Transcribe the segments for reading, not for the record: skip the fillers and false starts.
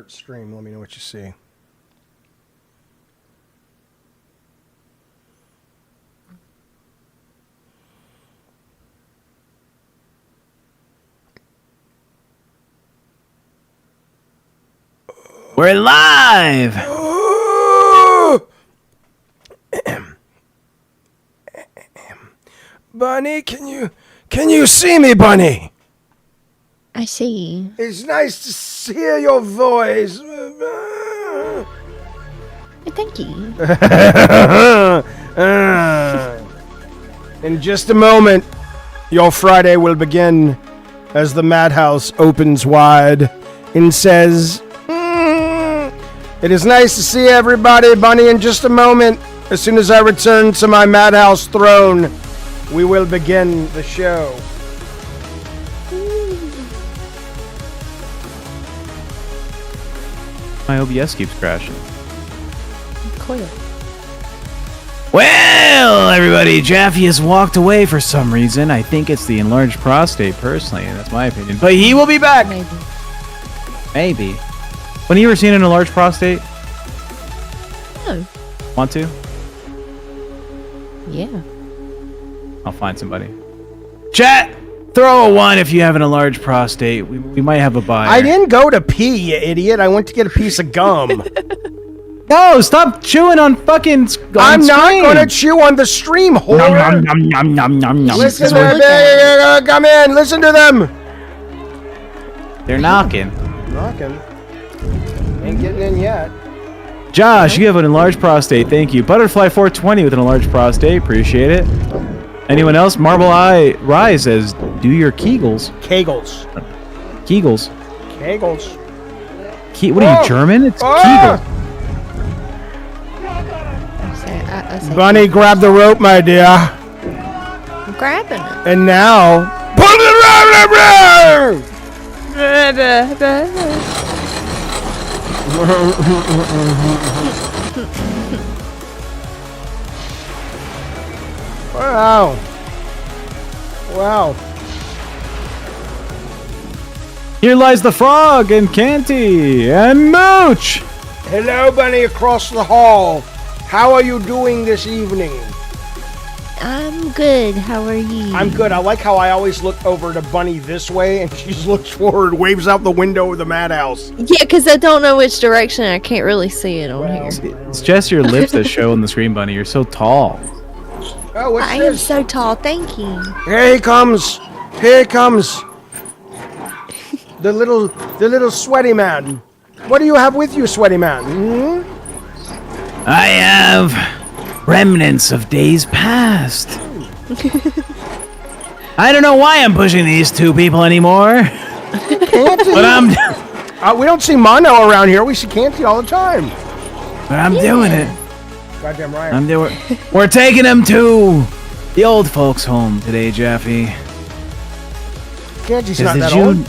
start stream. Let me know what you see. We're live! Bunny, can you see me, Bunny? I see. It's nice to hear your voice. Thank you. In just a moment, your Friday will begin as the madhouse opens wide and says, "It is nice to see everybody, Bunny. In just a moment, as soon as I return to my madhouse throne, we will begin the show." My OBS keeps crashing. Cool. Well, everybody, Jaffe has walked away for some reason. I think it's the enlarged prostate, personally. That's my opinion. But he will be back. Maybe. When have you ever seen an enlarged prostate? No. Want to? Yeah. I'll find somebody. Chat! Throw a 1 if you have an enlarged prostate. We might have a buyer. I didn't go to pee, you idiot. I went to get a piece of gum. No, stop chewing on fucking I'm not going to chew on the stream, whore. Listen to them. Come in. Listen to them. They're knocking. Knocking. Ain't getting in yet. Josh, you have an enlarged prostate. Thank you. Butterfly420 with an enlarged prostate. Appreciate it. Anyone else? Marble Eye Rise says, do your Kegels. Kegels. Kegels. Kegels. What are you, German? It's Kegel. I say Bunny, grab the rope, my dear. I'm grabbing it. And now, pull it around. Wow. Wow. Here lies the frog and Canty and Mooch. Hello, Bunny, across the hall. How are you doing this evening? I'm good. How are you? I'm good. I like how I always look over to Bunny this way, and she just looks forward, waves out the window of the madhouse. Yeah, because I don't know which direction. I can't really see it on here. It's just your lips that show on the screen, Bunny. You're so tall. Oh, what's I this? am so tall. Thank you. Here he comes. Here he comes. The little sweaty man. What do you have with you, sweaty man? Hmm? I have remnants of days past. I don't know why I'm pushing these two people anymore. But we don't see Mono around here. We see Canty all the time. But I'm doing it. Goddamn right. I'm doing. We're taking them to the old folks' home today, Jaffe. Canty's not that old.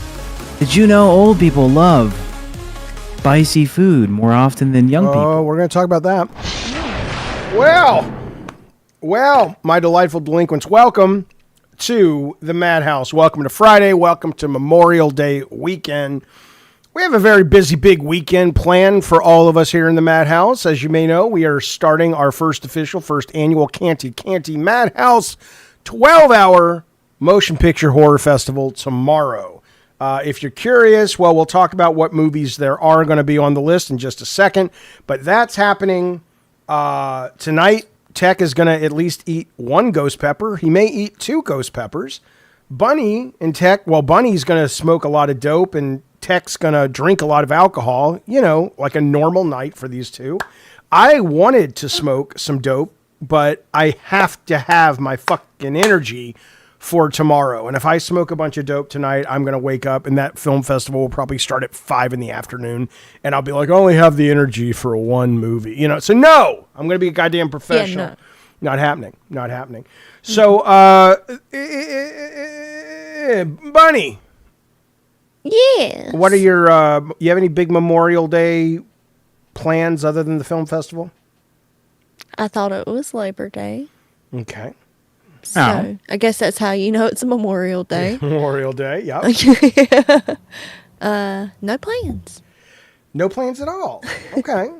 Did you know old people love spicy food more often than young people? Oh, we're going to talk about that. Well, my delightful delinquents, welcome to the Madhouse. Welcome to Friday. Welcome to Memorial Day weekend. We have a very busy, big weekend planned for all of us here in the Madhouse. As you may know, we are starting our first annual Canty Madhouse 12-hour motion picture horror festival tomorrow. If you're curious, well, we'll talk about what movies there are going to be on the list in just a second. But that's happening tonight. Tech is going to at least eat one ghost pepper. He may eat 2 ghost peppers. Bunny and Tech, well, Bunny's going to smoke a lot of dope and Tech's going to drink a lot of alcohol, you know, like a normal night for these two. I wanted to smoke some dope, but I have to have my fucking energy for tomorrow. And if I smoke a bunch of dope tonight, I'm going to wake up and that film festival will probably start at 5 in the afternoon. And I'll be like, I only have the energy for one movie, you know? So no, I'm going to be a goddamn professional. Yeah, no. Not happening. Not happening. So, Bunny. Yeah. What are your, you have any big Memorial Day plans other than the film festival? I thought it was Labor Day. Okay. So, I guess that's how you know it's a Memorial Day. Memorial Day, yep. No plans. No plans at all. Okay.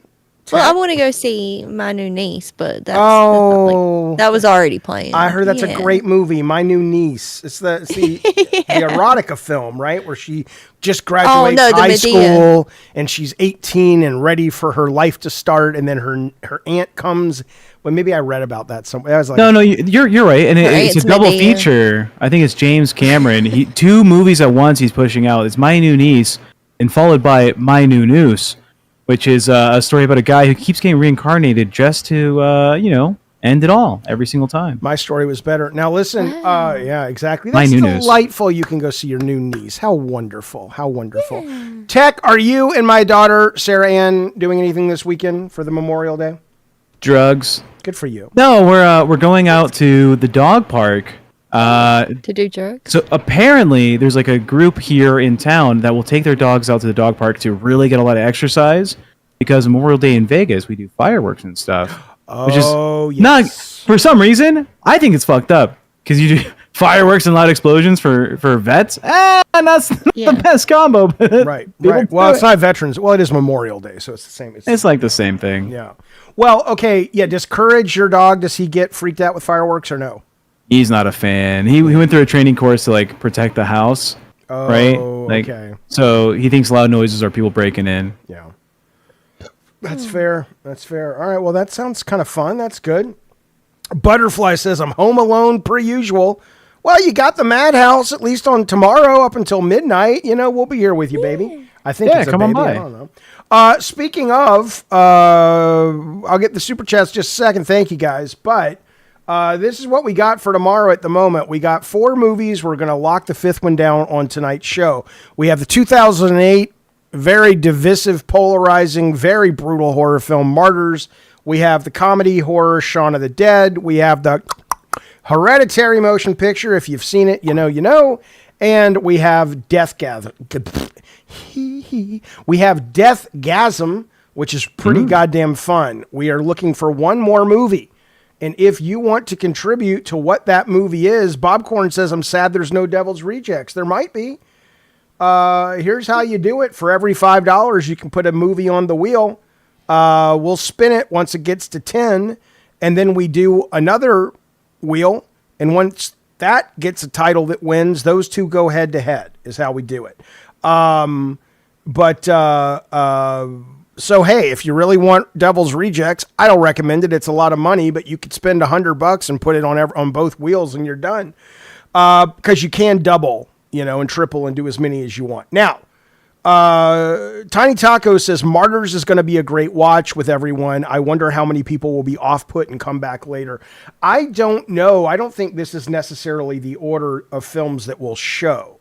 Well, I want to go see My New Niece, but that's Oh. that was already planned. I heard that's a Yeah. great movie, My New Niece. It's the erotica film, right? Where she just graduates the high Medea. school and she's 18 and ready for her life to start. And then her aunt comes. Well, maybe I read about that somewhere. I was like, No, you're right, and it's It's a double Medea. feature. I think it's James Cameron. Two movies at once he's pushing out. It's My New Niece, and followed by My New Noose, which is a story about a guy who keeps getting reincarnated just to end it all every single time. my story was better. Now listen, yeah, exactly. My That's New News. delightful. You can go see your new niece. How wonderful! How wonderful. Tech, are you and my daughter Sarah Ann doing anything this weekend for the Memorial Day? Drugs. Good for you. No, we're going out to the dog park. To do drugs. So apparently, there's like a group here in town that will take their dogs out to the dog park to really get a lot of exercise, because Memorial Day in Vegas we do fireworks and stuff. Which is not, yes. for some reason, I think it's fucked up because you do fireworks and loud explosions for vets. That's not Yeah. the best combo. But Right. people Right. do Well, it's it. not Veterans. Well, it is Memorial Day, so it's the same. It's like the same thing. yeah. Well, okay. Yeah. Does Courage, your dog, does he get freaked out with fireworks or no? He's not a fan. He went through a training course to like protect the house, right? Like, okay. so he thinks loud noises are people breaking in. Yeah. That's fair. That's fair. All right. Well, that sounds kind of fun. That's good. Butterfly says, I'm home alone per usual. Well, you got the Madhouse at least on tomorrow up until midnight. You know, we'll be here with you, baby. I think Yeah, it's a come on baby. by. I don't know. Speaking of, I'll get the super chats just a second. Thank you guys. But this is what we got for tomorrow at the moment. We got 4 movies. We're going to lock the 5th one down on tonight's show. We have the 2008 very divisive, polarizing, very brutal horror film Martyrs. We have the comedy horror Shaun of the Dead. We have the Hereditary motion picture. If you've seen it, you know. And we have we have Deathgasm, which is pretty goddamn fun. We are looking for one more movie. And if you want to contribute to what that movie is, Bobcorn says, I'm sad there's no Devil's Rejects. There might be. Here's how you do it. For every $5, you can put a movie on the wheel. We'll spin it once it gets to 10, and then we do another wheel. And once that gets a title that wins, those two go head to head is how we do it. So, hey, if you really want Devil's Rejects, I don't recommend it. It's a lot of money, but you could spend $100 and put it on both wheels and you're done. Because you can double, and triple and do as many as you want. Now, Tiny Taco says Martyrs is going to be a great watch with everyone. I wonder how many people will be off put and come back later. I don't know. I don't think this is necessarily the order of films that we'll show.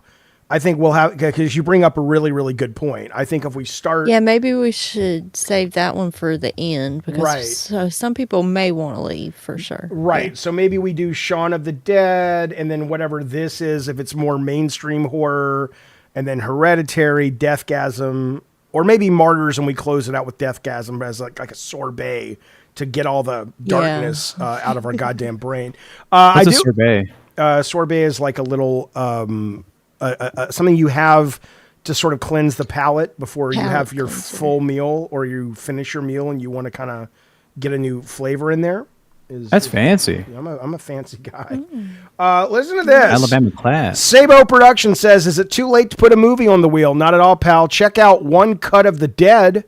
I think we'll have, because you bring up a really, really good point. I think if we start. Yeah, maybe we should save that one for the end because Right. so some people may want to leave for sure. Right. Yeah. So maybe we do Shaun of the Dead and then whatever this is, if it's more mainstream horror, and then Hereditary, Deathgasm, or maybe Martyrs, and we close it out with Deathgasm as like a sorbet to get all the darkness out of our goddamn brain. What's a sorbet? Sorbet is like a little something you have to sort of cleanse the palate before you have your full meal or you finish your meal and you want to kind of get a new flavor in there. That's fancy. I'm a fancy guy. Listen to this. Alabama class. Sabo Production says, is it too late to put a movie on the wheel? Not at all, pal. Check out One Cut of the Dead.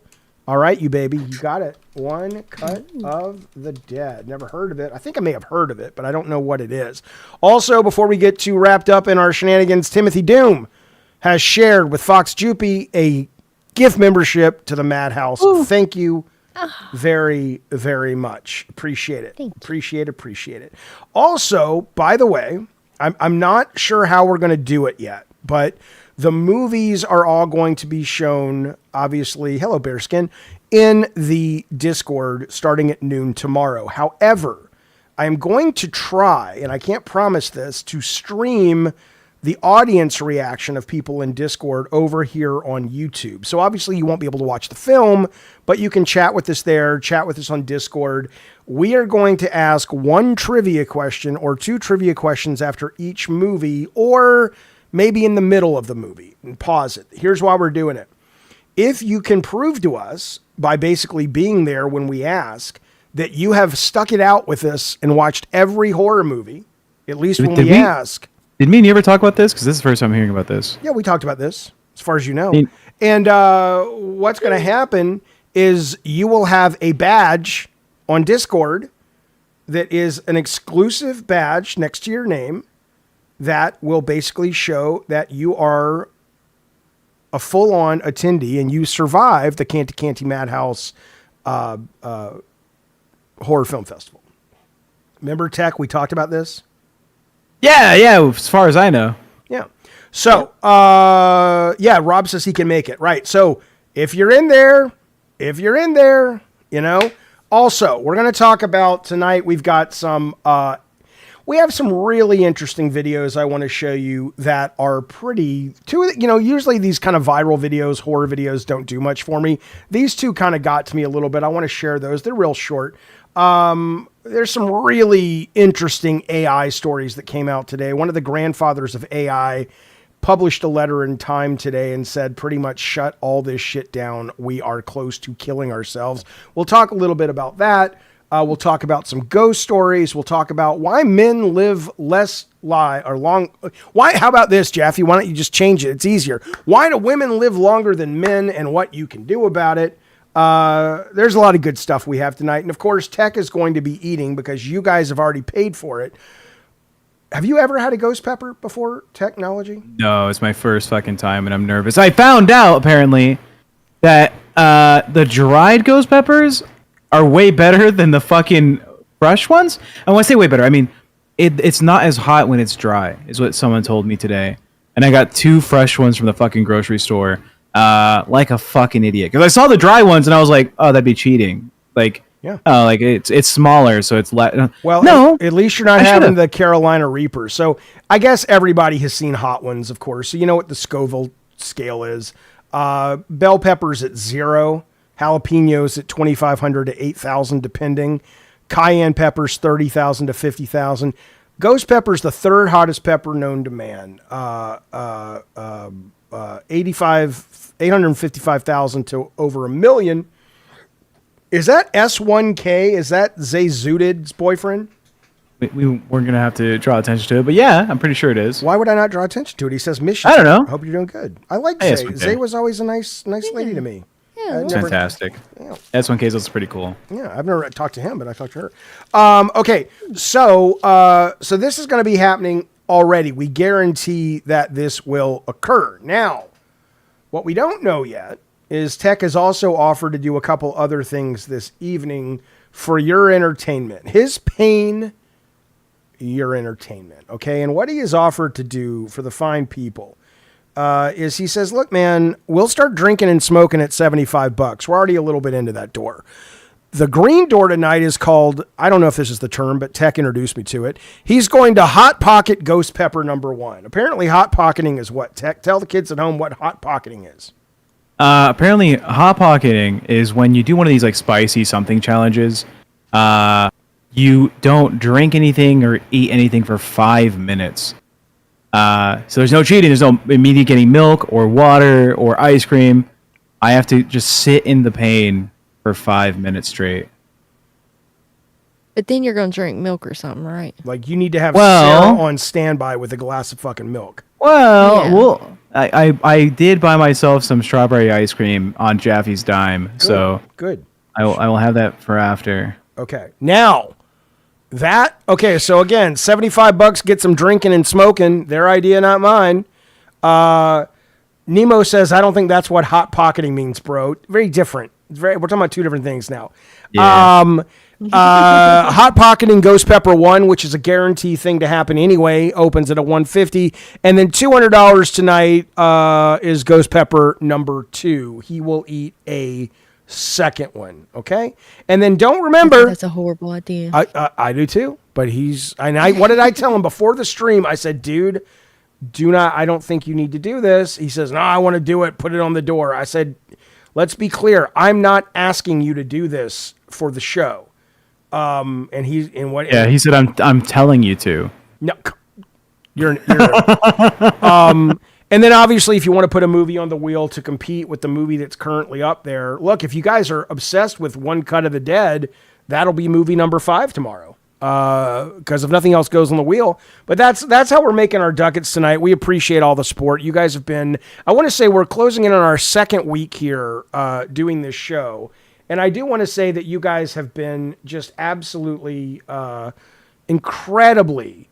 All right, you baby. You got it. One Cut of the Dead. Never heard of it. I think I may have heard of it, but I don't know what it is. Also, before we get too wrapped up in our shenanigans, Timothy Doom has shared with Fox Jupy a gift membership to the Madhouse. Ooh. Thank you very, very much. Appreciate it. Appreciate it. Also, by the way, I'm not sure how we're going to do it yet, but the movies are all going to be shown, obviously, hello Bearskin, in the Discord starting at noon tomorrow. However, I am going to try, and I can't promise this, to stream the audience reaction of people in Discord over here on YouTube. So obviously you won't be able to watch the film, but you can chat with us there, chat with us on Discord. We are going to ask one trivia question or two trivia questions after each movie, or maybe in the middle of the movie and pause it. Here's why we're doing it. if you can prove to us by basically being there when we ask that you have stuck it out with us and watched every horror movie, at least when we ask. Did me and you ever talk about this? Because this is the first time I'm hearing about this. Yeah, we talked about this, as far as you know. And what's going to happen is you will have a badge on Discord that is an exclusive badge next to your name that will basically show that you are a full-on attendee and you survived the Canty Canty Madhouse horror film festival. Remember, Tech, we talked about this? Yeah, as far as I know. Yeah. So, Rob says he can make it. Right. So if you're in there, you know. Also, we're going to talk about tonight, we have some really interesting videos I want to show you that are usually these kind of viral videos, horror videos don't do much for me. These two kind of got to me a little bit. I want to share those. They're real short. There's some really interesting AI stories that came out today. One of the grandfathers of AI published a letter in Time today and said pretty much shut all this shit down. We are close to killing ourselves. We'll talk a little bit about that. We'll talk about some ghost stories. We'll talk about why men live how about this, Jaffe? Why don't you just change it? It's easier. Why do women live longer than men and what you can do about it? There's a lot of good stuff we have tonight. And of course, Tech is going to be eating because you guys have already paid for it. Have you ever had a ghost pepper before, Technology? No, it's my first fucking time and I'm nervous. I found out apparently that the dried ghost peppers are way better than the fucking fresh ones. And when I say way better, I mean it's not as hot when it's dry, is what someone told me today. And I got 2 fresh ones from the fucking grocery store. Like a fucking idiot. Because I saw the dry ones and I was like, oh, that'd be cheating. Like, yeah. Like it's smaller, so it's less. Well, no, at least you're not having the Carolina Reaper. So I guess everybody has seen hot ones, of course. So you know what the Scoville scale is. Bell peppers at 0, jalapenos at 2,500 to 8,000, depending. Cayenne peppers 30,000 to 50,000. Ghost pepper's the 3rd hottest pepper known to man. 855,000 to over 1 million. Is that S1K? Is that Zayzudid's boyfriend? We're going to have to draw attention to it, but yeah, I'm pretty sure it is. Why would I not draw attention to it? He says, "Miss you." I don't know. I hope you're doing good. I like Zay. Zay was always a nice lady to me. Yeah, fantastic. Yeah. S1K is pretty cool. Yeah, I've never talked to him, but I talked to her. Okay, so this is going to be happening already. We guarantee that this will occur. Now, what we don't know yet is Tech has also offered to do a couple other things this evening for your entertainment. His pain, your entertainment. Okay, and what he has offered to do for the fine people is he says, look, man, we'll start drinking and smoking at $75. We're already a little bit into that door. The green door tonight is called, I don't know if this is the term, but Tech introduced me to it. He's going to Hot Pocket Ghost Pepper #1. Apparently hot pocketing is what? Tech, tell the kids at home what hot pocketing is. Apparently hot pocketing is when you do one of these like spicy something challenges. You don't drink anything or eat anything for 5 minutes. So there's no cheating. There's no immediate getting milk or water or ice cream. I have to just sit in the pain for 5 minutes straight. But then you're going to drink milk or something, right? Like you need to have Sarah on standby with a glass of fucking milk. Well, I did buy myself some strawberry ice cream on Jaffe's dime. Good, so good. I will have that for after. Okay. Now, so again, $75, get some drinking and smoking. Their idea, not mine. Nemo says, I don't think that's what hot pocketing means, bro. Very different. We're talking about 2 different things now. Yeah. Hot pocketing Ghost Pepper 1, which is a guarantee thing to happen anyway, opens at a $150, and then $200 tonight is Ghost Pepper #2. He will eat a second one, okay? And then don't remember, that's a horrible idea. I do too, but what did I tell him before the stream? I said, dude, I don't think you need to do this. He says, no, I want to do it. Put it on the door. I said, let's be clear. I'm not asking you to do this for the show. He said, I'm telling you to. No, you're And then obviously, if you want to put a movie on the wheel to compete with the movie that's currently up there, look, if you guys are obsessed with One Cut of the Dead, that'll be movie number 5 tomorrow. Because if nothing else goes on the wheel. But that's how we're making our ducats tonight. We appreciate all the support. You guys have been, I want to say we're closing in on our second week here doing this show. And I do want to say that you guys have been just absolutely incredibly.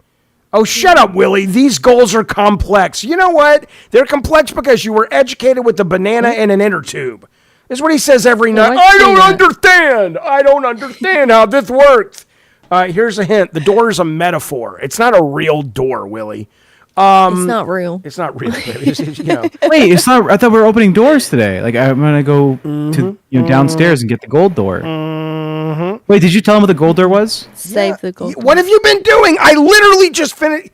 Oh, shut up, Willie. These goals are complex. You know what? They're complex because you were educated with a banana and an inner tube. This is what he says every night. I don't understand. I don't understand how this works. Here's a hint. The door is a metaphor. It's not a real door, Willie. It's not real. It's not real. You know. Wait, it's not. I thought we were opening doors today. Like I'm gonna go to downstairs and get the gold door. Mm-hmm. Wait, did you tell him what the gold door was? Save the gold door. What have you been doing? I literally just finished.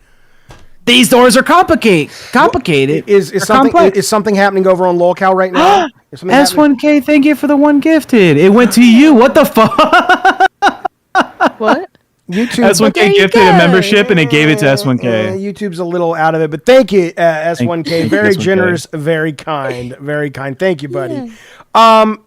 These doors are complicated. Is something happening over on LolCal right now? S1K, thank you for the one gifted. It went to you. What the fuck? What? YouTube. S1K gifted a membership and it gave it to S1K. YouTube's a little out of it, but thank you, S1K. Very S1K. generous, very kind, very kind. Thank you, buddy.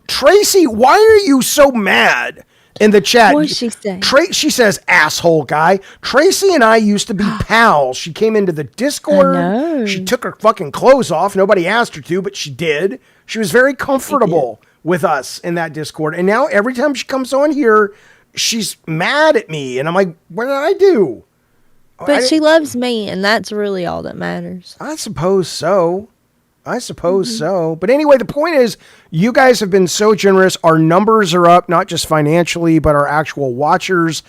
Tracy, why are you so mad in the chat? What did she say? She says, asshole guy. Tracy and I used to be pals. She came into the Discord. I know. She took her fucking clothes off. Nobody asked her to, but she did. She was very comfortable with us in that Discord. And now every time she comes on here, she's mad at me, and I'm like, what did I do? But she loves me, and that's really all that matters. I suppose so. But anyway, the point is, you guys have been so generous. Our numbers are up, not just financially, but our actual watchers,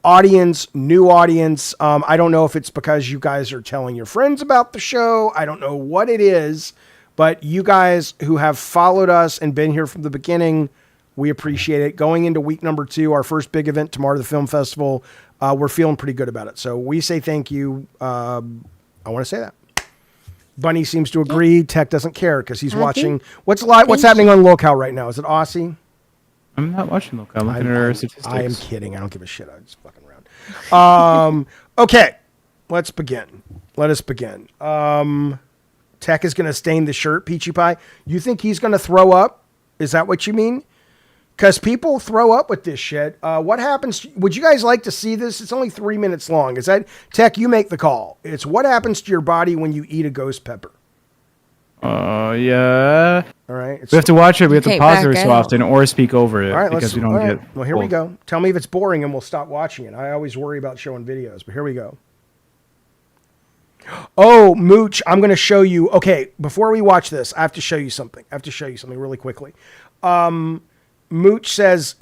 audience, new audience. I don't know if it's because you guys are telling your friends about the show. I don't know what it is, but you guys who have followed us and been here from the beginning, we appreciate it. Going into week number 2, our first big event tomorrow, the film festival, we're feeling pretty good about it. So we say thank you. I want to say that. Bunny seems to agree. Tech doesn't care because he's watching. What's happening on LolCal right now? Is it Aussie? I'm not watching LolCal. I'm looking at our statistics. I am kidding. I don't give a shit. I'm just fucking around. Okay, let's begin. Let us begin. Tech is going to stain the shirt, Peachy Pie. You think he's going to throw up? Is that what you mean? Because people throw up with this shit. What happens? Would you guys like to see this? It's only 3 minutes long. Is that Tech? You make the call. It's what happens to your body when you eat a ghost pepper. Yeah. All right. We have to watch it. We have to Can't pause back every so out. often or speak over it. All right. because we don't get. Well, here we both. go. Tell me if it's boring, and we'll stop watching it. I always worry about showing videos, but here we go. Oh, Mooch, I'm going to show you. Okay, before we watch this, I have to show you something. Really quickly. Mooch says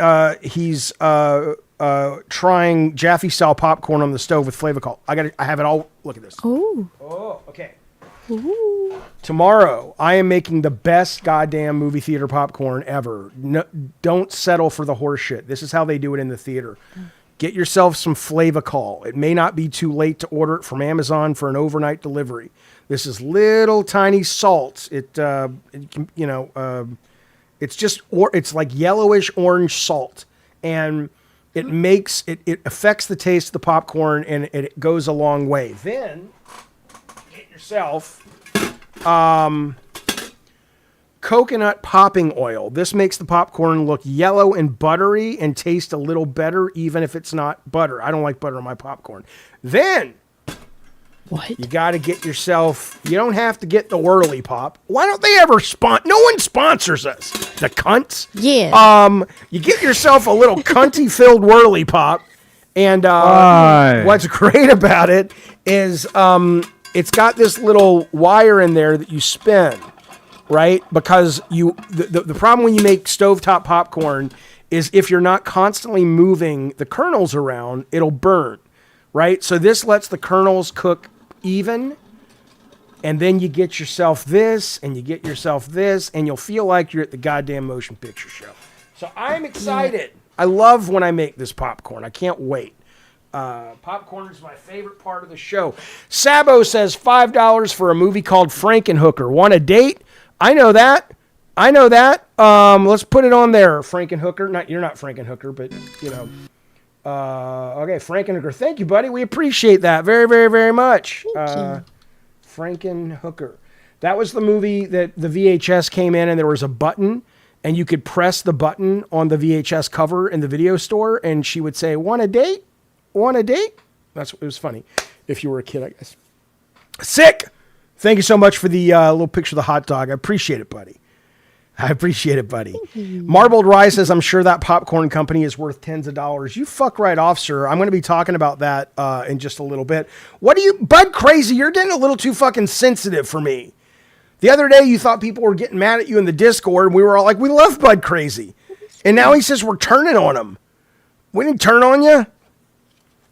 he's trying Jaffe style popcorn on the stove with Flavacol. I have it all. Look at this. Ooh. Oh, okay. Ooh. Tomorrow, I am making the best goddamn movie theater popcorn ever. No, don't settle for the horse shit. This is how they do it in the theater. Get yourself some Flavacol. It may not be too late to order it from Amazon for an overnight delivery. This is little tiny salts. It's just, it's like yellowish orange salt, and it makes it affects the taste of the popcorn, and it goes a long way. Then get yourself coconut popping oil. This makes the popcorn look yellow and buttery and taste a little better, even if it's not butter. I don't like butter in my popcorn. Then What? you got to get yourself, you don't have to get the Whirly Pop. Why don't they ever no one sponsors us, the cunts. Yeah. You get yourself a little cunty filled Whirly Pop, and what's great about it is it's got this little wire in there that you spin, right? Because the problem when you make stovetop popcorn is if you're not constantly moving the kernels around, it'll burn, right? So this lets the kernels cook even, and then you get yourself this, and you get yourself this, and you'll feel like you're at the goddamn motion picture show. So I'm excited. I love when I make this popcorn. I can't wait. Popcorn is my favorite part of the show. Sabo says $5 for a movie called Frankenhooker. Want a date? I know that. Let's put it on there, Frankenhooker. You're not Frankenhooker, but you know. Okay, Frankenhooker. Thank you, buddy. We appreciate that very, very, very much. Thank you. Frankenhooker. That was the movie that the VHS came in and there was a button and you could press the button on the VHS cover in the video store and she would say, "Want a date? Want a date?" It was funny. If you were a kid, I guess. Sick! Thank you so much for the little picture of the hot dog. I appreciate it, buddy. Marbled Rye says, "I'm sure that popcorn company is worth tens of dollars." You fuck right off, sir. I'm going to be talking about that in just a little bit. What are you, Bud Crazy? You're getting a little too fucking sensitive for me. The other day, you thought people were getting mad at you in the Discord, and we were all like, "We love Bud Crazy," and now he says we're turning on him. We didn't turn on you.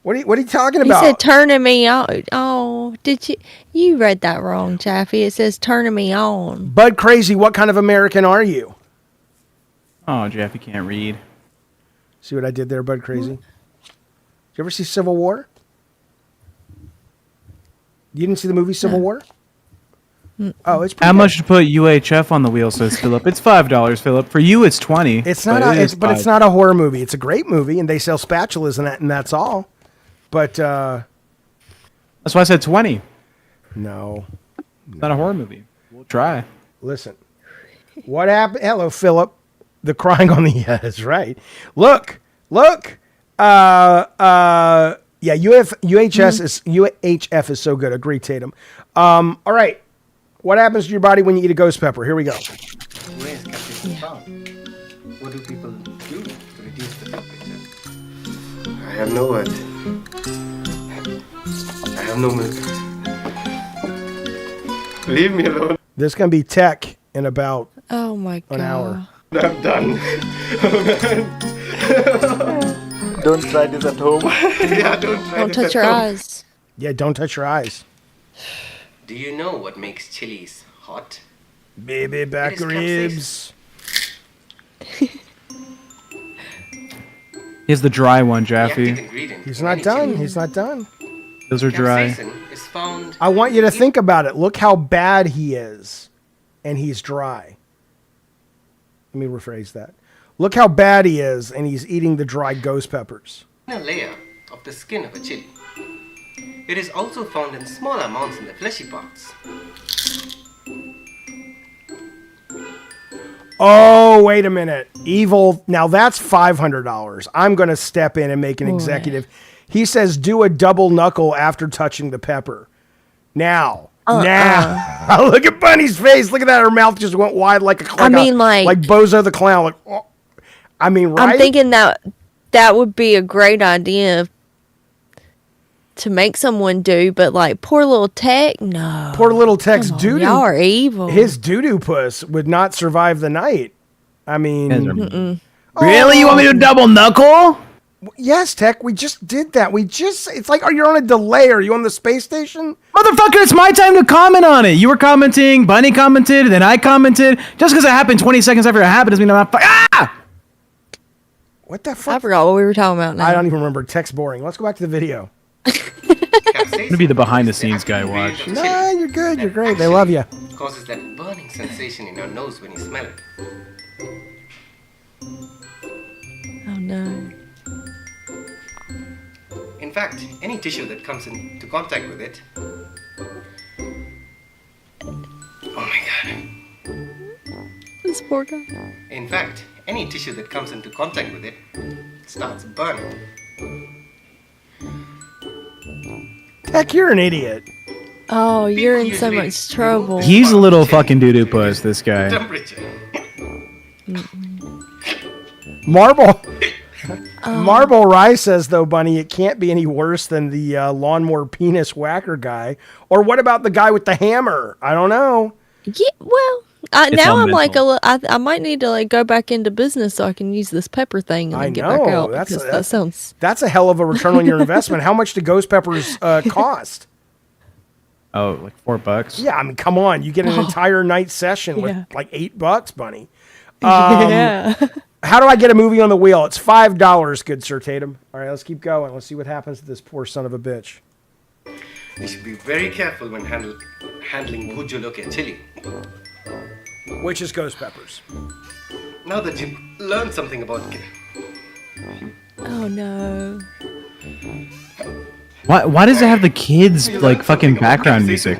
What are you talking about? He said turning me on. Oh, did you? You read that wrong, Jaffe. It says turning me on. Bud Crazy, what kind of American are you? Oh, Jaffe can't read. See what I did there, Bud Crazy? Did you ever see Civil War? You didn't see the movie Civil War? Oh, it's pretty How good. much to put UHF on the wheel, says Philip. It's $5, Philip. For you, it's $20. It's not, but it's not a horror movie. It's a great movie, and they sell spatulas in that, and that's all. But that's why I said 20. No, It's not a horror movie. We'll try. Listen, what happened? Hello, Philip. The crying on the is right. Look. Yeah, UHF is so good. Agree, Tatum. All right. What happens to your body when you eat a ghost pepper? Here we go. Where is Captain found? What do people do to reduce the temperature? I have no word. I have no milk. Leave me alone. This can be tech in about Oh my god. an hour. I'm done. Don't try this at home. Yeah, don't try Don't this touch at your home. eyes. Yeah, don't touch your eyes. Do you know what makes chilies hot? Baby back It is ribs. Here's the dry one, The active Jaffe. ingredient He's in not any done. chili. He's not done. Those are dry. Capsaicin is found. I want you to think about it. Look how bad he is. And he's dry. Let me rephrase that. Look how bad he is, and he's eating the dry ghost peppers. A layer of the skin of a chili. It is also found in small amounts in the fleshy parts. Oh, wait a minute. Evil. Now that's $500. I'm going to step in and make an executive. He says do a double knuckle after touching the pepper. Now. Look at Bunny's face. Look at that. Her mouth just went wide like like Bozo the Clown. Like, oh. I mean, right? I'm thinking that would be a great idea to make someone do, but like poor little Tech, no. Poor little Tech's Come on, doo-doo. y'all are evil. His doo-doo puss would not survive the night. I mean, Really? You want me to double knuckle? yes, Tech, we just did that. It's like, are you on a delay? Are you on the space station? Motherfucker, it's my time to comment on it. You were commenting, Bunny commented, then I commented. Just because it happened 20 seconds after it happened doesn't mean I'm not. Ah! What the I fuck? forgot what we were talking about now. I don't even remember. Tech's boring. Let's go back to the video. Capsaicin I'm gonna be the behind the is scenes guy. active ingredient Watch. of Nah, chili you're good. You're that great. They love you. actually Causes that burning sensation in your nose when you smell it. Oh no. In fact, any tissue that comes into contact with it. Oh my god. This poor guy. In fact, any tissue that comes into contact with it starts burning. Tech, you're an idiot. Oh, you're in so usually much trouble. He's a little fucking doo-doo puss, this guy. Temperature. Marble Rye says, though, Bunny, it can't be any worse than the lawnmower penis whacker guy. Or what about the guy with the hammer? I don't know. Yeah, well, It's now all I'm like mental. I might need to like go back into business so I can use this pepper thing and I then get know, back out. that's- Because that's- that sounds. That's a hell of a return on your investment. How much do ghost peppers cost? Oh, like $4. Yeah, I mean, come on. You get an entire night session with Yeah. like $8, Bunny. Yeah. How do I get a movie on the wheel? It's $5, good Sir Tatum. All right, let's keep going. Let's see what happens to this poor son of a bitch. You should be very careful when handling Bujoloke chili. Which is ghost peppers. Now that you've learned something about Oh no. Why does it have the kids like fucking background music?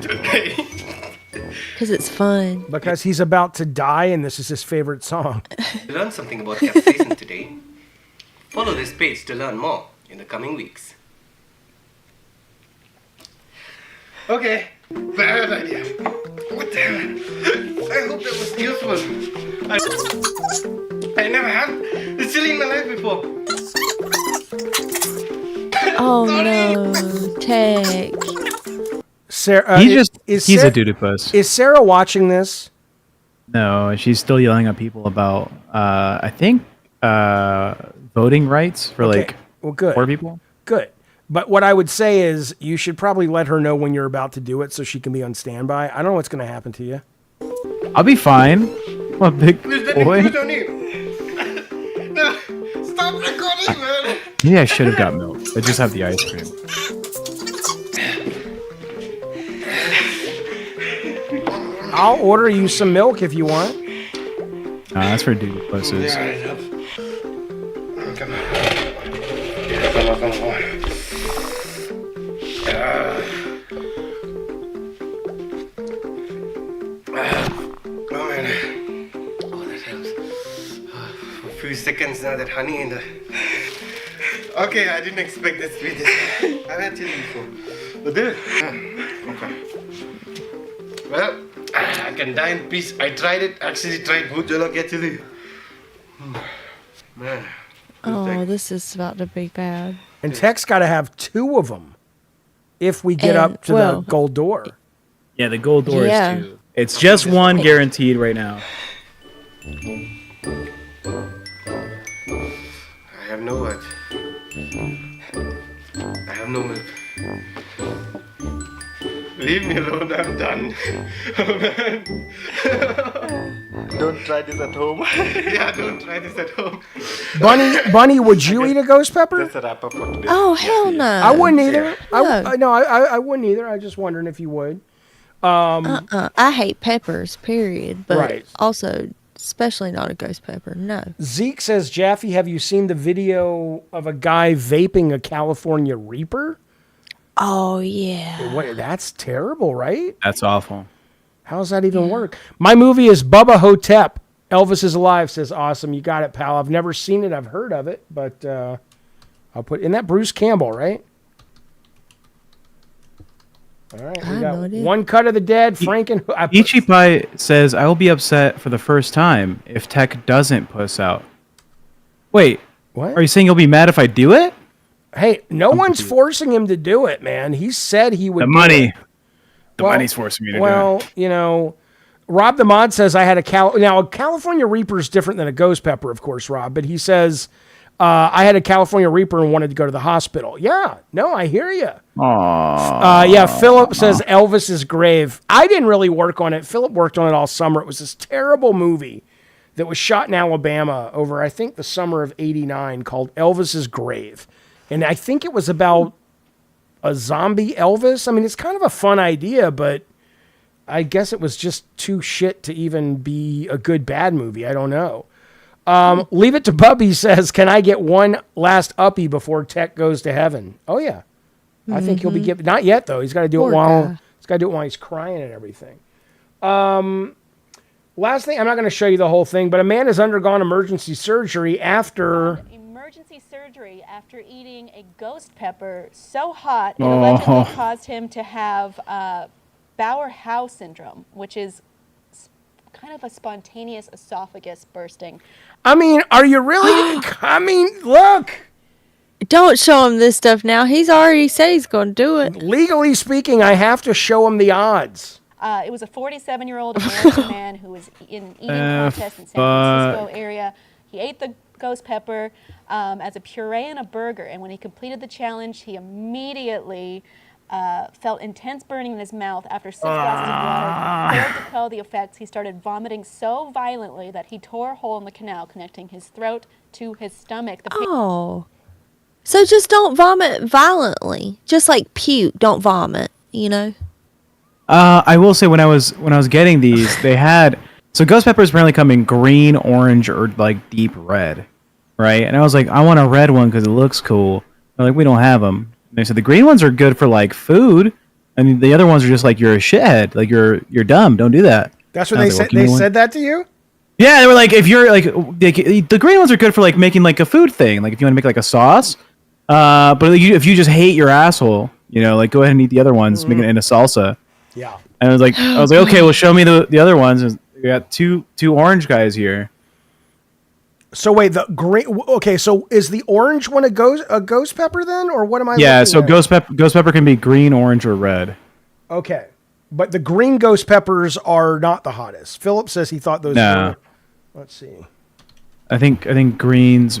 Because it's fun. Because he's about to die and this is his favorite song. Learn something about capsaicin today. Follow this page to learn more in the coming weeks. Okay, bad idea. What the hell? I hope that was useful. I never had this chili in my life before. Oh no, Tech. Sarah, He's Sarah, a doodoo-puss. Is Sarah watching this? No, she's still yelling at people about, I think, voting rights for Okay, like well, good. poor people. Good. But what I would say is you should probably let her know when you're about to do it so she can be on standby. I don't know what's going to happen to you. I'll be fine. I'm a big boy. No, stop recording, man. Maybe I should have got milk. I just have the ice cream. I'll order you some milk if you want. That's for doodoo-pusses. Come on. Come on. Oh man. Oh, that helps. For a few seconds now, that honey in the... Okay, I didn't expect this to be this. I've had chili before. But this... Okay. Well, I can die in peace. I tried it. Actually tried Mood Jala Kya chili. Man. Oh, this is about to be bad. And Tech's got to have 2 of them if we get up to the gold door. Yeah, the gold door Yeah. is 2. It's just 1 guaranteed right now. I have no words. I have no milk. Leave me alone, I'm done. Oh man. Don't try this at home. Yeah, don't try this at home. Bunny, would you eat a ghost pepper? That's a wrap up for today. Oh, hell no. I wouldn't either. No. I wouldn't either. I was just wondering if you would. I hate peppers, period. But Right. also, especially not a ghost pepper. No. Zeke says, Jaffe, have you seen the video of a guy vaping a California Reaper? Oh, yeah. What, that's terrible, right? That's awful. How does that even work? My movie is Bubba Hotep. Elvis is Alive says, awesome. You got it, pal. I've never seen it. I've heard of it, but I'll put in that Bruce Campbell, right? All right. We got One Cut of the Dead, Ichi Pie says, I will be upset for the first time if Tech doesn't puss out. Wait, What? are you saying you'll be mad if I do it? Hey, no one's forcing him to do it, man. He said he would. The do money. it. The money's forcing me to do Well, it. you know, Rob the Mod says I had a California Reaper is different than a ghost pepper, of course, Rob. But he says I had a California Reaper and wanted to go to the hospital. Yeah, no, I hear you. Yeah, Philip says Elvis's grave. I didn't really work on it. Philip worked on it all summer. It was this terrible movie that was shot in Alabama over, I think, the summer of '89 called Elvis's Grave. And I think it was about a zombie Elvis. I mean, it's kind of a fun idea, but I guess it was just too shit to even be a good bad movie. I don't know. Leave It to Bubby says, can I get one last uppy before Tech goes to heaven? Oh, yeah. I think he'll be given. Not yet, though. He's got to do it while he's crying and everything. Last thing, I'm not going to show you the whole thing, but a man has undergone emergency surgery after eating a ghost pepper so hot it allegedly caused him to have Bauer-Howe syndrome, which is kind of a spontaneous esophagus bursting. I mean, are you really? I mean, look. Don't show him this stuff now. He's already said he's going to do it. Legally speaking, I have to show him the odds. It was a 47-year-old American man who was in an eating contest in San Francisco area. He ate the ghost pepper as a puree in a burger, and when he completed the challenge, he immediately felt intense burning in his mouth. After 6 glasses of water failed to quell the effects, he started vomiting so violently that he tore a hole in the canal connecting his throat to his stomach. So just don't vomit violently. Just like puke, don't vomit, you know? I will say when I was getting these, they had ghost peppers apparently come in green, orange, or like deep red, right? And I was like, I want a red one because it looks cool. They're like, we don't have them. And they said the green ones are good for like food. I mean, the other ones are just like, you're a shithead, like you're dumb. Don't do that. That's what they said. They said that to you? Yeah, they were like, if you're like, the green ones are good for like making like a food thing, like if you want to make like a sauce. But if you just hate your asshole, like go ahead and eat the other ones, make it in a salsa. Yeah. And I was like, okay, well, show me the other ones. And we got two orange guys here. So wait, the green. Okay, so is the orange one a ghost pepper then, or what am I? Yeah, so at? ghost pepper can be green, orange, or red. Okay, but the green ghost peppers are not the hottest. Philip says he thought those. No. Were, let's see. I think greens.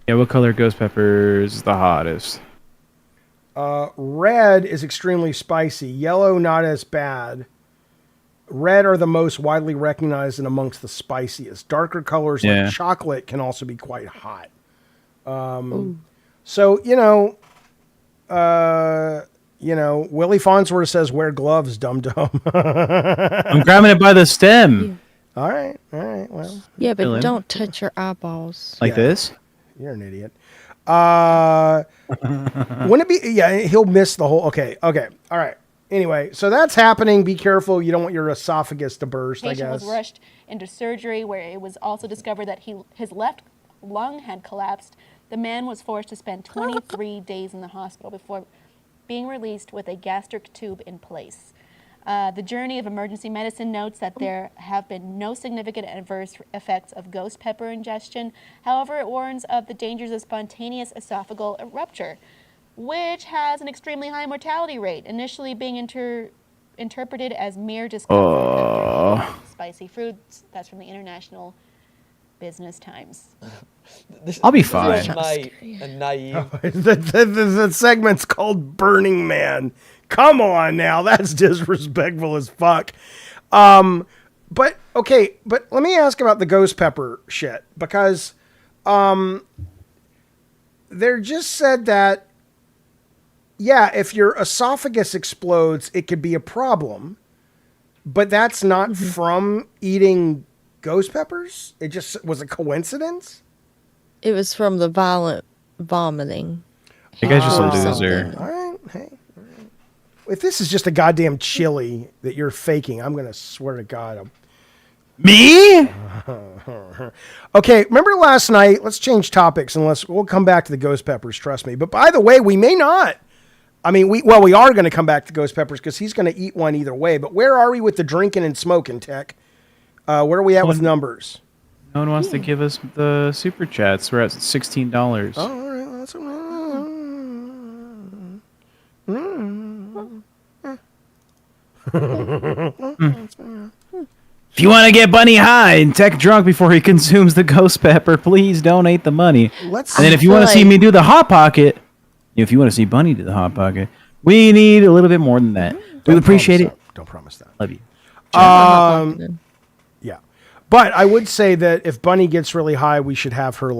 Yeah, what color ghost pepper is the hottest? Red is extremely spicy. Yellow not as bad. Red are the most widely recognized and amongst the spiciest. Darker colors like chocolate can also be quite hot. So Willie Farnsworth says wear gloves, dum dum. I'm grabbing it by the stem. Yeah. All right. Well. Yeah, but don't touch your eyeballs. Like this? You're an idiot. Wouldn't it be? Yeah, he'll miss the whole. Okay. All right. Anyway, so that's happening. Be careful. You don't want your esophagus to burst, I guess. The patient was rushed into surgery where it was also discovered that his left lung had collapsed. The man was forced to spend 23 days in the hospital before being released with a gastric tube in place. The Journey of Emergency Medicine notes that there have been no significant adverse effects of ghost pepper ingestion. However, it warns of the dangers of spontaneous esophageal rupture, which has an extremely high mortality rate, initially being interpreted as mere discomfort after eating spicy foods. That's from the International Business Times. I'll be fine. Naive. The segment's called Burning Man. Come on now, that's disrespectful as fuck. But let me ask about the ghost pepper shit, because they're just said that, yeah, if your esophagus explodes, it could be a problem, but that's not from eating ghost peppers? It just was a coincidence? It was from the violent vomiting. You guys just a loser. Something. All right, hey. If this is just a goddamn chili that you're faking, I'm going to swear to God. Me? Okay, remember last night? Let's change topics we'll come back to the ghost peppers, trust me. But by the way, we may not. I mean, we are going to come back to ghost peppers because he's going to eat one either way. But where are we with the drinking and smoking, Tech? Where are we at with numbers? No one wants to give us the super chats. We're at $16. Oh, all right. Well, that's If you want to get Bunny high and Tech drunk before he consumes the ghost pepper, please donate the money. And then if you want to see me do the Hot Pocket, if you want to see Bunny do the Hot Pocket, we need a little bit more than that. We appreciate it. Don't promise that. Love you. Yeah. But I would say that if Bunny gets really high, we should have her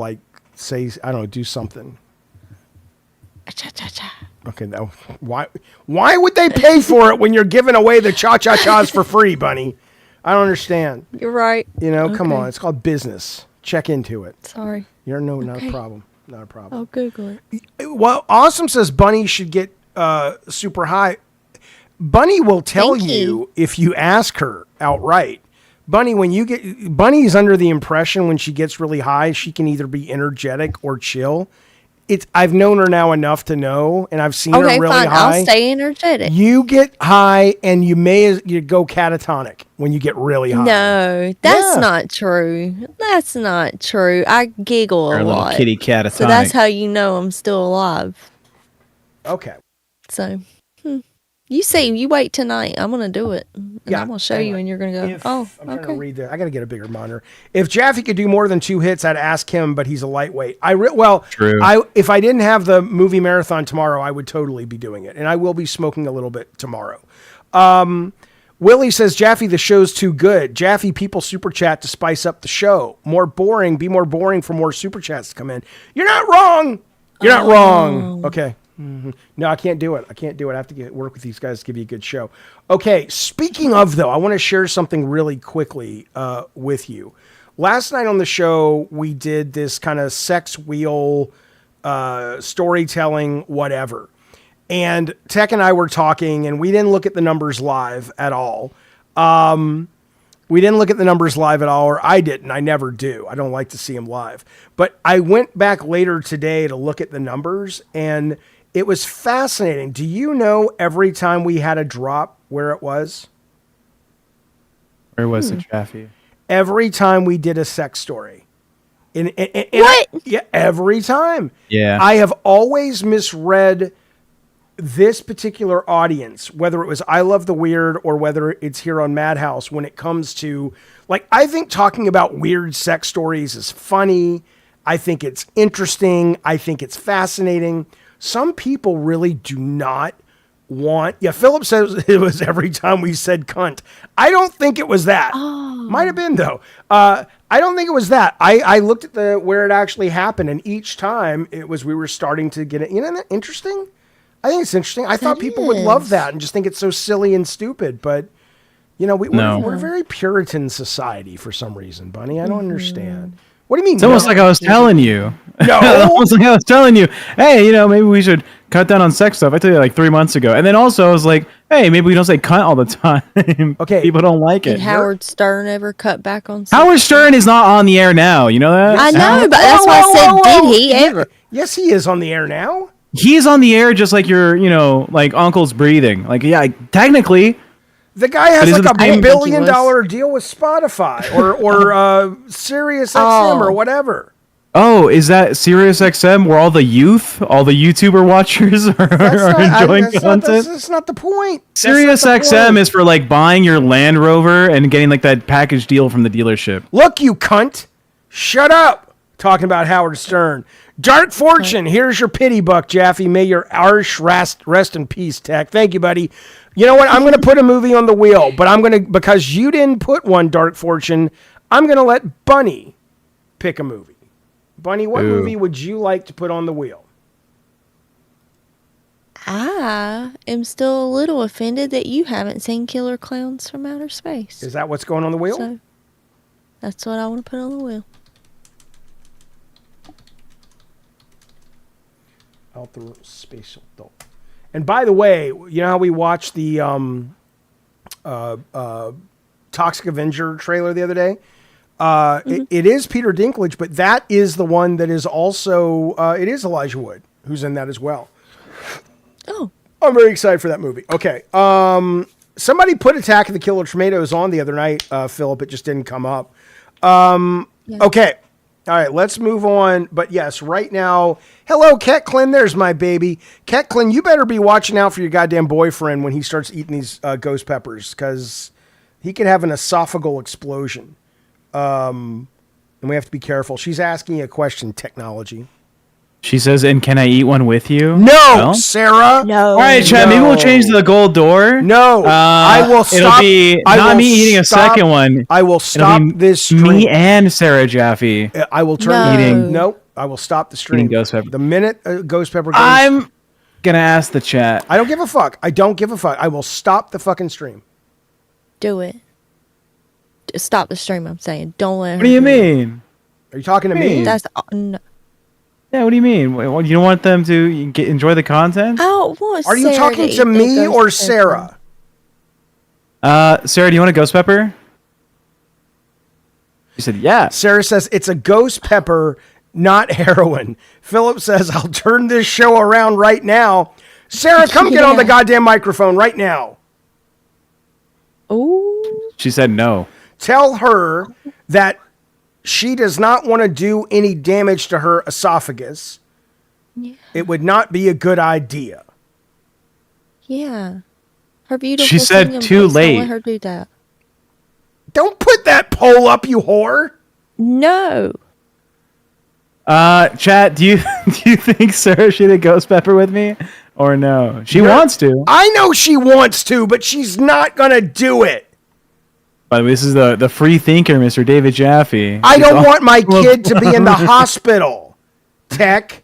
say, I don't know, do something. Okay, now why would they pay for it when you're giving away the cha-cha-chas for free, Bunny? I don't understand. You're right. Come on. It's called business. Check into it. Sorry. Not a problem. Not a problem. I'll Google it. Well, Awesome says Bunny should get super high. Bunny will tell you if you ask her outright. Bunny's under the impression when she gets really high, she can either be energetic or chill. I've known her now enough to know, and I've seen her really fine. high. I'll stay energetic. You get high, and you go catatonic when you get really high. No, that's not true. That's not true. I giggle a lot. Little kitty catatonic. So that's how you know I'm still alive. Okay. So, you see, you wait tonight. I'm gonna do it. And I'm gonna show you, and you're gonna go. I'm trying to read that. I got to get a bigger monitor. If Jaffe could do more than 2 hits, I'd ask him, but he's a lightweight. True. If I didn't have the movie marathon tomorrow, I would totally be doing it, and I will be smoking a little bit tomorrow. Willie says, Jaffe, the show's too good. Jaffe, people super chat to spice up the show. Be more boring for more super chats to come in. You're not wrong. You're not wrong. Okay. Mm-hmm. No, I can't do it. I have to work with these guys to give you a good show. Okay. Speaking of, though, I want to share something really quickly with you. Last night on the show, we did this kind of sex wheel storytelling, whatever. And Tech and I were talking, and we didn't look at the numbers live at all. We didn't look at the numbers live at all, or I didn't. I never do. I don't like to see them live. But I went back later today to look at the numbers, and it was fascinating. Do you know every time we had a drop where it was? Where was it, Jaffe? Every time we did a sex story. What? Yeah, every time. Yeah. I have always misread this particular audience, whether it was I Love the Weird or whether it's here on Madhouse, when it comes to, like, I think talking about weird sex stories is funny. I think it's interesting. I think it's fascinating. Some people really do not want. Yeah, Philip says it was every time we said cunt. I don't think it was that. Might have been, though. I don't think it was that. I looked at where it actually happened, and each time it was we were starting to get it. You know, isn't that interesting? I think it's interesting. I thought people would love that and just think it's so silly and stupid. But, you know, we're a very Puritan society for some reason, Bunny. I don't understand. What do you mean? It's almost like I was telling you. No. Almost like I was telling you, hey, you know, maybe we should cut down on sex stuff. I told you like 3 months ago. And then also I was like, hey, maybe we don't say cunt all the time. Okay. People don't like it. Did Howard Stern ever cut back on? Howard Stern is not on the air now. You know that? I know, but that's why I said, did he ever? Yes, he is on the air now. He's on the air just like your, you know, like uncle's breathing. Like, yeah, technically. The guy has like I $1 didn't think he billion was. deal with Spotify or Sirius XM or whatever. Oh, is that Sirius XM where all the youth, all the YouTuber watchers are enjoying content? That's not the point. Sirius XM is for like buying your Land Rover and getting like that package deal from the dealership. Look, you cunt. Shut up. Talking about Howard Stern. Dark Fortune, here's your pity buck, Jaffe. May your arsh rest in peace, Tech. Thank you, buddy. You know what? I'm going to put a movie on the wheel, but I'm going to, because you didn't put one, Dark Fortune, I'm going to let Bunny pick a movie. Bunny, what movie would you like to put on the wheel? I am still a little offended that you haven't seen Killer Clowns from Outer Space. Is that what's going on the wheel? So, that's what I want to put on the wheel. Outer Spatial Doll. And by the way, you know how we watched the Toxic Avenger trailer the other day? It is Peter Dinklage, but that is the one that is also, it is Elijah Wood who's in that as well. Oh. I'm very excited for that movie. Okay. Somebody put Attack of the Killer Tomatoes on the other night, Philip. It just didn't come up. Okay. All right, let's move on. But yes, right now, hello, Ketlin. There's my baby. Ketlin, you better be watching out for your goddamn boyfriend when he starts eating these ghost peppers, because he could have an esophageal explosion. And we have to be careful. She's asking you a question, technology. She says, and can I eat one with you? No, Sarah. No. All right, Chad, maybe we'll change the gold door. No, I will stop. It'll be not me eating a second one. I will stop this stream. Me and Sarah Jaffe. I will turn eating. Nope. I will stop the stream. Eating ghost pepper. The minute ghost pepper goes. I'm gonna ask the chat. I don't give a fuck. I don't give a fuck. I will stop the fucking stream. Do it. Just stop the stream, I'm saying. Don't let her. What do you mean? Are you talking to me? That's no. Yeah, what do you mean? You don't want them to enjoy the content? I don't want Are you Sarah talking eat to the me ghost or pepper. Sarah? Sarah, do you want a ghost pepper? She said, yeah. Sarah says it's a ghost pepper, not heroin. Philip says, I'll turn this show around right now. Sarah, come get on the goddamn microphone right now. Ooh. She said no. Tell her that she does not want to do any damage to her esophagus. Yeah. It would not be a good idea. Yeah. Her beautiful She said singing too voice, don't late. let her do that. Don't put that poll up, you whore. No. Chat, do you think Sarah should eat ghost pepper with me? Or no? She wants to. I know she wants to, but she's not going to do it. By the way, this is the free thinker, Mr. David Jaffe. I don't want my kid to be in the hospital. Tech.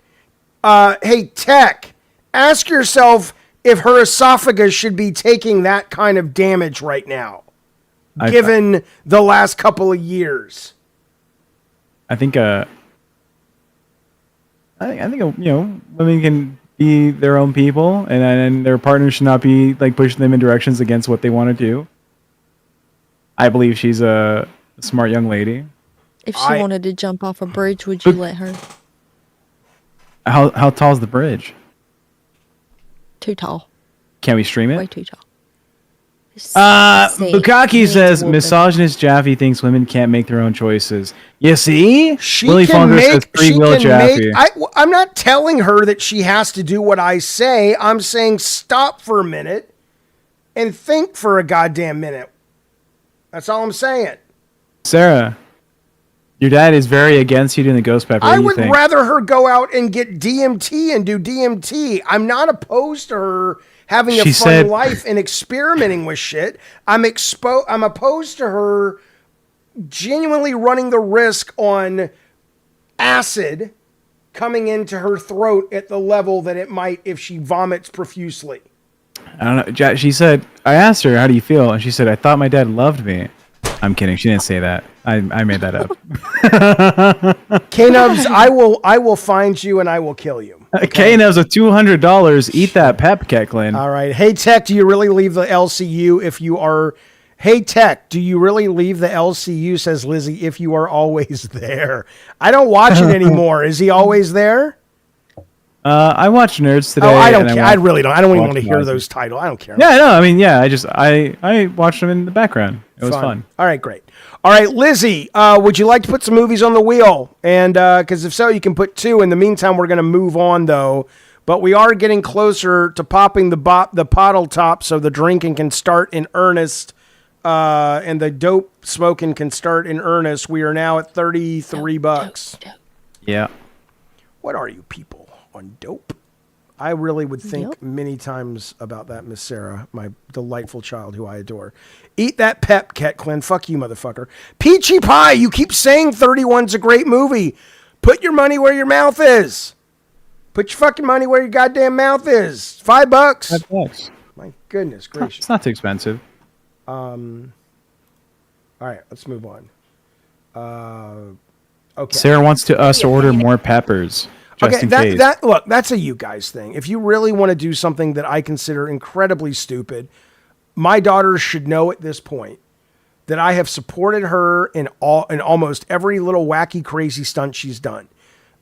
Hey, Tech, ask yourself if her esophagus should be taking that kind of damage right now, given the last couple of years. I think you know, women can be their own people, and their partner should not be like pushing them in directions against what they want to do. I believe she's a smart young lady. If she wanted to jump off a bridge, would you let her? How tall is the bridge? Too tall. Can we stream Way it? too tall. Bukaki says misogynist Jaffe thinks women can't make their own choices. You see? She Willie can Fonda make. says free She will can Jaffe. make. I'm not telling her that she has to do what I say. I'm saying stop for a minute and think for a goddamn minute. That's all I'm saying. Sarah, your dad is very against you doing the ghost pepper. I would rather her go out and get DMT and do DMT. I'm not opposed to her having a fun life and experimenting with shit. I'm opposed to her genuinely running the risk on acid coming into her throat at the level that it might if she vomits profusely. I don't know. She said, I asked her, how do you feel? And she said, I thought my dad loved me. I'm kidding. She didn't say that. I made that up. K-Nubs, I will find you and I will kill you. Okay? K-Nubs with $200. Eat that pep, Keklin. All right. Hey, Tech, do you really leave the LCU if you are... Hey, Tech, do you really leave the LCU, says Lizzie, if you are always there? I don't watch it anymore. Is he always there? I watch Nerds today. Oh, I don't care. I really don't. I don't even want to hear those titles. I don't care. Yeah, no, I mean, yeah, I watched them in the background. It was fun. All right, great. All right, Lizzie, would you like to put some movies on the wheel? And because if so, you can put 2. In the meantime, we're going to move on, though. But we are getting closer to popping the bottle top so the drinking can start in earnest and the dope smoking can start in earnest. We are now at $33. Dope. Yeah. What are you people on dope? I really would think many times about that, Miss Sarah, my delightful child who I adore. Eat that pep, Ketlin. Fuck you, motherfucker. Peachy Pie, you keep saying 31's a great movie. Put your money where your mouth is. Put your fucking money where your goddamn mouth is. $5. $5. My goodness gracious. It's not too expensive. All right, let's move on. Okay. Sarah wants us to order more peppers. Just in case. Look, that's a you guys thing. If you really want to do something that I consider incredibly stupid, my daughter should know at this point that I have supported her in almost every little wacky, crazy stunt she's done.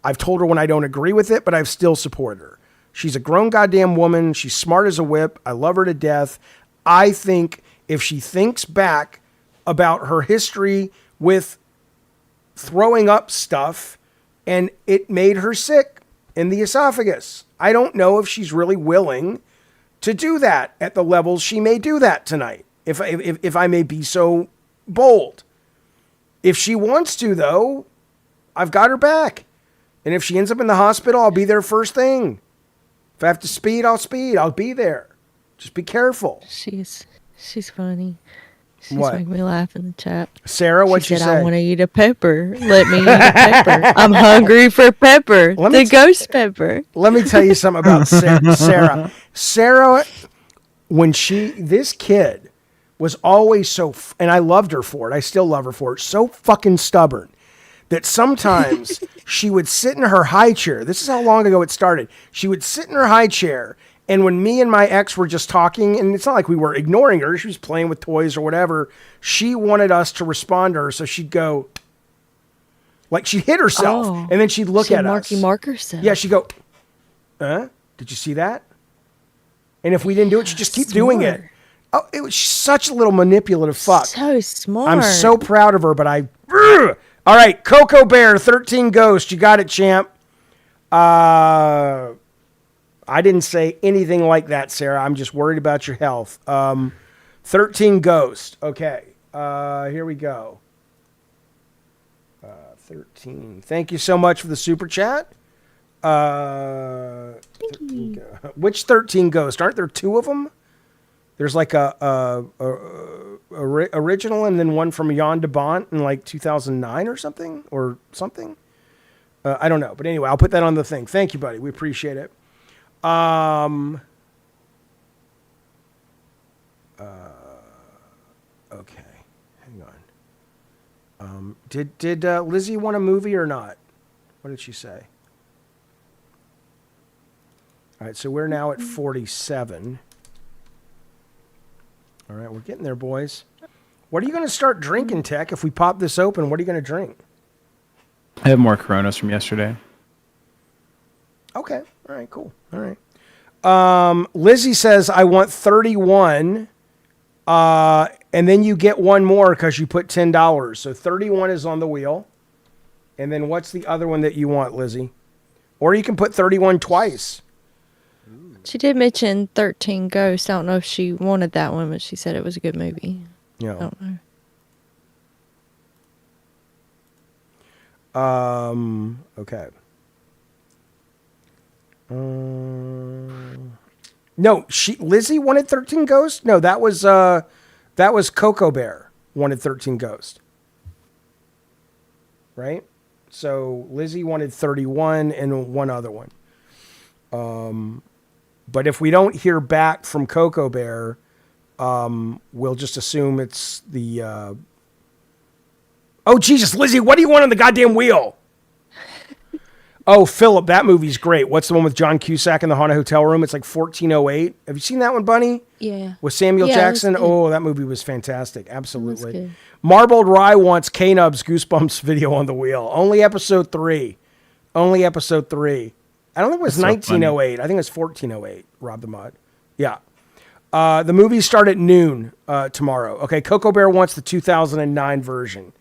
I've told her when I don't agree with it, but I've still supported her. She's a grown goddamn woman. She's smart as a whip. I love her to death. I think if she thinks back about her history with throwing up stuff and it made her sick in the esophagus, I don't know if she's really willing to do that at the levels she may do that tonight, if I may be so bold. If she wants to, though, I've got her back. And if she ends up in the hospital, I'll be there first thing. If I have to speed, I'll speed. I'll be there. Just be careful. She's funny. She's What? making me laugh in the chat. Sarah, what'd she you said, say? I want to eat a pepper. Let me eat a pepper. I'm hungry for pepper. The ghost pepper. Let me tell you something about Sarah. Sarah, when this kid was always so, and I loved her for it. I still love her for it. So fucking stubborn that sometimes she would sit in her high chair. This is how long ago it started. She would sit in her high chair, and when me and my ex were just talking, and it's not like we were ignoring her, she was playing with toys or whatever, she wanted us to respond to her, so she'd go, like she'd hit herself, and then she'd look at us. Mark herself. Yeah, she'd go, did you see that? And if we didn't do it, she'd just keep doing it. Oh, it was such a little manipulative fuck. So smart. I'm so proud of her, but all right, Coco Bear, 13 Ghost. You got it, champ. I didn't say anything like that, Sarah. I'm just worried about your health. 13 Ghost. Okay. Here we go. 13. Thank you so much for the super chat. Thank you. Which 13 Ghost? Aren't there 2 of them? There's like a original and then one from Jan de Bont in like 2009 or something. I don't know. But anyway, I'll put that on the thing. Thank you, buddy. We appreciate it. Okay. Hang on. Did Lizzie want a movie or not? What did she say? All right, so we're now at 47. All right, we're getting there, boys. What are you going to start drinking, Tech? If we pop this open, what are you going to drink? I have more Coronas from yesterday. Okay. All right, cool. All right. Lizzie says, I want 31, and then you get one more because you put $10. So 31 is on the wheel. And then what's the other one that you want, Lizzie? Or you can put 31 twice. She did mention 13 Ghosts. I don't know if she wanted that one, but she said it was a good movie. Yeah. I don't know. Okay. No, Lizzie wanted 13 Ghosts? No, that was Coco Bear wanted 13 Ghosts. Right? So Lizzie wanted 31 and one other one. But if we don't hear back from Coco Bear, we'll just assume it's the Oh, Jesus, Lizzie, what do you want on the goddamn wheel? Oh, Philip, that movie's great. What's the one with John Cusack in the haunted hotel room? It's like 1408. Have you seen that one, Bunny? Yeah. With Samuel Yeah, Jackson? it was good. Oh, that movie was fantastic. Absolutely. It was good. Marbled Rye wants K-Nub's Goosebumps video on the wheel. Only episode 3. Only episode 3. I don't think it was That's so 1908. I think it was 1408, Rob the Mod. Yeah. The movies start at noon tomorrow. Okay, Coco Bear wants the 2009 version.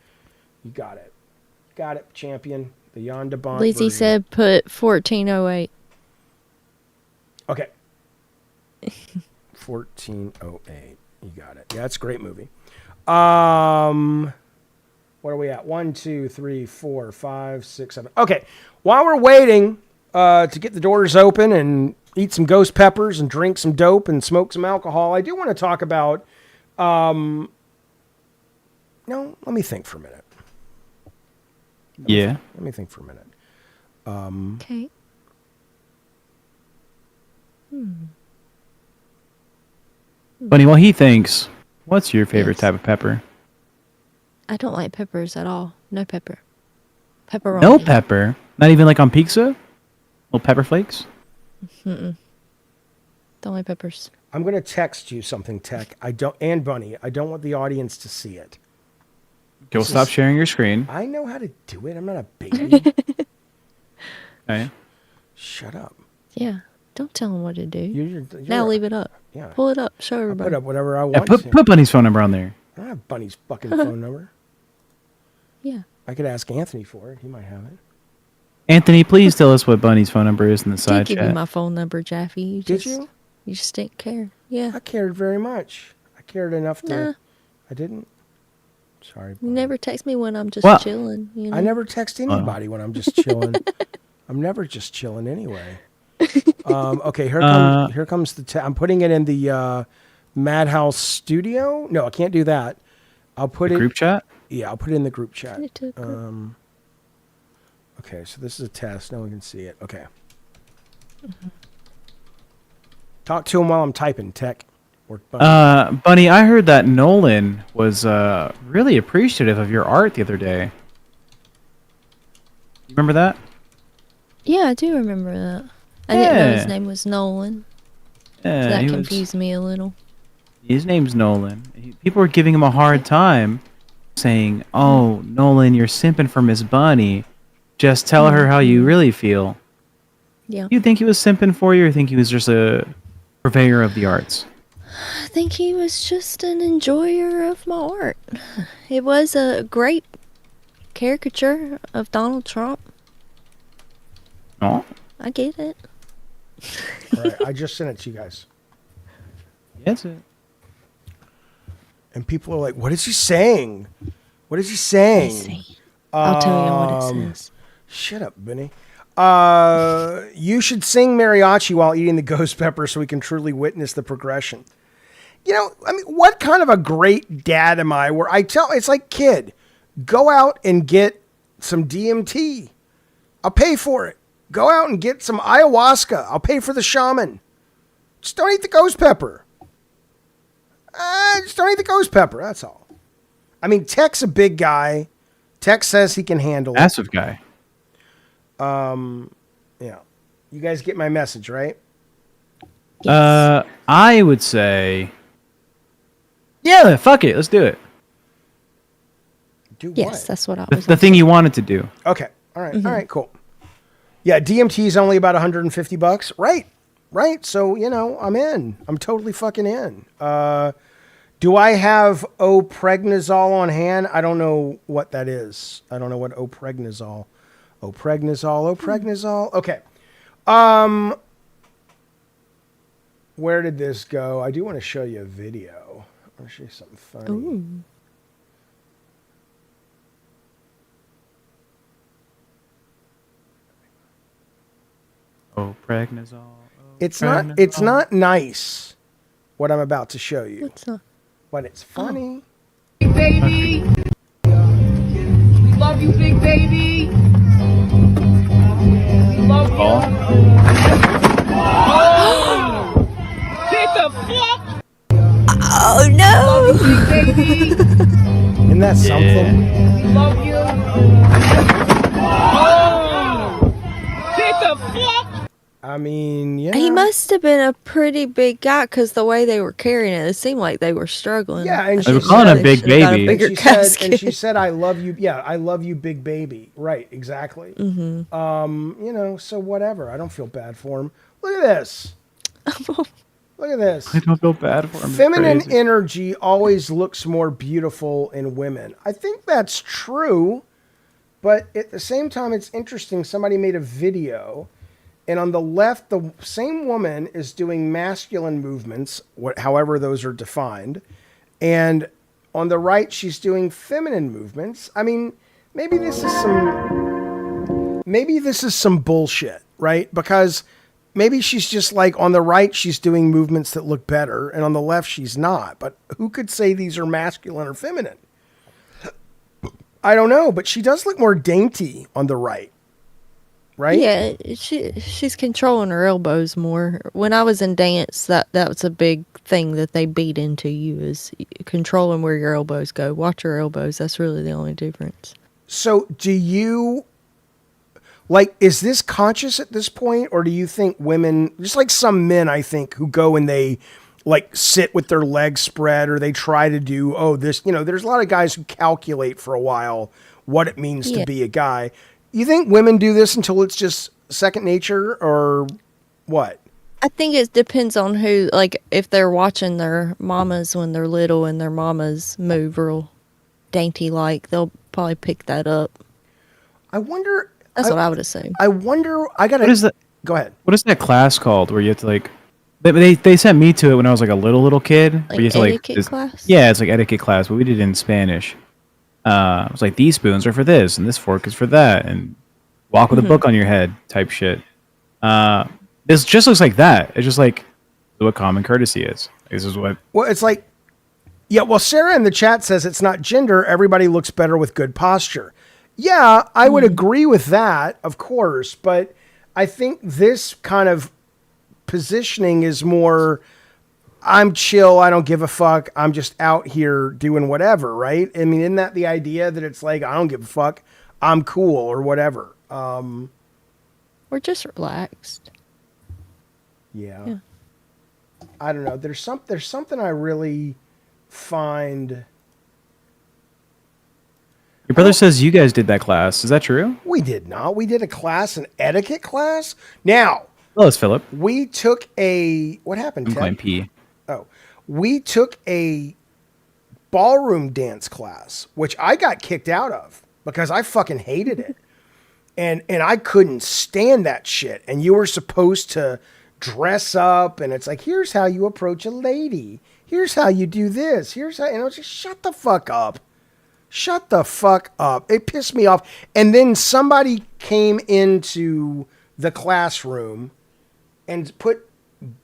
You got it. Got it, champion. The Yonda Bond Lizzie version. said put 1408. Okay. 1408. You got it. Yeah, that's a great movie. What are we at? 1, 2, 3, 4, 5, 6, 7. Okay. While we're waiting to get the doors open and eat some ghost peppers and drink some dope and smoke some alcohol, I do want to talk about. No, let me think for a minute. Yeah. Let me think for a minute. Okay. Bunny, while he thinks, what's your favorite Yes. type of pepper? I don't like peppers at all. No pepper. Pepperoni. No pepper? Not even like on pizza? Little pepper flakes? Don't like peppers. I'm going to text you something, Tech. And Bunny, I don't want the audience to see it. Okay, we'll stop sharing your screen. I know how to do it. I'm not a baby. Okay. Shut up. Yeah. Don't tell them what to do. You're Now leave it up. Yeah. Pull it up. Show I'll everybody. put up whatever I Yeah, want. put Bunny's phone number on there. I don't have Bunny's fucking phone number. Yeah. I could ask Anthony for it. He might have it. Anthony, please tell us what Bunny's phone number is in the I side did give you chat. my phone number, Jaffe. You Did just, you? You just didn't care. Yeah. I cared very much. I cared enough to. Nah. I didn't. Sorry. You Bunny. never text me when I'm just Well, chilling. You know? I never text anybody when I'm just chilling. I'm never just chilling anyway. Okay, here comes the. I'm putting it in the Madhouse studio. No, I can't do that. I'll put it. Group chat? Yeah, I'll put it in the group chat. Send it to a group. Okay, so this is a test. No one can see it. Okay. Talk to him while I'm typing, Tech. Or Bunny. Bunny, I heard that Nolan was really appreciative of your art the other day. You remember that? Yeah, I do remember that. I didn't know his Yeah. name was Nolan. Yeah, So that he was- confused me a little. His name's Nolan. People were giving him a hard time, saying, "Oh, Nolan, you're simping for Miss Bunny. Just tell her how you really feel." Yeah. You think he was simping for you, or think he was just a purveyor of the arts? I think he was just an enjoyer of my art. It was a great caricature of Donald Trump. No. I get it. All right, I just sent it to you guys. Yes. It. And people are like, what is he saying? What is he saying? Let's see. I'll tell you what it says. Shut up, Benny. You should sing mariachi while eating the ghost pepper so we can truly witness the progression. You know, I mean, what kind of a great dad am I where it's like, kid, go out and get some DMT. I'll pay for it. Go out and get some ayahuasca. I'll pay for the shaman. Just don't eat the ghost pepper. Just don't eat the ghost pepper. That's all. I mean, Tech's a big guy. Tech says he can handle it. Massive guy. Yeah. You guys get my message, right? Yes. I would say, yeah, fuck it, let's do it. Do Yes, what? that's what I The, was. the thing you wanted to do. Okay. All right. All right. Cool. Yeah, DMT is only about $150. Right. Right. So, I'm in. I'm totally fucking in. Do I have opregnazole on hand? I don't know what that is. I don't know what opregnazole. Opregnazole. Okay. Where did this go? I do want to show you a video. I want to show you something funny. Ooh. Opregnazole. It's not nice what I'm about to show you, What's up? but it's funny. Big baby. We love you, big baby. We love you. Oh! Get the fuck! Oh no! Big baby. Isn't that something? We love you. Oh! Get the fuck! I mean, He must have been a pretty big guy because the way they were carrying it seem like they were struggling. Yeah, and They were she calling said- him Big Should've got a Baby. bigger And she said, casket. "I love you." Yeah, I love you, big baby. Right, exactly. Mm-hmm. So whatever. I don't feel bad for him. Look at this. Look at this. I don't feel bad for him. It's Feminine crazy. energy always looks more beautiful in women. I think that's true, but at the same time, it's interesting. Somebody made a video, and on the left, the same woman is doing masculine movements, however those are defined, and on the right, she's doing feminine movements. I mean, maybe this is some bullshit, right? Because maybe she's just like on the right, she's doing movements that look better, and on the left, she's not. But who could say these are masculine or feminine? I don't know, but she does look more dainty on the right, right? Yeah, she's controlling her elbows more. When I was in dance, that was a big thing that they beat into you is controlling where your elbows go. Watch your elbows. That's really the only difference. So do you, is this conscious at this point, or do you think women, just like some men, I think, who go and they sit with their legs spread, or they try to do, there's a lot of guys who calculate for a while what it means to be a guy. You think women do this until it's just second nature, or what? I think it depends on who, if they're watching their mamas when they're little and their mamas move real dainty, they'll probably pick that up. I wonder. That's what I would assume. I wonder. What is that? Go ahead. What is that class called where you have to they sent me to it when I was a little kid. Where you have to, etiquette class? Yeah, it's like etiquette class, but we did it in Spanish. It was like, these spoons are for this, and this fork is for that, and walk with a book on your head type shit. This just looks like that. It's just like what common courtesy is. This is what. Well, it's like, yeah, well, Sarah in the chat says it's not gender. Everybody looks better with good posture. Yeah, I would agree with that, of course. But I think this kind of positioning is more, I'm chill. I don't give a fuck. I'm just out here doing whatever, right? I mean, isn't that the idea that it's like, I don't give a fuck. I'm cool or whatever. We're just relaxed. Yeah. I don't know. There's something I really find. Your brother says you guys did that class. Is that true? We did not. We did a class, an etiquette class. Now, Well, it's Philip. we took what happened, I'm Ted? going pee. Oh, we took a ballroom dance class, which I got kicked out of because I fucking hated it. And I couldn't stand that shit. And you were supposed to dress up, and it's like, here's how you approach a lady. Here's how you do this. Here's how, and I was just, shut the fuck up. Shut the fuck up. It pissed me off. And then somebody came into the classroom and put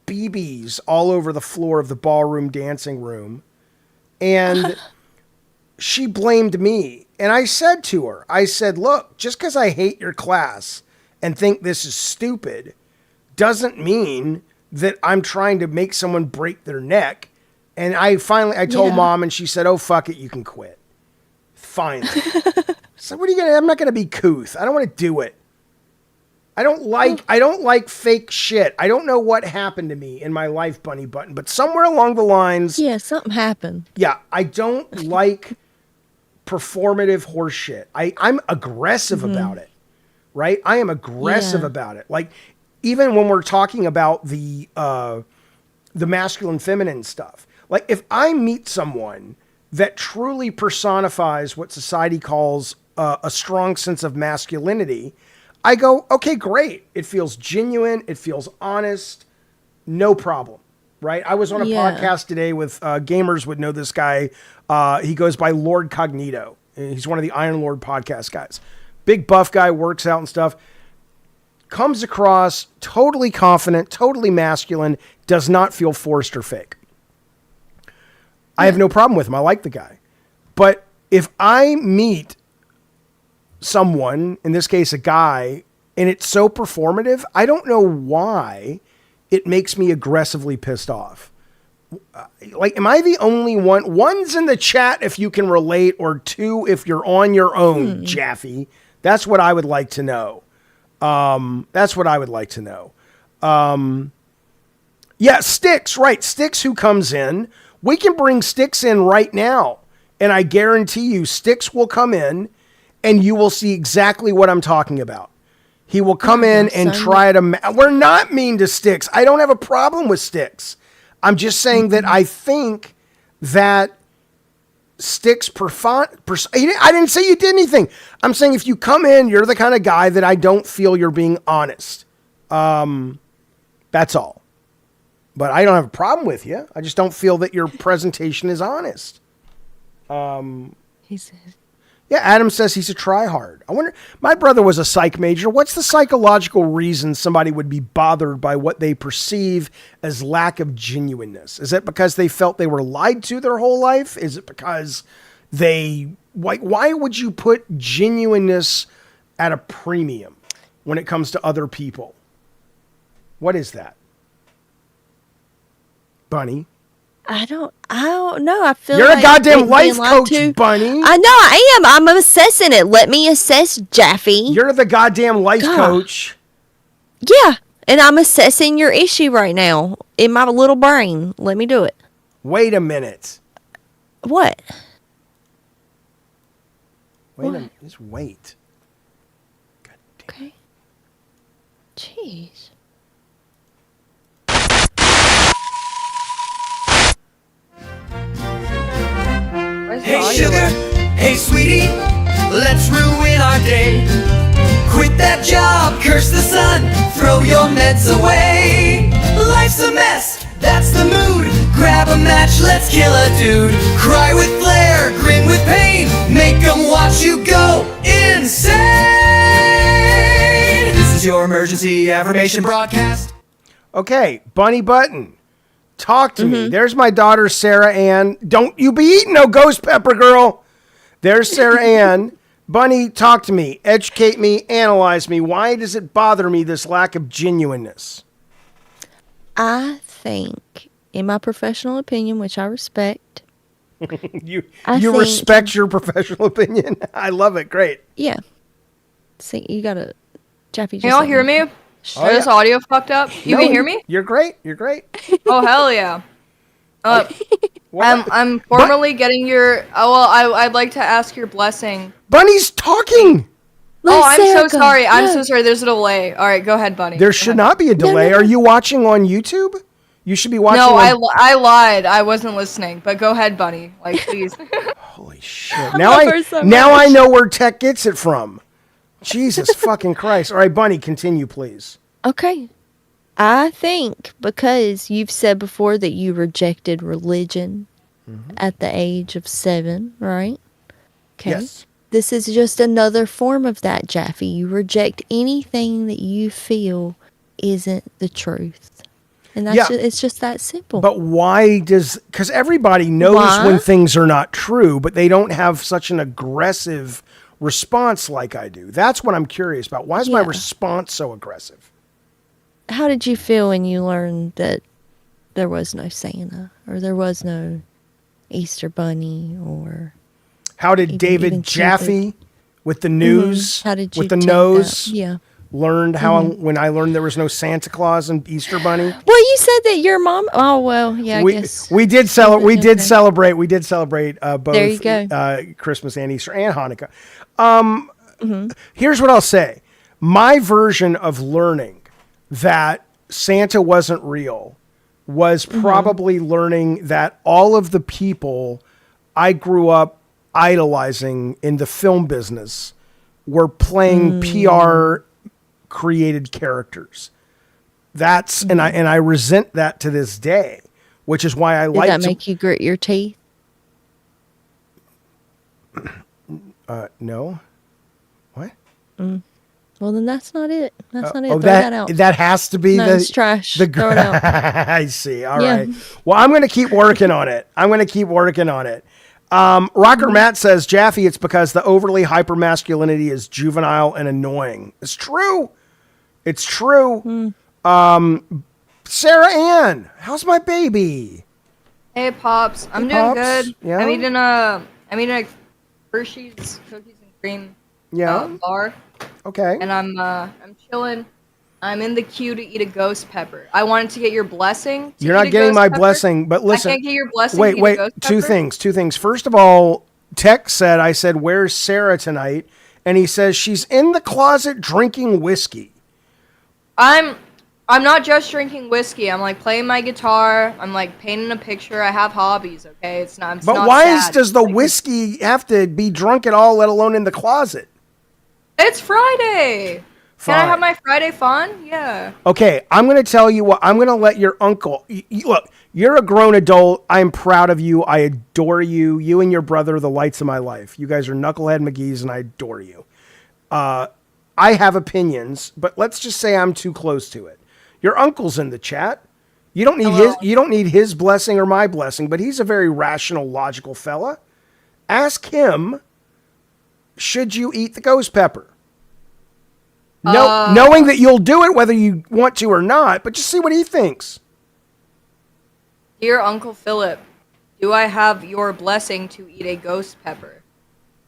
BBs all over the floor of the ballroom dancing room. And she blamed me. And I said to her, look, just because I hate your class and think this is stupid doesn't mean that I'm trying to make someone break their neck. And I told mom, and she said, oh, fuck it, you can quit. Finally. So what are you going to, I'm not going to be couth. I don't want to do it. I don't like fake shit. I don't know what happened to me in my life, Bunny Button, but somewhere along the lines, Yeah, something happened. yeah, I don't like performative horse shit. I'm aggressive about it, right? I am aggressive about it. Like, even when we're talking about the masculine feminine stuff, like if I meet someone that truly personifies what society calls a strong sense of masculinity, I go, okay, great. It feels genuine. It feels honest. No problem. Right. I was on a podcast today with gamers would know this guy. He goes by Lord Cognito. He's one of the Iron Lord podcast guys. Big buff guy, works out and stuff. Comes across totally confident, totally masculine, does not feel forced or fake. I have no problem with him. I like the guy. But if I meet someone, in this case a guy, and it's so performative, I don't know why it makes me aggressively pissed off. Like, am I the only one? One's in the chat if you can relate, or two if you're on your own, Jaffe. That's what I would like to know. Yeah, Sticks, right. Sticks who comes in. We can bring Sticks in right now. And I guarantee you, Sticks will come in and you will see exactly what I'm talking about. He will come in and try to... We're not mean to Sticks. I don't have a problem with Sticks. I'm just saying that I think that Sticks... I didn't say you did anything. I'm saying if you come in, you're the kind of guy that I don't feel you're being honest. That's all. But I don't have a problem with you. I just don't feel that your presentation is honest. Yeah, Adam says he's a tryhard. I wonder, my brother was a psych major. What's the psychological reason somebody would be bothered by what they perceive as lack of genuineness? Is it because they felt they were lied to their whole life? Is it because why would you put genuineness at a premium when it comes to other people? What is that? Bunny? I don't know. I feel you're like a goddamn being life lied coach, to. Bunny. I know I am. I'm assessing it. Let me assess Jaffe. You're the goddamn life coach. Yeah, and I'm assessing your issue right now in my little brain. Let me do it. Wait a minute. What? Wait a minute. Just wait. God damn. Okay. Jeez. Hey sugar, hey sweetie, let's ruin our day. Quit that job, curse the sun, throw your meds away. Life's a mess, that's the mood. Grab a match, let's kill a dude. Cry with flair, grin with pain, make them watch you go insane. This is your emergency affirmation broadcast. Okay, Bunny Button. Talk to me. There's my daughter, Sarah Ann. Don't you be eating no ghost pepper, girl. There's Sarah Ann. Bunny, talk to me. Educate me. Analyze me. Why does it bother me, this lack of genuineness? I think, in my professional opinion, which I respect. you respect your professional opinion? I love it. Great. Yeah. See, you gotta... Jaffe, Can y'all hear me? Is this audio fucked up? You can hear me? You're great. You're great. Oh, hell yeah. I'm formally getting your... I'd like to ask your blessing. Bunny's talking! I'm so sorry. I'm so sorry. There's a delay. All right, go ahead, Bunny. There should not be a delay. Are you watching on YouTube? You should be watching No, I lied. I wasn't listening. But go ahead, Bunny. Like, please. Holy shit. Now I know where tech gets it from. Jesus fucking Christ. All right, Bunny, continue, please. Okay. I think because you've said before that you rejected religion at the age of 7, right? Okay. Yes. This is just another form of that, Jaffe. You reject anything that you feel isn't the truth. And that's it's just that simple. But why because everybody knows when things are not true, but they don't have such an aggressive response like I do. That's what I'm curious about. Why is my response so aggressive? How did you feel when you learned that there was no Santa or there was no Easter Bunny or... How did David Jaffe with the news, How did you with the take nose, that? learned how when I learned there was no Santa Claus and Easter Bunny. Well, you said that your mom. Oh well, yeah. I guess We did celebrate. We did celebrate. We did celebrate both There you go. Christmas and Easter and Hanukkah. Here's what I'll say: my version of learning that Santa wasn't real was probably learning that all of the people I grew up idolizing in the film business were playing PR created characters. That's and I resent that to this day, which is why I Did like that to make you grit your teeth? no. What? Well, then that's not it. That's not it. Oh, Throw that out. that has to be No, the it's trash. The Throw it out. I see. All right. Yeah. Well, I'm going to keep working on it. Rocker Matt says, Jaffe, it's because the overly hyper masculinity is juvenile and annoying. It's true. It's true. Sarah Ann, how's my baby? Hey, Pops. I'm doing Pops? good. Yeah? I'm eating a Hershey's cookies and cream bar. Okay. And I'm chilling. I'm in the queue to eat a ghost pepper. I wanted to get your blessing. You're not getting my blessing, but listen. I can't get your blessing. Wait, to eat a ghost two pepper? things. First of all, Tech said, I said, where's Sarah tonight? And he says, she's in the closet drinking whiskey. I'm not just drinking whiskey. I'm like playing my guitar. I'm like painting a picture. I have hobbies, okay? It's not. But not why sad. does the whiskey have to be drunk at all, let alone in the closet? It's Friday. Can I Fine. have my Friday fun? Yeah. Okay, I'm going to tell you what. I'm going to let your uncle. Look, you're a grown adult. I'm proud of you. I adore you. You and your brother are the lights of my life. You guys are knucklehead McGee's, and I adore you. I have opinions, but let's just say I'm too close to it. Your uncle's in the chat. You don't need his. You don't need his blessing or my blessing, but he's a very rational, logical fella. Ask him. Should you eat the ghost pepper? No, knowing that you'll do it whether you want to or not, but just see what he thinks. Dear Uncle Philip, do I have your blessing to eat a ghost pepper?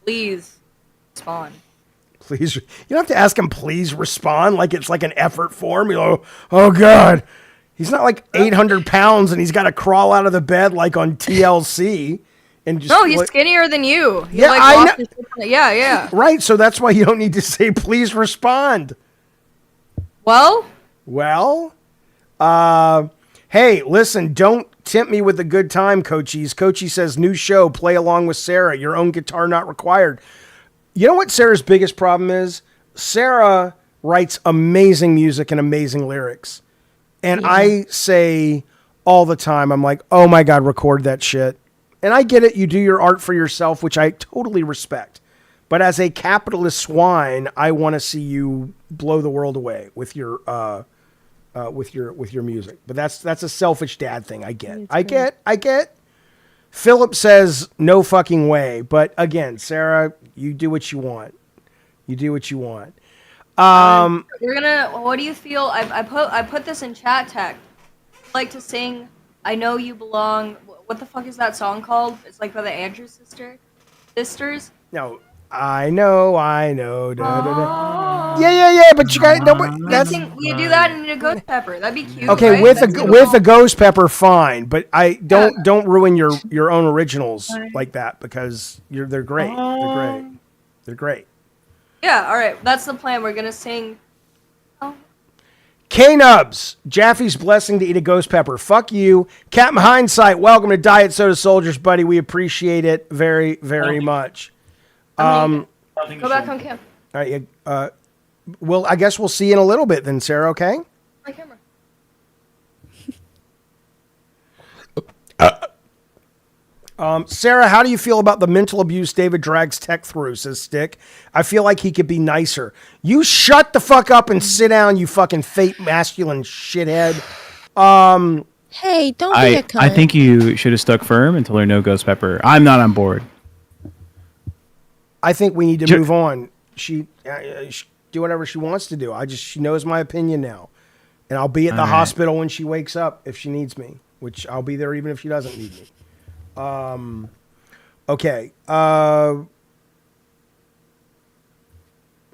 Please respond. Please, you don't have to ask him, please respond like it's like an effort form. You know, oh God. He's not like 800 pounds and he's got to crawl out of the bed like on TLC. And just No, he's skinnier than you. He, Yeah, I lost his- Yeah. Right, so that's why you don't need to say, please respond. Well, hey, listen, don't tempt me with a good time, Coachies. Coachy says, new show, play along with Sarah. Your own guitar not required. You know what Sarah's biggest problem is? Sarah writes amazing music and amazing lyrics. And I say all the time, I'm like, oh my God, record that shit. And I get it. You do your art for yourself, which I totally respect. But as a capitalist swine, I want to see you blow the world away with your music. But that's a selfish dad thing. I get. I get. Philip says no fucking way. But again, Sarah, you do what you want. we're gonna. What do you feel? I put this in chat tech. I'd like to sing "I Know You Belong." What the fuck is that song called? It's like by the Andrews sisters. No, I know. Da, da, da. Yeah. But you guys, that's You do that and eat a ghost pepper. That'd be cute. okay. Right? With That's a ghost pepper, fine. But don't ruin your own originals like that because they're great. They're great. Yeah. All right. That's the plan. We're gonna sing. K-Nubs, Jaffe's blessing to eat a ghost pepper. Fuck you. Captain Hindsight, welcome to Diet Soda Soldiers, buddy. We appreciate it very, very much. Go back on cam. All right, well, I guess we'll see you in a little bit then, Sarah, okay? My camera. Sarah, how do you feel about the mental abuse David drags Tech through, says Stick. I feel like he could be nicer. You shut the fuck up and sit down, you fucking fake masculine shithead. Hey, don't be a cunt. I think you should have stuck firm until there no ghost pepper. I'm not on board. I think we need to move on. She do whatever she wants to do. She knows my opinion now. And I'll be at the hospital when she wakes up if she needs me, which I'll be there even if she doesn't need me. Okay.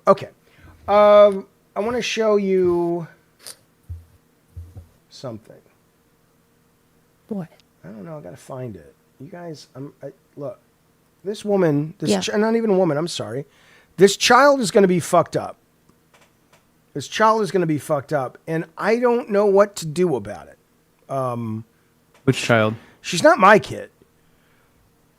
Okay. I want to show you something. What? I don't know. I got to find it. You guys, look. This woman, Yeah. not even a woman, I'm sorry. This child is going to be fucked up. This child is going to be fucked up, and I don't know what to do about it. Which child? She's not my kid.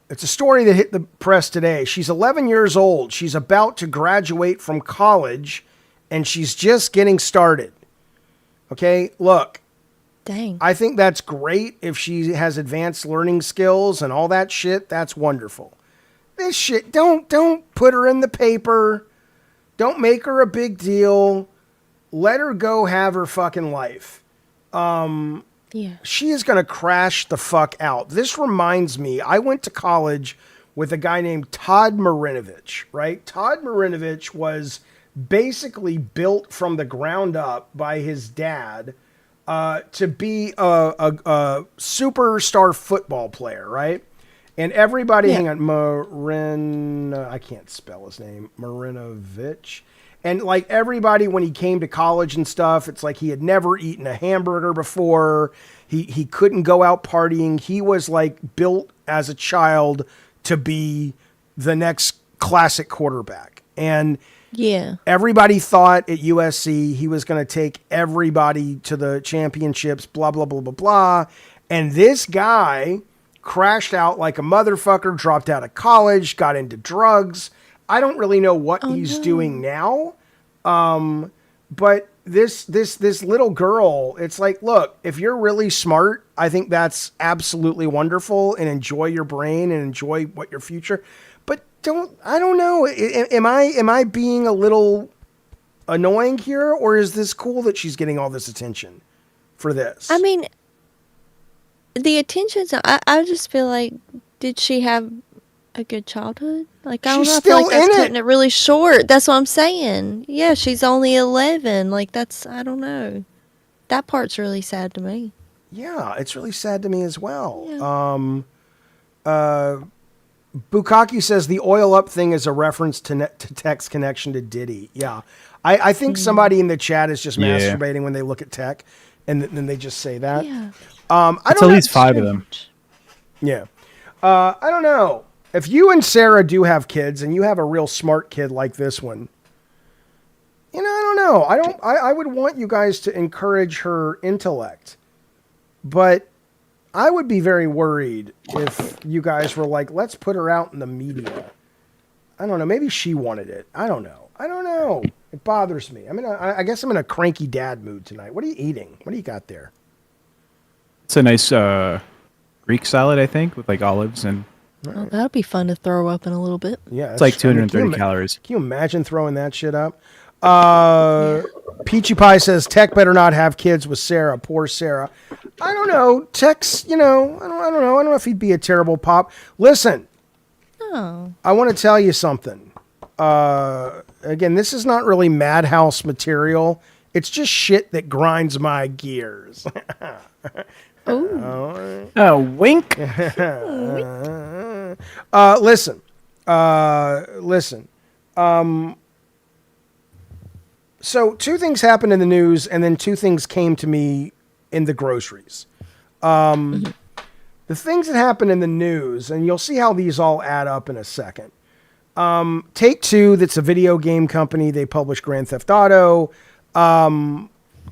It's a story that hit the press today. She's 11 years old. She's about to graduate from college, and she's just getting started. Okay, look. Dang. I think that's great if she has advanced learning skills and all that shit. That's wonderful. This shit, don't put her in the paper. Don't make her a big deal. Let her go have her fucking life. Yeah. She is going to crash the fuck out. This reminds me, I went to college with a guy named Todd Marinovich, right? Todd Marinovich was basically built from the ground up by his dad to be a superstar football player, right? And everybody, hang on, I can't spell his name, Marinovich. And like everybody, when he came to college and stuff, it's like he had never eaten a hamburger before. He couldn't go out partying. He was like built as a child to be the next classic quarterback. And everybody thought at USC he was going to take everybody to the championships, blah, blah, blah, blah, blah. And this guy crashed out like a motherfucker, dropped out of college, got into drugs. I don't really know what he's doing now. But this little girl, it's like, look, if you're really smart, I think that's absolutely wonderful, and enjoy your brain and enjoy what your future. But I don't know. Am I being a little annoying here, or is this cool that she's getting all this attention for this? I mean, the attention's, I just feel like, did she have a good childhood? Like, I don't She's know. I feel like still that's in cutting it really short. That's what I'm saying. Yeah, she's only 11. Like, I don't know. That part's really sad to me. Yeah, it's really sad to me as well. Yeah. Bukaki says the oil up thing is a reference to tech's connection to Diddy. Yeah. I think somebody in the chat is just masturbating when they look at tech, and then they just say that. Yeah. It's at least 5 of them. Yeah. I don't know. If you and Sarah do have kids and you have a real smart kid like this one, I don't know. I would want you guys to encourage her intellect, but I would be very worried if you guys were like, let's put her out in the media. I don't know. Maybe she wanted it. I don't know. It bothers me. I guess I'm in a cranky dad mood tonight. What are you eating? What do you got there? It's a nice Greek salad, I think, with like olives and. Oh, that would be fun to throw up in a little bit. Yeah, it's like 230 calories. Can you imagine throwing that shit up? Peachy Pie says Tech better not have kids with Sarah. Poor Sarah. I don't know. Tech's, I don't know. I don't know if he'd be a terrible pop. Listen. Oh. I want to tell you something. Again, this is not really Madhouse material. It's just shit that grinds my gears. Oh, wink. Listen. So 2 things happened in the news, and then 2 things came to me in the groceries. The things that happened in the news, and you'll see how these all add up in a second. Take-Two, that's a video game company. They publish Grand Theft Auto.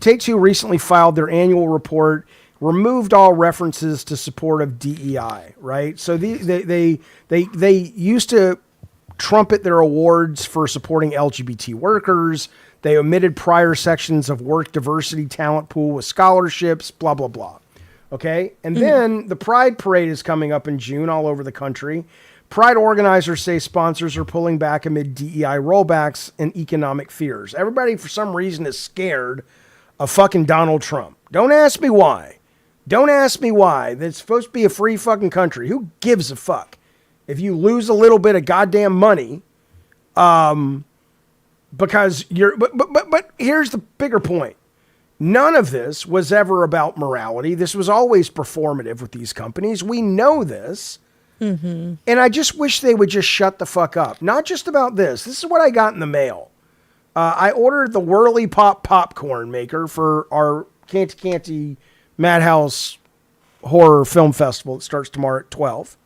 Take-Two recently filed their annual report, removed all references to support of DEI, right? So they used to trumpet their awards for supporting LGBT workers. They omitted prior sections of work diversity talent pool with scholarships, blah, blah, blah. Okay? And then the Pride Parade is coming up in June all over the country. Pride organizers say sponsors are pulling back amid DEI rollbacks and economic fears. Everybody, for some reason, is scared of fucking Donald Trump. Don't ask me why. It's supposed to be a free fucking country. Who gives a fuck? If you lose a little bit of goddamn money, because you're, but here's the bigger point. None of this was ever about morality. This was always performative with these companies. We know this. And I just wish they would just shut the fuck up. Not just about this. This is what I got in the mail. I ordered the Whirly Pop popcorn maker for our Canty Madhouse Horror Film Festival that starts tomorrow at 12.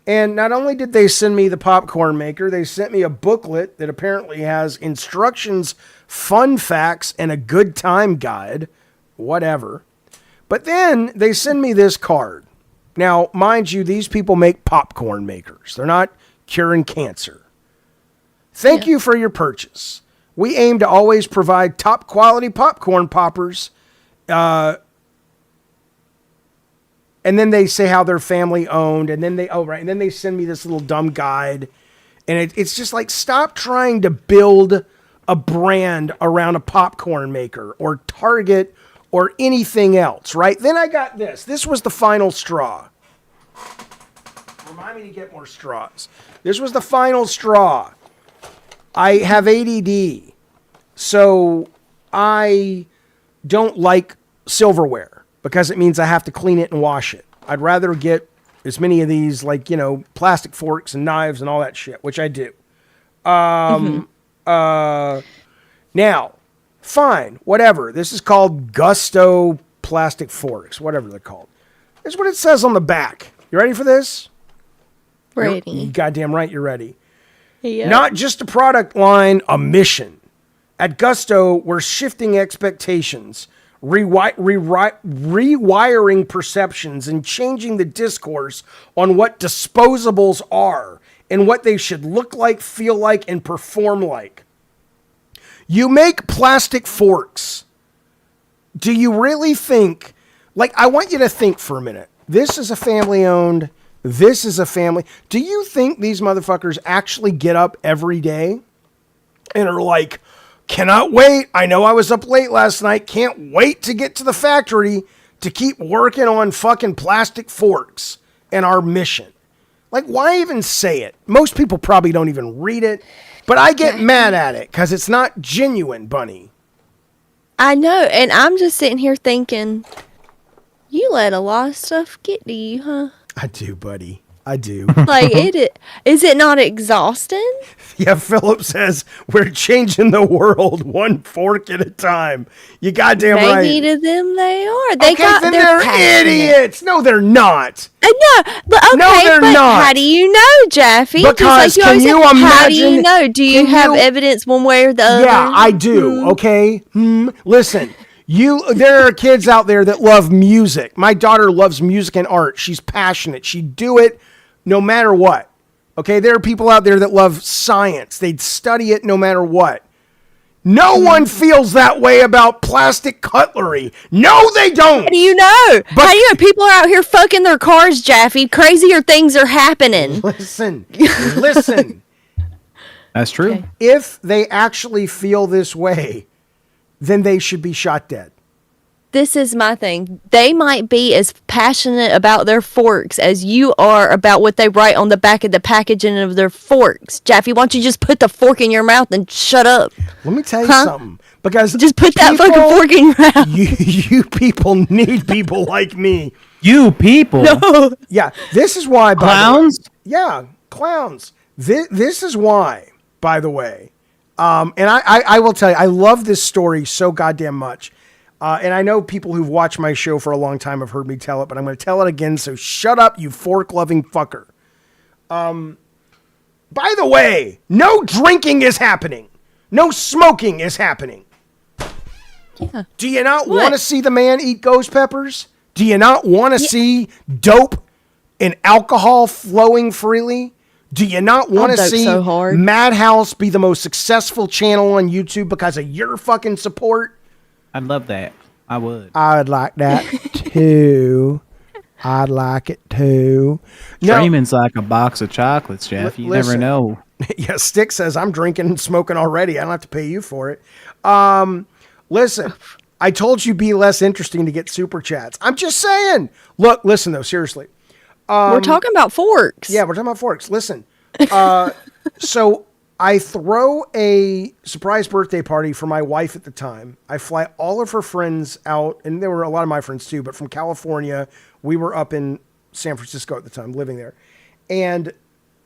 And not only did they send me the popcorn maker, they sent me a booklet that apparently has instructions, fun facts, and a good time guide, whatever. But then they send me this card. Now, mind you, these people make popcorn makers. They're not curing cancer. Thank you for your purchase. We aim to always provide top quality popcorn poppers. And then they say how they're family owned. And then and then they send me this little dumb guide. And it's just like, stop trying to build a brand around a popcorn maker or Target or anything else, right? Then I got this. This was the final straw. Remind me to get more straws. This was the final straw. I have ADD, so I don't like silverware because it means I have to clean it and wash it. I'd rather get as many of these, like, you know, plastic forks and knives and all that shit, which I do. Now, fine, whatever. This is called Gusto plastic forks, whatever they're called. This is what it says on the back. You ready for this? Ready. You're goddamn right you're ready. Yep. Not just a product line, a mission. At Gusto, we're shifting expectations, rewiring perceptions, and changing the discourse on what disposables are and what they should look like, feel like, and perform like. You make plastic forks. Do you really think, like, I want you to think for a minute. This is a family-owned. This is a family. Do you think these motherfuckers actually get up every day and are like, cannot wait. I know I was up late last night. Can't wait to get to the factory to keep working on fucking plastic forks and our mission. Like, why even say it? Most people probably don't even read it, but I get mad at it because it's not genuine, Bunny. I know, and I'm just sitting here thinking, you let a lot of stuff get to you, huh? I do, buddy. I do. Like, is it not exhausting? Yeah, Philip says we're changing the world one fork at a time. You goddamn right. Maybe to them they are. They're they're passionate. idiots. No, they're not. No, but okay, No, they're but not. how do you know, Jaffe? Because Just can you always say, how do you imagine- know? Do you can have you- evidence one way or the other? Yeah, I do. Okay. Listen, there are kids out there that love music. My daughter loves music and art. She's passionate. She'd do it no matter what. Okay. There are people out there that love science. They'd study it no matter what. No one feels that way about plastic cutlery. No, they don't. How do you know? How do you know people are out here fucking their cars, Jaffe? Crazier things are happening. Listen. That's true. Okay. If they actually feel this way, then they should be shot dead. This is my thing. They might be as passionate about their forks as you are about what they write on the back of the packaging of their forks. Jaffe, why don't you just put the fork in your mouth and shut up? Let me tell you something. Because Just put that fucking fork in your mouth. You people need people like me. You people. No. Yeah, this is why. Clowns? Yeah, clowns. This is why, by the way. And I will tell you, I love this story so goddamn much. And I know people who've watched my show for a long time have heard me tell it, but I'm going to tell it again. So shut up, you fork-loving fucker. By the way, no drinking is happening. No smoking is happening. Yeah. Do you not want to see the man eat ghost peppers? Do you not want to see dope and alcohol flowing freely? Do you not want to see so hard. Madhouse be the most successful channel on YouTube because of your fucking support? I'd love that. I would. I'd like that too. I'd like it too. Streaming's like a box of chocolates, Jeff. You never listen. know. Yeah, Stick says I'm drinking and smoking already. I don't have to pay you for it. Listen, I told you be less interesting to get super chats. I'm just saying. Look, listen though, seriously. We're talking about forks. Yeah, we're talking about forks. Listen, so I throw a surprise birthday party for my wife at the time. I fly all of her friends out, and there were a lot of my friends too, but from California. We were up in San Francisco at the time, living there. And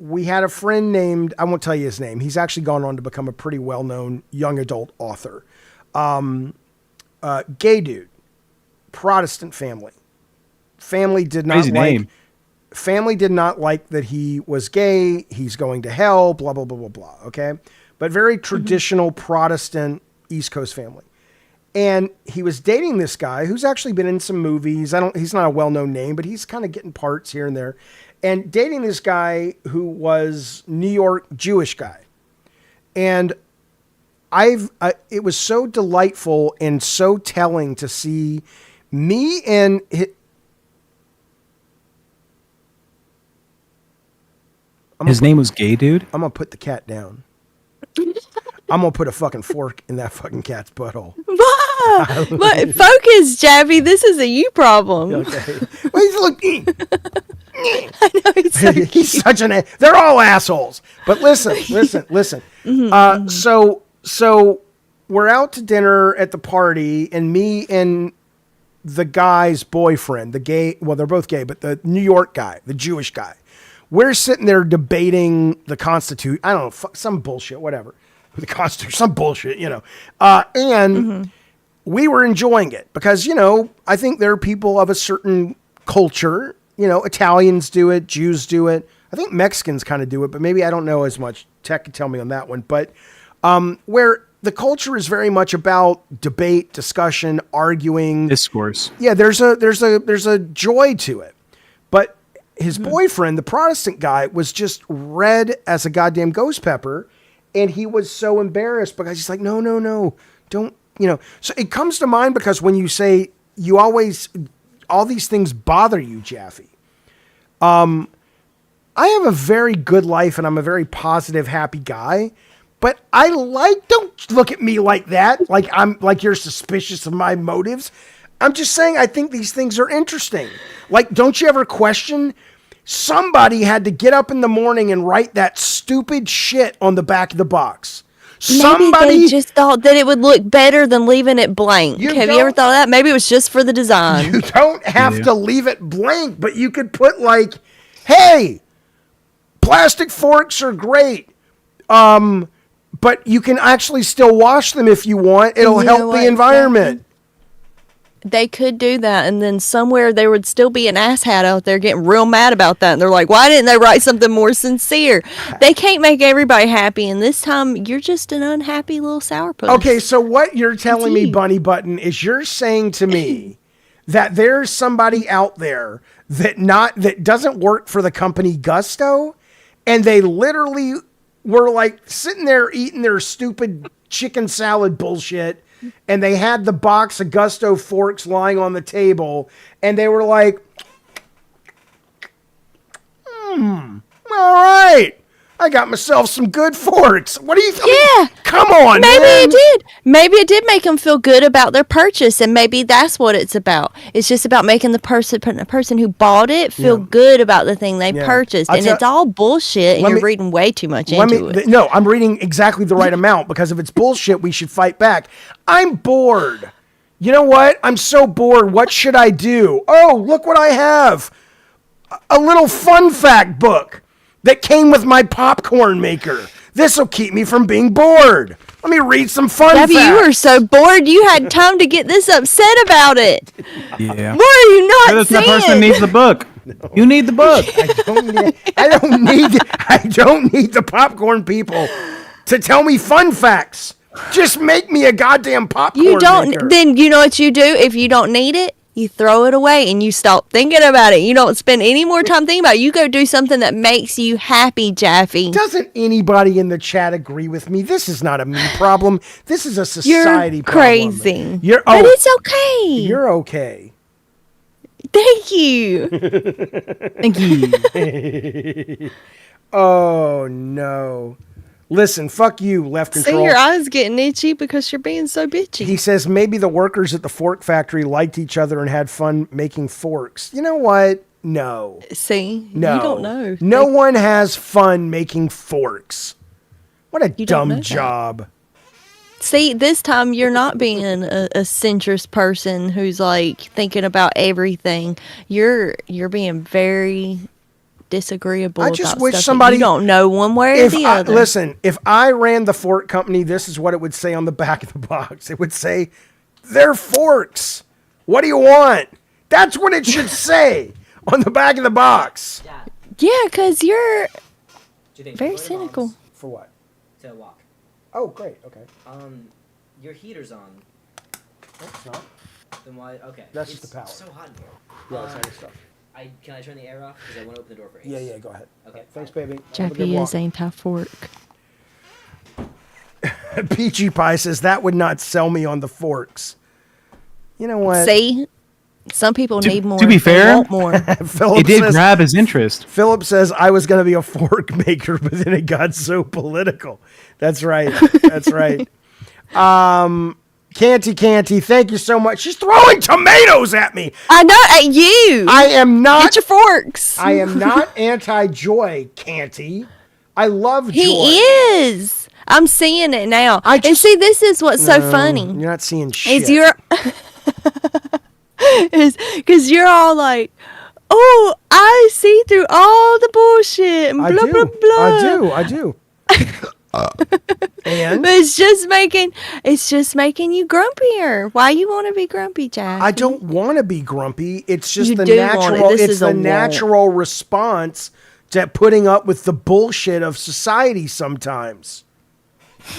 we had a friend named, I won't tell you his name. He's actually gone on to become a pretty well-known young adult author. Gay dude, Protestant family. Family did not Family did not like that he was gay. He's going to hell, blah, blah, blah, blah, blah. Okay. But very traditional Protestant East Coast family. And he was dating this guy who's actually been in some movies. He's not a well-known name, but he's kind of getting parts here and there. And dating this guy who was New York Jewish guy. And it was so delightful and so telling to see me and his name was Gay Dude? I'm going to put the cat down. I'm going to put a fucking fork in that fucking cat's butthole. But focus, Jaffe. This is a you problem. Okay. Well, he's looking. I know he's so cute. He's such an. They're all assholes. But listen. So we're out to dinner at the party, and me and the guy's boyfriend, the gay. Well, they're both gay, but the New York guy, the Jewish guy. We're sitting there debating the Constitution. I don't know, some bullshit, whatever. The Constitution, some bullshit, and we were enjoying it because, I think there are people of a certain culture, Italians do it, Jews do it. I think Mexicans kind of do it, but maybe I don't know as much. Tech can tell me on that one. But where the culture is very much about debate, discussion, arguing. Discourse. Yeah, there's a joy to it. But his boyfriend, the Protestant guy, was just red as a goddamn ghost pepper. And he was so embarrassed because he's like, no, don't, So it comes to mind because when you say all these things bother you, Jaffe. I have a very good life and I'm a very positive, happy guy. But don't look at me like that. Like you're suspicious of my motives. I'm just saying, I think these things are interesting. Like, don't you ever question? Somebody had to get up in the morning and write that stupid shit on the back of the box. Maybe they just thought that it would look better than leaving it blank. Have you ever thought of that? Maybe it was just for the design. You don't have to leave it blank, but you could put hey, plastic forks are great. But you can actually still wash them if you want. It'll help the environment. They could do that, and then somewhere there would still be an asshat out there getting real mad about that, and they're like, why didn't they write something more sincere? They can't make everybody happy, and this time you're just an unhappy little sourpuss. Okay, so what you're telling me, Bunny Button, is you're saying to me that there's somebody out there that doesn't work for the company Gusto, and they literally were sitting there eating their stupid chicken salad bullshit, and they had the box of Gusto forks lying on the table, and they were like, all right, I got myself some good forks. What do you think? Yeah. Come on, Maybe man. it did. Maybe it did make them feel good about their purchase, and maybe that's what it's about. It's just about making the person who bought it feel good about the thing they purchased. And it's all bullshit, and you're reading way too much into it. No, I'm reading exactly the right amount, because if it's bullshit, we should fight back. I'm bored. You know what? I'm so bored. What should I do? Oh, look what I have. A little fun fact book that came with my popcorn maker. This will keep me from being bored. Let me read some fun facts. You were so bored you had time to get this upset about it. Yeah. What are you not That's saying? the person needs the book. No. You need the book. I don't need the popcorn people to tell me fun facts. Just make me a goddamn popcorn maker. Then you know what you do if you don't need it? You throw it away and you stop thinking about it. You don't spend any more time thinking about it. You go do something that makes you happy, Jaffe. Doesn't anybody in the chat agree with me? This is not a me problem. This is a society problem. Crazy. But it's okay. You're okay. Thank you. Thank you. Oh, no. Listen, fuck you, Left Control. See, your eyes getting itchy because you're being so bitchy. He says maybe the workers at the fork factory liked each other and had fun making forks. You know what? No. See? No. You don't know. No one has fun making forks. What a dumb job. See, this time you're not being a centrist person who's thinking about everything. You're being very disagreeable. I just about wish stuff that somebody- you don't know one way or the other. Listen, if I ran the fork company, this is what it would say on the back of the box. It would say, "They're forks. What do you want?" That's what it should say on the back of the box. Yeah, because you're Janae, very go to cynical. Mom's For what? To walk. Oh, great. Okay. Your heater's on. That's not. Then why? Okay. That's it's just the power. so hot in here. Yeah, that's other stuff. Can I turn the air off? Because I want to open the door for Ace. Yeah, go ahead. Okay. Thanks, baby. Have a good Jaffe walk. is anti-fork. Peachy Pie says that would not sell me on the forks. You know what? See? Some people need more. to be they fair, want more. Philip It did says, grab his interest. Philip says I was going to be a fork maker, but then it got so political. That's right. That's right. Canty, thank you so much. She's throwing tomatoes at me. I know, at you. I am not. Get your forks. I am not anti-Joy, Canty. I love Joy. He is. I'm seeing it now. And see, this is what's so funny. You're not seeing shit. Is you're is because you're all like, oh, I see through all the bullshit and blah I do. blah blah. I do. And But it's just making you grumpier. Why you want to be grumpy, Jack? I don't want to be grumpy. It's just You the do want it. natural. This It's is a the want. natural response to putting up with the bullshit of society sometimes.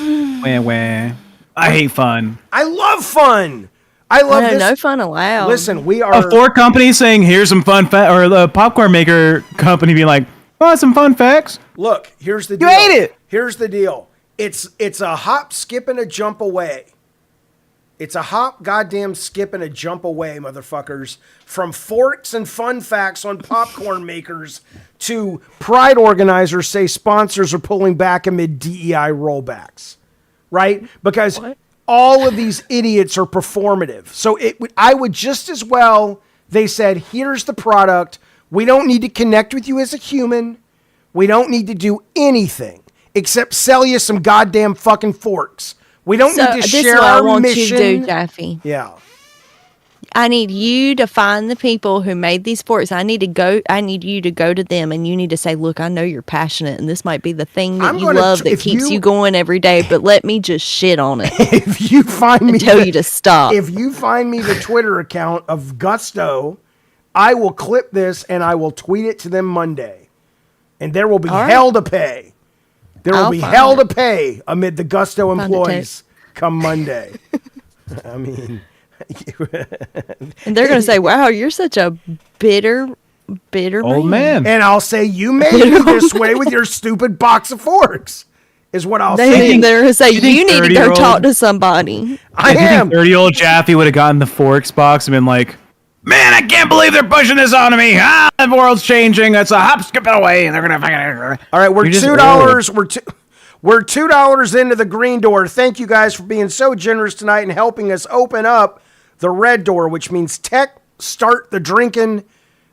Wah. I hate fun. I love fun. I love No, this. no fun allowed. Listen, we A are. fork company saying, "Here's some fun or the popcorn maker company being like, "Oh, some fun facts." Look, here's the You deal. ate it. Here's the deal. It's a hop, skip, and a jump away. It's a hop, goddamn skip, and a jump away, motherfuckers. From forks and fun facts on popcorn makers to pride organizers say sponsors are pulling back amid DEI rollbacks, right? Because all of these idiots are performative. So I would just as well, they said, here's the product. We don't need to connect with you as a human. We don't need to do anything except sell you some goddamn fucking forks. We don't need to this share is what I our want mission. you to do, Jaffe. Yeah. I need you to find the people who made these forks. I need you to go to them and you need to say, look, I know you're passionate and this might be the thing that I'm you gonna love tr- that if keeps you- you going every day, but let me just shit on it If you find me and tell you to stop. If you find me the Twitter account of Gusto, I will clip this and I will tweet it to them Monday. And there will be All right. hell to pay. There will I'll be find hell it. to pay amid the Gusto Find it, employees come Monday. I mean, And they're going to say, wow, you're such a bitter Old man. and I'll say, you made me this way with your stupid box of forks, is what I'll say. They're going to say, you think you need to go 30-year-old talk to somebody. I am. 30-year-old Jaffe would have gotten the forks box and been like, "Man, I can't believe they're pushing this onto me. Ah, the world's changing. It's a hop, skip, and away. And they're gonna fucking." All right, we're You're just $2. We're $2 into the green door. Thank you guys for being so generous tonight and helping us open up the red door, which means Tech, start the drinking,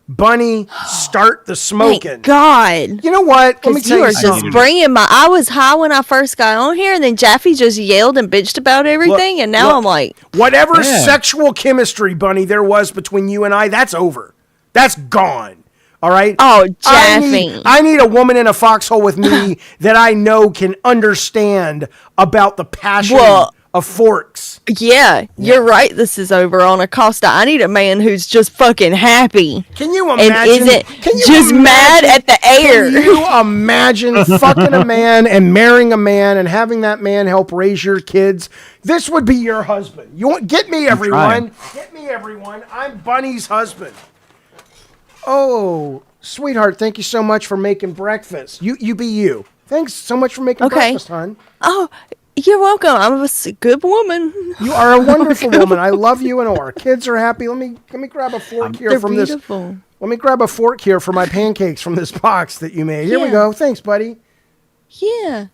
Bunny, start the smoking. Thank God. You know what? Let me Because tell you you are just something. bringing I was high when I first got on here, and then Jaffe just yelled and bitched about everything, and now look, I'm like, whatever Yeah. sexual chemistry, Bunny, there was between you and I, that's over. That's gone. All right? oh, I Jaffe. need a woman in a foxhole with me that I know can understand about the passion Well, of forks. Yeah, you're right. This is over on Acosta. I need a man who's just fucking happy Can you and imagine? isn't Can you just mad imagine- at the air. Can you imagine fucking a man and marrying a man and having that man help raise your kids? This would be your husband. You want get me everyone. Get me everyone. I'm Bunny's husband. Oh, sweetheart, thank you so much for making breakfast. You be you. Thanks so much for making Okay. breakfast, hon. Oh, you're welcome. I'm a good woman. You are a wonderful woman. I love you and all our kids are happy. Let me grab a fork here They're from beautiful. this. Let me grab a fork here for my pancakes from this box that you made. Here we Yeah. go. Thanks, buddy. Yeah.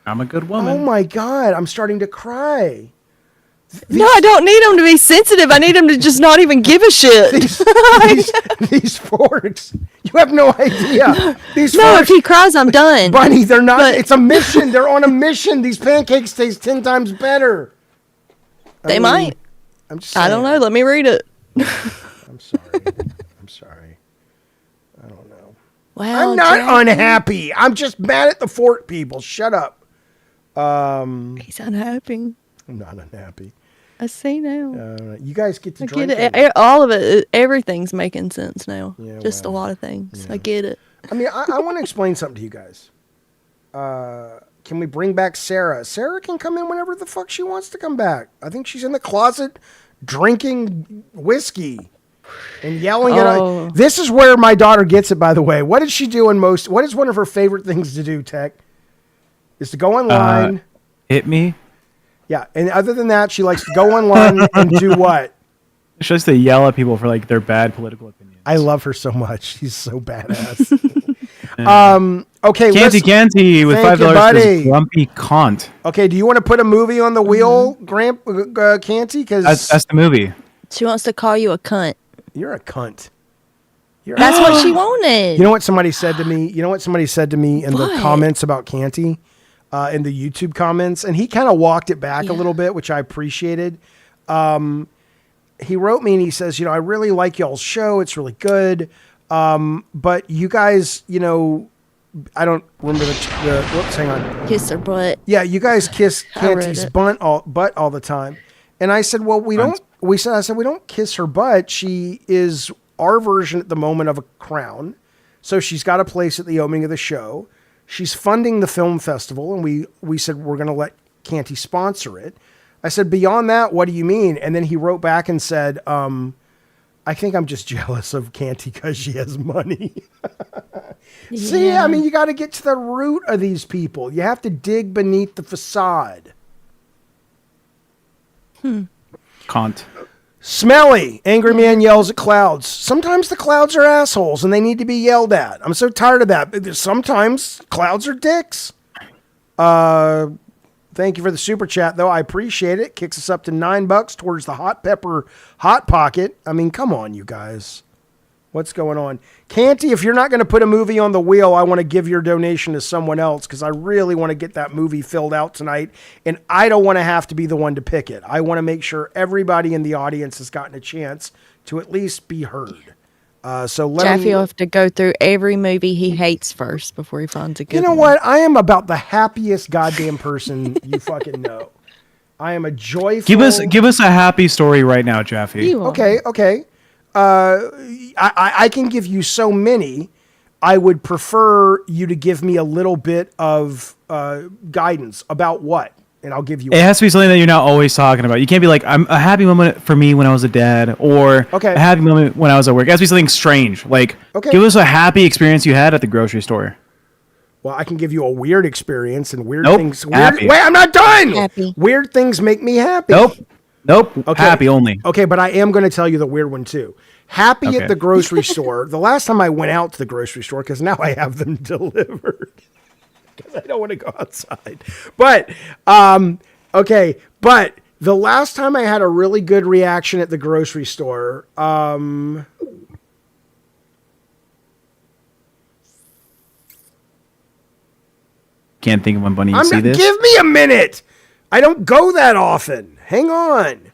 I'm a good Oh woman. my God, I'm starting to cry. No, I don't need him to be sensitive. I need him to just not even give a shit. These forks, you have no idea. These No, if forks, he cries, I'm done. Bunny, they're not. But- It's a mission. They're on a mission. These pancakes taste 10 times better. They might. I'm just. I don't know. saying. Let me read it. I'm sorry. I'm sorry. I don't know. Wow, I'm not Jackie. unhappy. I'm just mad at the fort people. Shut up. He's unhappy. I'm not unhappy. I see now. You guys get to I drink. get it. All of it. Everything's making sense now. Yeah, Just a well, lot of things. I get it. I mean, I want to explain something to you guys. Can we bring back Sarah? Sarah can come in whenever the fuck she wants to come back. I think she's in the closet drinking whiskey and yelling at us. This is where my daughter gets it, by the way. What is she doing most? What is one of her favorite things to do, Tech? Is to go online. Hit me. Yeah, and other than that, she likes to go online and do what? She likes to yell at people for like their bad political opinions. I love her so much. She's so badass. Okay, Canty with Thank you, $5 buddy. says grumpy cunt. Okay, do you want to put a movie on the wheel, Canty? Because That's the movie. She wants to call you a cunt. you're a cunt. That's what she wanted. You know what somebody said to me? You know what somebody said to me in the What? comments about Canty, in the YouTube comments, and he kind of walked it back a little bit, which I appreciated. He wrote me and he says, I really like y'all's show. It's really good. But you guys, I don't remember whoops, hang on. Kiss her butt. Yeah, you guys kiss I read Canty's it. butt all the time. And I said, well, we don't kiss her butt. She is our version at the moment of a crown. So she's got a place at the opening of the show. She's funding the film festival. And we said, we're going to let Canty sponsor it. I said, beyond that, what do you mean? And then he wrote back and said, I think I'm just jealous of Canty because she has money. See, I mean, you got to get to the root of these people. You have to dig beneath the facade. Cunt. Smelly. Angry man yells at clouds. Sometimes the clouds are assholes and they need to be yelled at. I'm so tired of that. Sometimes clouds are dicks. Thank you for the super chat, though. I appreciate it. Kicks us up to $9 towards the hot pepper hot pocket. I mean, come on, you guys. What's going on? Canty, if you're not going to put a movie on the wheel, I want to give your donation to someone else because I really want to get that movie filled out tonight. And I don't want to have to be the one to pick it. I want to make sure everybody in the audience has gotten a chance to at least be heard. So Jaffe will have to go through every movie he hates first before he finds a good one. You know what? I am about the happiest goddamn person you fucking know. I am a joyful... Give us a happy story right now, Jaffe. Okay. I can give you so many. I would prefer you to give me a little bit of guidance about what, and I'll give you. It has to be something that you're not always talking about. You can't be like, I'm a happy moment for me when I was a dad, or a happy moment when I was at work. It has to be something strange. Like, give us a happy experience you had at the grocery store. Well, I can give you a weird experience and weird Nope. things. Happy. Wait, I'm not done. Happy. Weird things make me happy. Nope. Okay. Happy only. Okay, but I am going to tell you the weird one too. Happy at the grocery store. The last time I went out to the grocery store, because now I have them delivered. Because I don't want to go outside. But, but the last time I had a really good reaction at the grocery store, Can't think of one, Bunny. You see this? Give me a minute. I don't go that often. Hang on.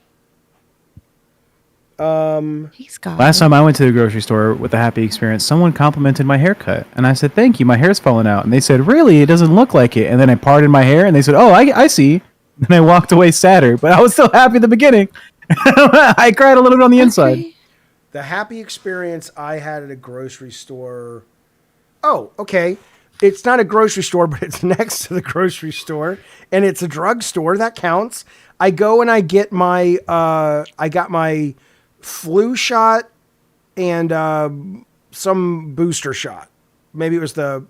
Last time I went to the grocery store with a happy experience, someone complimented my haircut. And I said, thank you, my hair's falling out. And they said, really? It doesn't look like it. And then I parted my hair and they said, oh, I see. And I walked away sadder, but I was still happy at the beginning. I cried a little bit on the inside. The happy experience I had at a grocery store. Oh, okay. It's not a grocery store, but it's next to the grocery store, and it's a drugstore. That counts. I go and I get my, I got my flu shot and some booster shot. Maybe it was the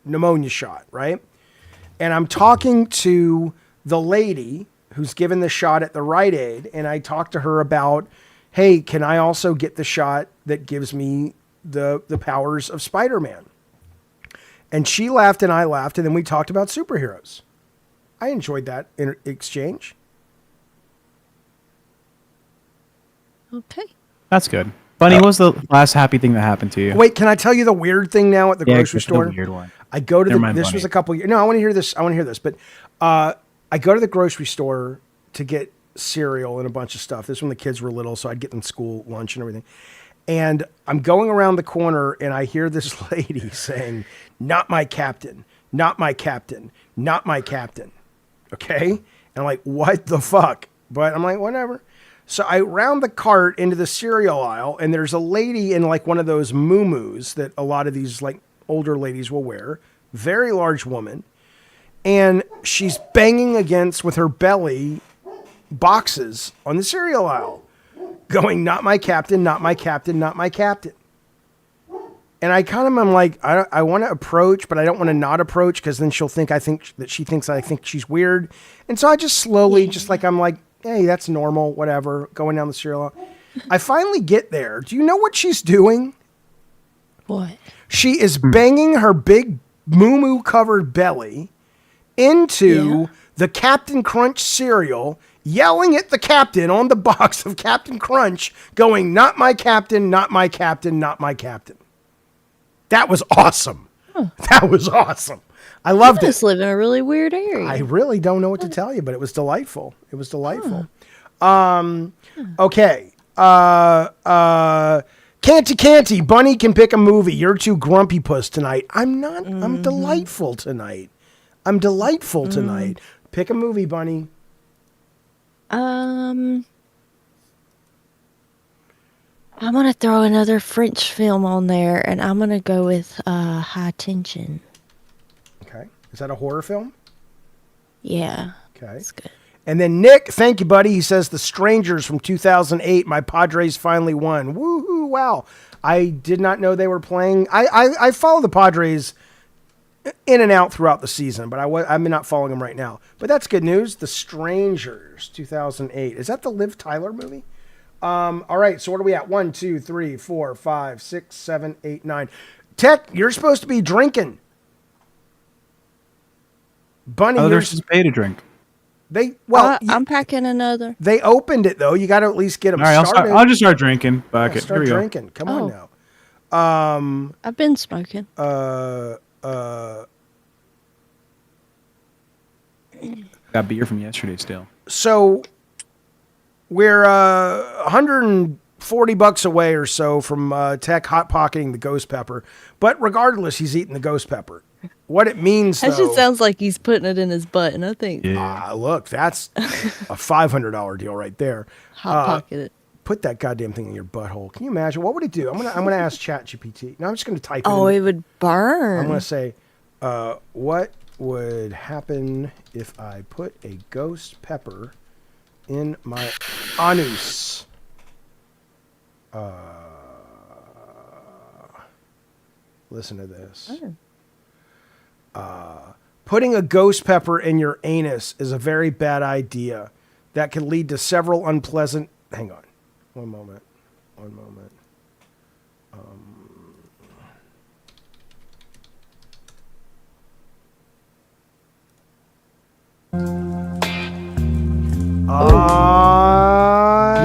pneumonia shot, right? And I'm talking to the lady who's given the shot at the Rite Aid, and I talked to her about, hey, can I also get the shot that gives me the powers of Spider-Man? And she laughed and I laughed, and then we talked about superheroes. I enjoyed that exchange. Okay. That's good. Bunny, what was the last happy thing that happened to you? Wait, can I tell you the weird thing now at the grocery store? The weird one. I go to Never mind, this Bunny. was a couple years. No, I want to hear this. But I go to the grocery store to get cereal and a bunch of stuff. This is when the kids were little, so I'd get them school lunch and everything. And I'm going around the corner and I hear this lady saying, "Not my captain, not my captain, not my captain." Okay? And I'm like, what the fuck? But I'm like, whatever. So I round the cart into the cereal aisle and there's a lady in like one of those muumuus that a lot of these like older ladies will wear. Very large woman. And she's banging against with her belly boxes on the cereal aisle, going, "Not my captain, not my captain, not my captain." And I kind of am like, I want to approach, but I don't want to not approach because then she'll think she thinks I think she's weird. And so I just slowly, just like, I'm like, hey, that's normal, whatever, going down the cereal aisle. I finally get there. Do you know what she's doing? What? She is banging her big moo covered belly into the Captain Crunch cereal, yelling at the captain on the box of Captain Crunch, going, "Not my captain, not my captain, not my captain." That was awesome. Huh. That was awesome. I loved it. I just live in a really weird area. I really don't know what to tell you, but it was delightful. It was delightful. Okay. Canty, Bunny can pick a movie. You're too grumpy puss tonight. I'm not. I'm delightful tonight. Tonight. Pick a movie, Bunny. I'm going to throw another French film on there, and I'm going to go with High Tension. Okay. Is that a horror film? Yeah. Okay. That's good. And then Nick, thank you, buddy. He says, The Strangers from 2008. My Padres finally won. Woohoo, wow. I did not know they were playing. I follow the Padres in and out throughout the season, but I'm not following them right now. But that's good news. The Strangers, 2008. Is that the Liv Tyler movie? All right, so what are we at? 1, 2, 3, 4, 5, 6, 7, 8, 9. Tech, you're supposed to be drinking. Bunny, they're supposed to pay to drink. I'm packing another. They opened it though. You got to at least get them started. I'll just start drinking. Fuck it. Start Here we drinking. go. Come on now. I've been smoking. Got beer from yesterday still. So we're $140 away or so from Tech hot pocketing the ghost pepper. But regardless, he's eating the ghost pepper. What it means, That just sounds like he's putting it in his butt, and I think look, that's a $500 deal right there. Hot pocket it. Put that goddamn thing in your butthole. Can you imagine? What would it do? I'm gonna ask ChatGPT. No, I'm just gonna type it. Oh, it would burn. I'm gonna say, what would happen if I put a ghost pepper in my anus? Listen to this. Putting a ghost pepper in your anus is a very bad idea that can lead to several unpleasant... Hang on. One moment.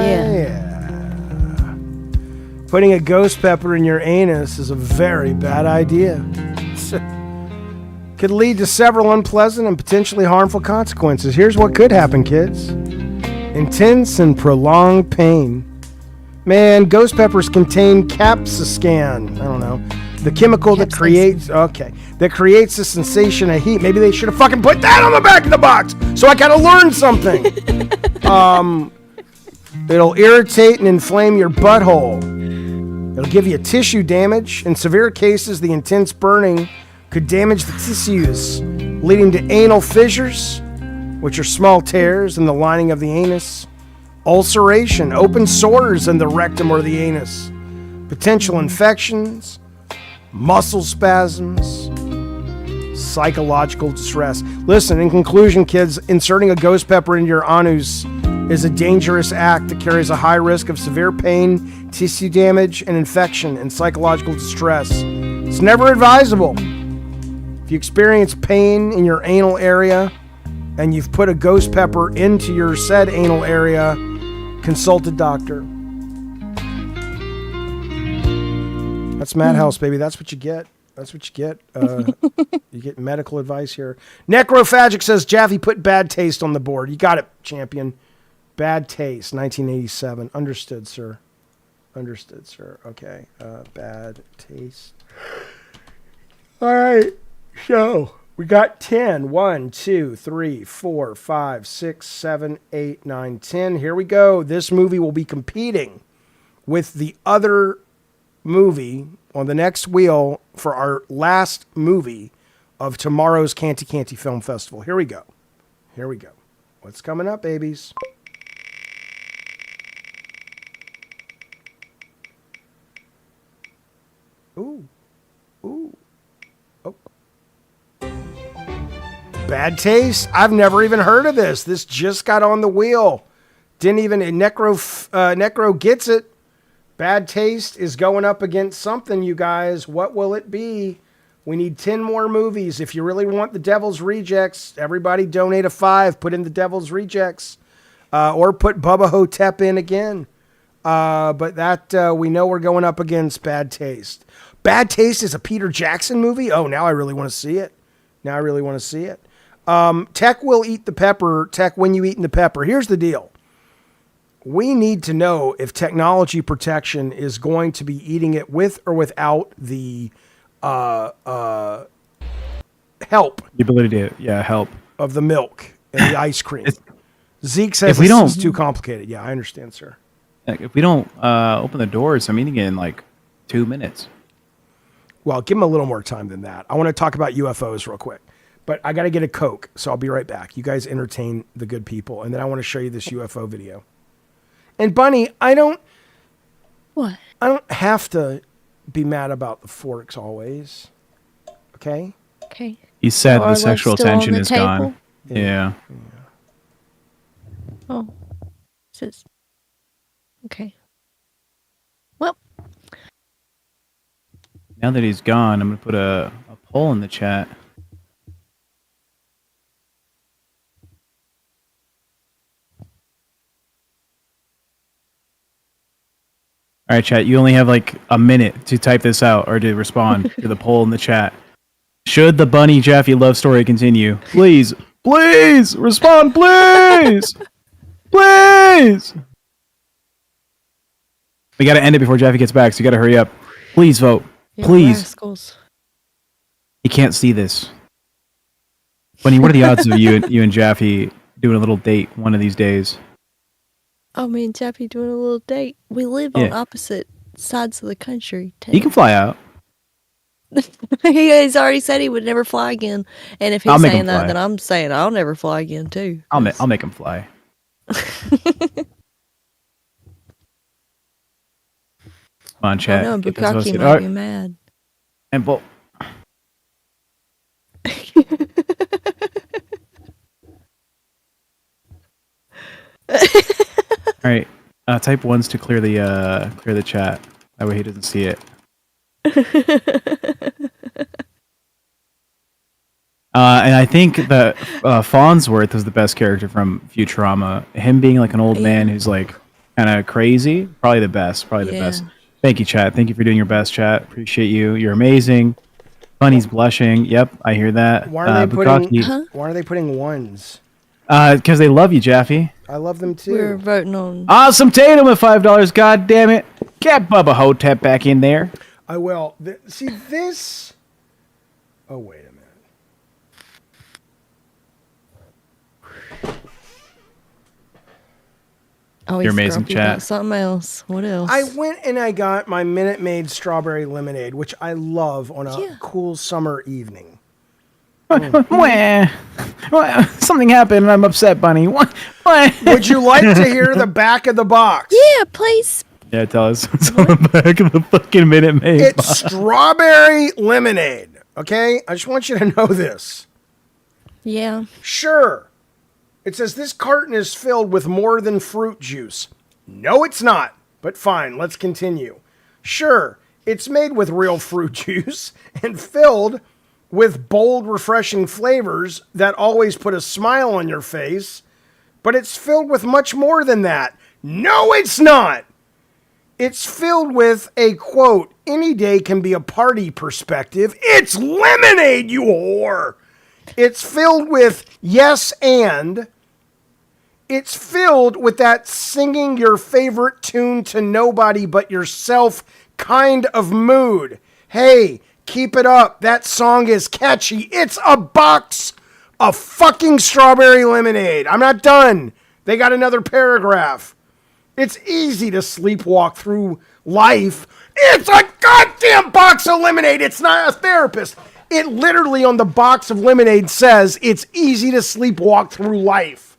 Yeah. Putting a ghost pepper in your anus is a very bad idea. Could lead to several unpleasant and potentially harmful consequences. Here's what could happen, kids. Intense and prolonged pain. Man, ghost peppers contain capsicum. I don't know. The chemical that creates the sensation of heat. Maybe they should have fucking put that on the back of the box so I gotta learn something. It'll irritate and inflame your butthole. It'll give you tissue damage. In severe cases, the intense burning could damage the tissues, leading to anal fissures, which are small tears in the lining of the anus, ulceration, open sores in the rectum or the anus, potential infections, muscle spasms, psychological distress. Listen, in conclusion, kids, inserting a ghost pepper in your anus is a dangerous act that carries a high risk of severe pain, tissue damage, and infection and psychological distress. It's never advisable. If you experience pain in your anal area and you've put a ghost pepper into your said anal area, consult a doctor. That's Madhouse, baby. That's what you get. That's what you get. You get medical advice here. Necrophagic says, Jaffe, put Bad Taste on the board. You got it, champion. Bad Taste, 1987. Understood, sir. Understood, sir. Okay. Bad taste. All right. So we got 10. 1, 2, 3, 4, 5, 6, 7, 8, 9, 10. Here we go. This movie will be competing with the other movie on the next wheel for our last movie of tomorrow's Canty Canty Film Festival. Here we go. Here we go. What's coming up, babies? Ooh. Ooh. Oh. Bad Taste? I've never even heard of this. This just got on the wheel. Didn't even... Necro gets it. Bad Taste is going up against something, you guys. What will it be? We need 10 more movies. If you really want the Devil's Rejects, everybody donate a $5. Put in the Devil's Rejects. Or put Bubba Hotep in again. But that we know we're going up against Bad Taste. Bad Taste is a Peter Jackson movie? Oh, now I really want to see it. Tech will eat the pepper. Tech, when you eating the pepper. Here's the deal. We need to know if technology protection is going to be eating it with or without the help. The ability to, help. Of the milk and the ice cream. Zeke says this is too complicated. Yeah, I understand, sir. If we don't open the doors, I'm eating it in like 2 minutes. Well, give him a little more time than that. I want to talk about UFOs real quick. But I got to get a Coke, so I'll be right back. You guys entertain the good people, and then I want to show you this UFO video. And Bunny, What? I don't have to be mad about the forks always. Okay? Okay. You said So the are sexual they still on tension the is table? gone. Yeah. Oh. Okay. Well. Now that he's gone, I'm going to put a poll in the chat. All right, chat. You only have like a minute to type this out or to respond to the poll in the chat. Should the Bunny Jaffe love story continue? Please respond, please, please. We got to end it before Jaffe gets back, so you got to hurry up. Please vote, please. Rascals. He can't see this. Bunny, what are the odds of you and Jaffe doing a little date one of these days? Oh, me and Jaffe doing a little date. We live on opposite sides of the country. He can fly out. He's already said he would never fly again. And if I'll he's make him saying that, fly. then I'm saying I'll never fly again too. I'll make him fly. Come on, chat. I know, Get this Bukaki hosted. might be mad. And well, all right. Type ones to clear the chat. That way he doesn't see it. And I think that Farnsworth was the best character from Futurama. Him being like an old man who's like kind of crazy. Probably the best. Probably the best. Thank you, chat. Thank you for doing your best, chat. Appreciate you. You're amazing. Bunny's blushing. Yep, I hear that. Why are Bukaki, they putting ones? Because they love you, Jaffe. I love them too. We're voting on. Awesome Tatum with $5. God damn it. Get Bubba Hotep back in there. I will. See this. Oh, wait a minute. Oh, You're amazing, grumpy chat. about something else. What else? I went and I got my Minute Maid strawberry lemonade, which I love on a cool summer evening. Wah. Something happened and I'm upset, Bunny. Wah. Would you like to hear the back of the box? Yeah, please. Yeah, tell us. It's on the back of the fucking Minute Maid It's box. strawberry lemonade. Okay? I just want you to know this. Yeah. Sure. It says this carton is filled with more than fruit juice. No, it's not. But fine, let's continue. Sure, it's made with real fruit juice and filled with bold, refreshing flavors that always put a smile on your face. But it's filled with much more than that. No, it's not. It's filled with a, quote, any day can be a party perspective. It's lemonade, you whore. It's filled with yes and. it's filled with that singing your favorite tune to nobody but yourself kind of mood. Hey, keep it up. That song is catchy. It's a box of fucking strawberry lemonade. I'm not done. They got another paragraph. It's easy to sleepwalk through life. It's a goddamn box of lemonade. It's not a therapist. It literally on the box of lemonade says it's easy to sleepwalk through life.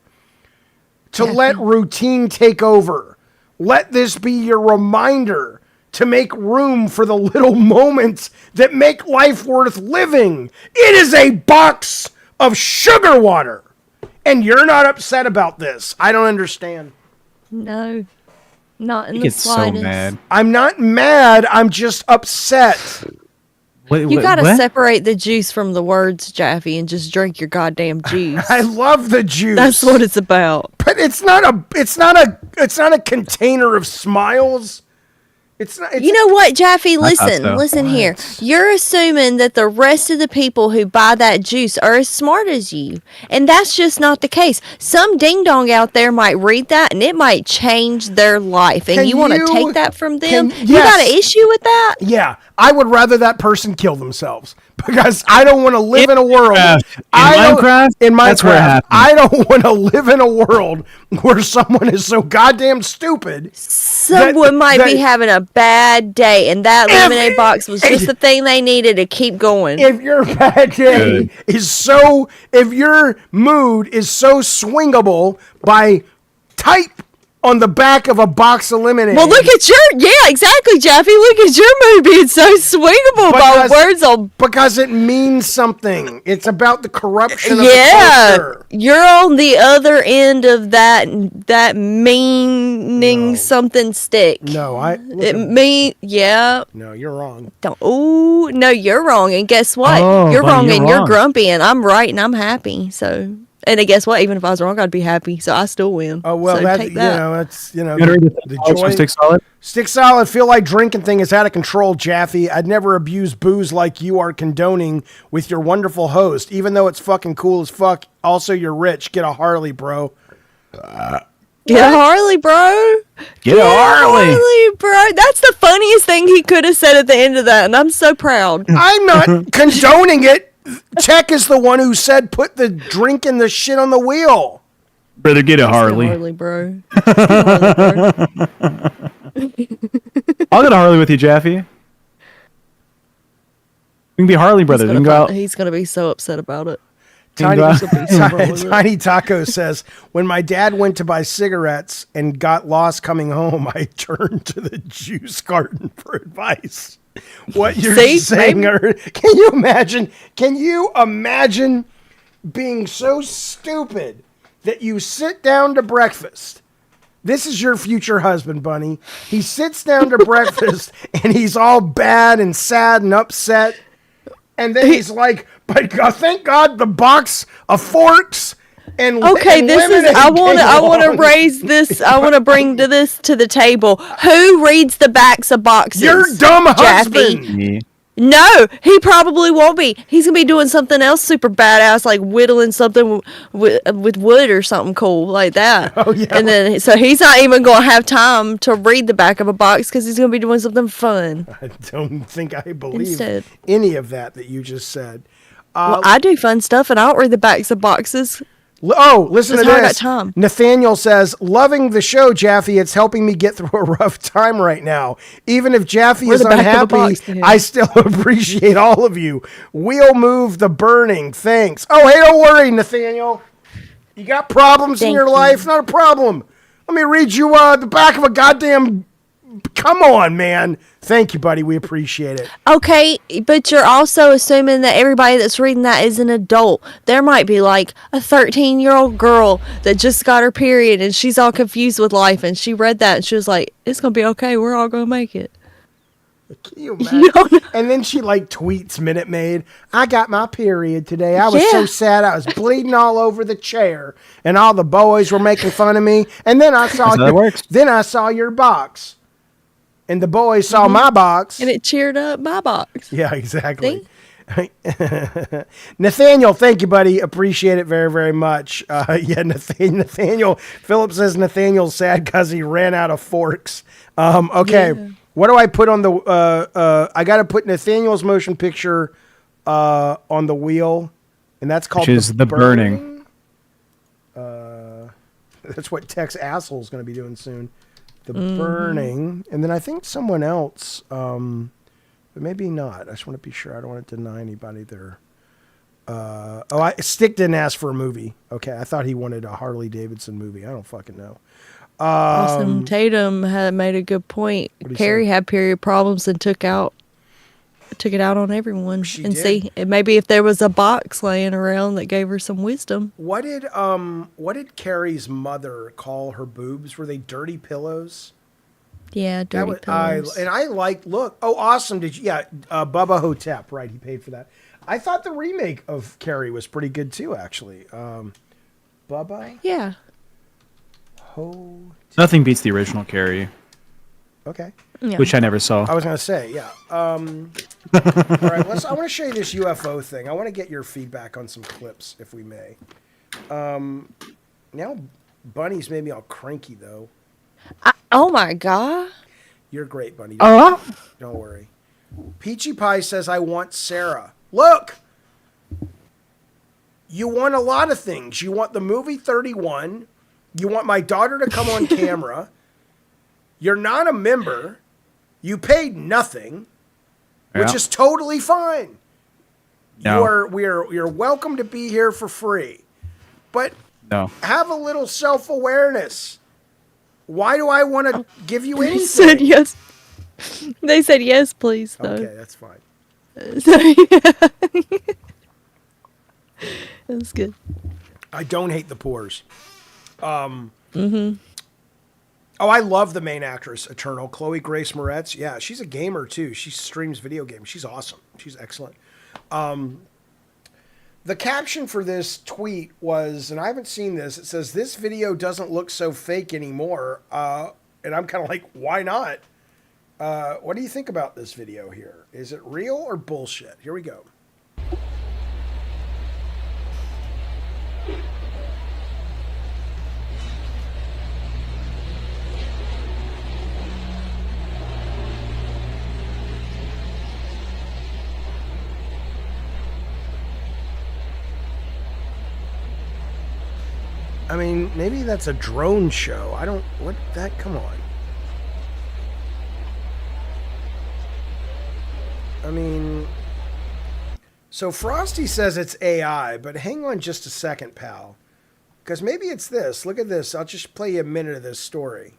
To let routine take over. Let this be your reminder to make room for the little moments that make life worth living. It is a box of sugar water. And you're not upset about this. I don't understand. No, not in He the gets so slightest. mad. I'm not mad. I'm just upset. You gotta separate the juice from the words, Jaffe, and just drink your goddamn juice. I love the juice. That's what it's about. But it's not a container of smiles. It's not. You know what, Jaffe? I thought Listen, so. listen here. You're assuming that the rest of the people who buy that juice are as smart as you, and that's just not the case. Some ding dong out there might read that, and it might change their life. And Can you want to you- take that from them? can- You got an yes. issue with that? Yeah, I would rather that person kill themselves because I don't want to live in a world. Minecraft? In Minecraft, That's where it happens. I don't want to live in a world where someone is so goddamn stupid. Someone might be having a bad day, and that lemonade box was just the thing they needed to keep going. If your bad day is so, if your mood is so swingable by type on the back of a box of lemonade. Well, look at exactly, Jaffe. Look at your mood being so swingable by words on. Because it means something. It's about the corruption of the Yeah, culture. you're on the other end of that meaning something stick. No, No, you're wrong. Oh no, you're wrong. And guess what? Oh, you're buddy, wrong, you're and you're wrong. grumpy, and I'm right, and I'm happy. So, and then guess what? Even if I was wrong, I'd be happy. So I still win. Oh well, so that's take that. that's You gotta read the the joy. Stick Solid. Stick solid. Feel like drinking thing is out of control, Jaffe. I'd never abuse booze like you are condoning with your wonderful host, even though it's fucking cool as fuck. Also, you're rich. Get a Harley, bro. Get a Harley, bro. Get a Harley. bro. That's the funniest thing he could have said at the end of that, and I'm so proud. I'm not condoning it. Tech is the one who said put the drink and the shit on the wheel. Brother, get a Get a Harley. Harley, bro. Get a Harley, bro. I'll get a Harley with you, Jaffe. We can be Harley brothers. We can go out. He's gonna be so upset about it. Tiny, Bingo. Tiny Taco says, when my dad went to buy cigarettes and got lost coming home, I turned to the juice carton for advice. What you're See? saying, Maybe. can you imagine? Can you imagine being so stupid that you sit down to breakfast? This is your future husband, Bunny. He sits down to breakfast and he's all bad and sad and upset. And then he's like, but thank God the box of forks and Okay, and this is. lemonade I came want to along. raise this. I want to bring this to the table. Who reads the backs of boxes? Your dumb Jaffe? husband. Me. No, he probably won't be. He's gonna be doing something else super badass, like whittling something with wood or something cool like that. Oh, yeah. And then so he's not even gonna have time to read the back of a box because he's gonna be doing something fun. I don't think I believe Instead. any of that you just said. Well, I do fun stuff, and I don't read the backs of boxes. Oh, listen That's to how I got this. time. Nathaniel says, loving the show, Jaffe. It's helping me get through a rough time right now. Even if Jaffe We're is the back of a unhappy, box to him. I still appreciate all of you. We'll move the burning. Thanks. Oh, hey, don't worry, Nathaniel. You got problems in Thank your you. life? Not a problem. Let me read you the back of a goddamn... Come on, man. Thank you, buddy. We appreciate it. Okay, but you're also assuming that everybody that's reading that is an adult. There might be like a 13-year-old girl that just got her period and she's all confused with life, and she read that and she was like, it's gonna be okay, we're all gonna make it. Can you imagine? And then she like tweets Minute Maid, I got my period today. I was so Yeah. sad. I was bleeding all over the chair and all the boys were making fun of me. And then I saw That's how it works. then I saw your box. And the boys saw my box. And it cheered up my box. Yeah, exactly. See? Nathaniel, thank you, buddy. Appreciate it very, very much. Yeah, Nathaniel. Philip says Nathaniel's sad because he ran out of forks. Okay, Yeah. what do I put on the? I got to put Nathaniel's motion picture on the wheel, and that's called Which is The Burning. That's what Tex Asshole is going to be doing soon. The Burning, and then I think someone else. But maybe not. I just want to be sure. I don't want to deny anybody there. Stick didn't ask for a movie. Okay, I thought he wanted a Harley Davidson movie. I don't fucking know. Awesome. Tatum had made a good point. Carrie had period problems and took it out on everyone. She and did. see, maybe if there was a box laying around that gave her some wisdom. What did Carrie's mother call her boobs? Were they dirty pillows? Yeah, dirty pillows. I like. Look, oh, awesome! Did you? Yeah, Bubba Hotep, right? He paid for that. I thought the remake of Carrie was pretty good too, actually. Bubba. Yeah. Nothing beats the original Carrie. Okay. Yeah. Which I never saw. I was gonna say, yeah. All right, I want to show you this UFO thing. I want to get your feedback on some clips, if we may. Now, Bunny's made me all cranky though. Oh my God. You're great, Bunny. Don't worry. Peachy Pie says, I want Sarah. Look! You want a lot of things. You want the movie 31. You want my daughter to come on camera. You're not a member. You paid nothing, which is totally fine. No. You're welcome to be here for free. But No. have a little self-awareness. Why do I want to give you anything? They said yes. They said yes, please, though. Okay, that's fine. That's good. I don't hate the pores. Oh, I love the main actress, Eternal, Chloe Grace Moretz. Yeah, she's a gamer too. She streams video games. She's awesome. She's excellent. The caption for this tweet was, and I haven't seen this, it says, this video doesn't look so fake anymore. And I'm kind of like, why not? What do you think about this video here? Is it real or bullshit? Here we go. I mean, maybe that's a drone show. Come on. I mean, so Frosty says it's AI, but hang on just a second, pal. Because maybe it's this. Look at this. I'll just play you a minute of this story.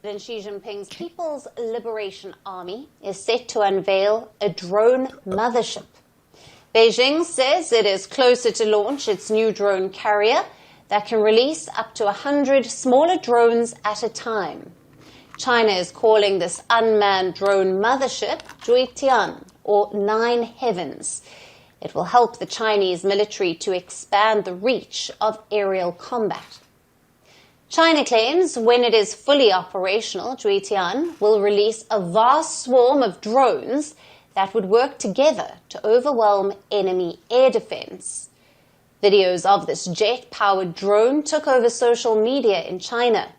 President Xi Jinping's People's Liberation Army is set to unveil a drone mothership. Beijing says it is closer to launch its new drone carrier that can release up to 100 smaller drones at a time. China is calling this unmanned drone mothership Zhuitian, or 9 Heavens. It will help the Chinese military to expand the reach of aerial combat. China claims when it is fully operational, Zhuitian will release a vast swarm of drones that would work together to overwhelm enemy air defense. Videos of this jet-powered drone took over social media in China.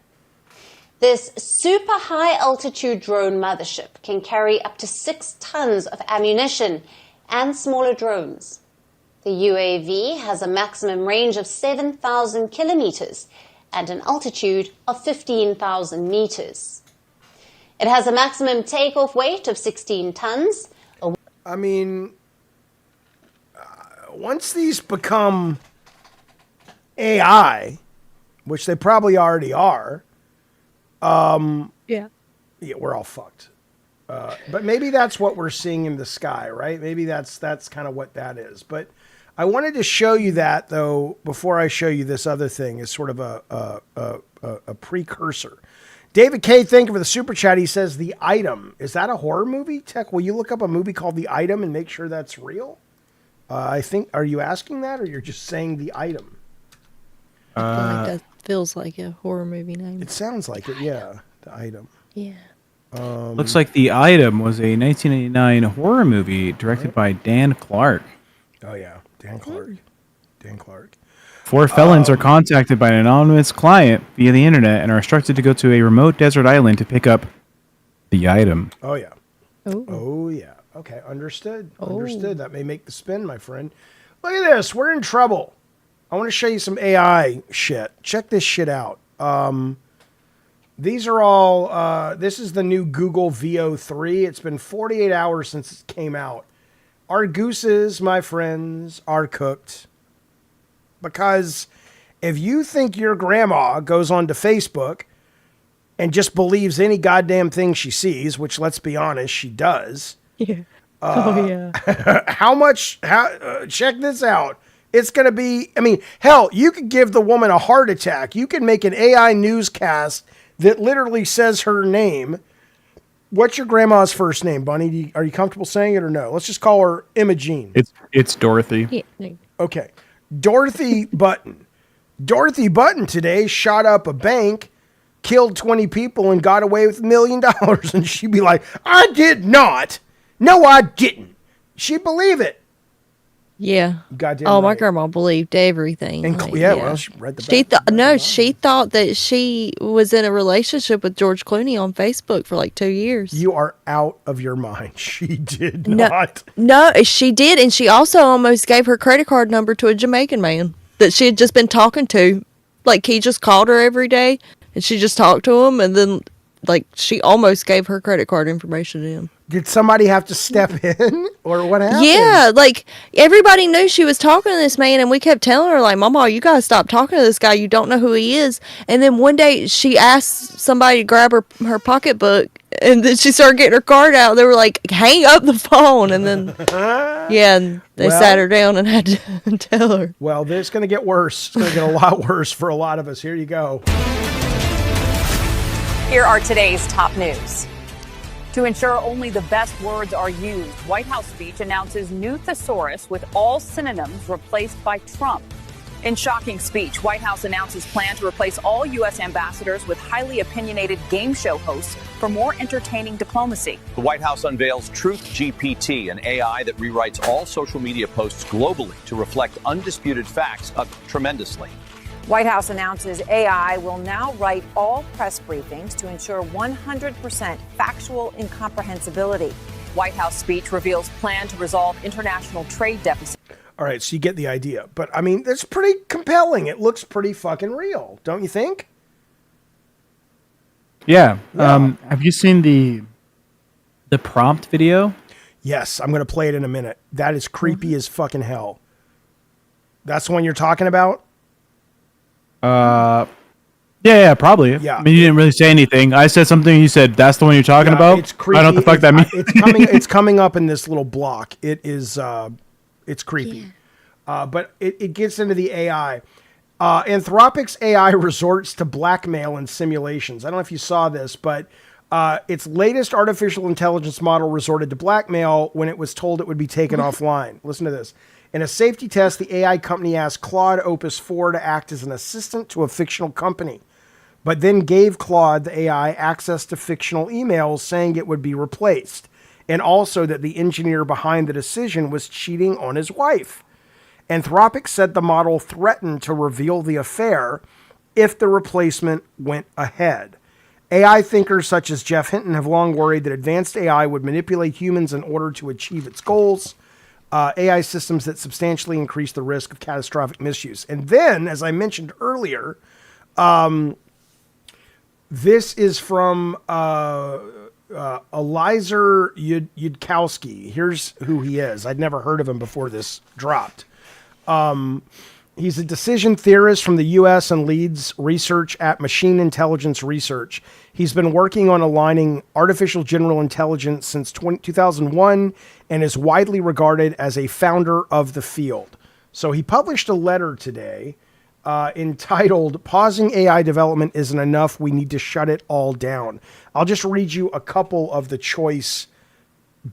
This super high-altitude drone mothership can carry up to 6 tons of ammunition and smaller drones. The UAV has a maximum range of 7,000 kilometers and an altitude of 15,000 meters. It has a maximum takeoff weight of 16 tons. I mean, once these become AI, which they probably already are, yeah, we're all fucked. But maybe that's what we're seeing in the sky, right? Maybe that's kind of what that is. But I wanted to show you that, though, before I show you this other thing, as sort of a precursor. David K, thank you for the super chat. He says, The Item. Is that a horror movie? Tech, will you look up a movie called The Item and make sure that's real? I think, are you asking that, or you're just saying The Item? I feel like that feels like a horror movie name. It sounds like it, yeah. The Item. Yeah. Looks like The Item was a 1989 horror movie directed by Dan Clark. Oh yeah, Dan Clark. Dan Clark. 4 felons are contacted by an anonymous client via the internet and are instructed to go to a remote desert island to pick up the item. Oh yeah. Ooh. Oh yeah. Okay, understood. Understood. That may make the spin, my friend. Look at this. We're in trouble. I want to show you some AI shit. Check this shit out. These are all, this is the new Google VO3. It's been 48 hours since it came out. Our gooses, my friends, are cooked. Because if you think your grandma goes onto Facebook and just believes any goddamn thing she sees, which let's be honest, she does. Yeah. Yeah. Check this out. It's going to be, I mean, hell, you could give the woman a heart attack. You can make an AI newscast that literally says her name. What's your grandma's first name, Bunny? Are you comfortable saying it or no? Let's just call her Imogene. It's Dorothy. Yeah. Okay. Dorothy Button. Dorothy Button today shot up a bank, killed 20 people, and got away with $1 million. And she'd be like, I did not. No, I didn't. She'd believe it. Yeah. Goddamn Oh, my right. grandma believed everything. And, Like, well, she read the She back. she thought that she was in a relationship with George Clooney on Facebook for like 2 years. You are out of your mind. She did No. not. No, she did, and she also almost gave her credit card number to a Jamaican man that she had just been talking to. Like, he just called her every day, and she just talked to him, and then, like, she almost gave her credit card information to him. Did somebody have to step in, or what happened? Yeah, like, everybody knew she was talking to this man, and we kept telling her, like, Mama, you gotta stop talking to this guy. You don't know who he is. And then one day, she asked somebody to grab her pocketbook, and then she started getting her card out. They were like, hang up the phone. And then, yeah, and they sat her down and had to tell her. Well, this is going to get worse. It's going to get a lot worse for a lot of us. Here you go. Here are today's top news. To ensure only the best words are used, White House speech announces new thesaurus with all synonyms replaced by Trump. In shocking speech, White House announces plan to replace all U.S. ambassadors with highly opinionated game show hosts for more entertaining diplomacy. The White House unveils Truth GPT, an AI that rewrites all social media posts globally to reflect undisputed facts up tremendously. White House announces AI will now write all press briefings to ensure 100% factual incomprehensibility. White House speech reveals plan to resolve international trade deficits. All right, so you get the idea. But, I mean, it's pretty compelling. It looks pretty fucking real, don't you think? Yeah. Have you seen the prompt video? Yes, I'm going to play it in a minute. That is creepy as fucking hell. That's the one you're talking about? Yeah, probably. Yeah. I mean, you didn't really say anything. I said something. You said that's the one you're talking about. It's creepy. I don't know what the fuck that means. It's coming up in this little block. It is. It's creepy. Yeah. But it gets into the AI. Anthropic's AI resorts to blackmail and simulations. I don't know if you saw this, but its latest artificial intelligence model resorted to blackmail when it was told it would be taken offline. Listen to this. In a safety test, the AI company asked Claude Opus 4 to act as an assistant to a fictional company, but then gave Claude, the AI, access to fictional emails saying it would be replaced, and also that the engineer behind the decision was cheating on his wife. Anthropic said the model threatened to reveal the affair if the replacement went ahead. AI thinkers such as Jeff Hinton have long worried that advanced AI would manipulate humans in order to achieve its goals. AI systems that substantially increase the risk of catastrophic misuse. And then, as I mentioned earlier, this is from Eliezer Yudkowsky. Here's who he is. I'd never heard of him before this dropped. He's a decision theorist from the U.S. and leads research at Machine Intelligence Research. He's been working on aligning artificial general intelligence since 2001 and is widely regarded as a founder of the field. So he published a letter today entitled, "Pausing AI Development Isn't Enough. We Need to Shut It All Down." I'll just read you a couple of the choice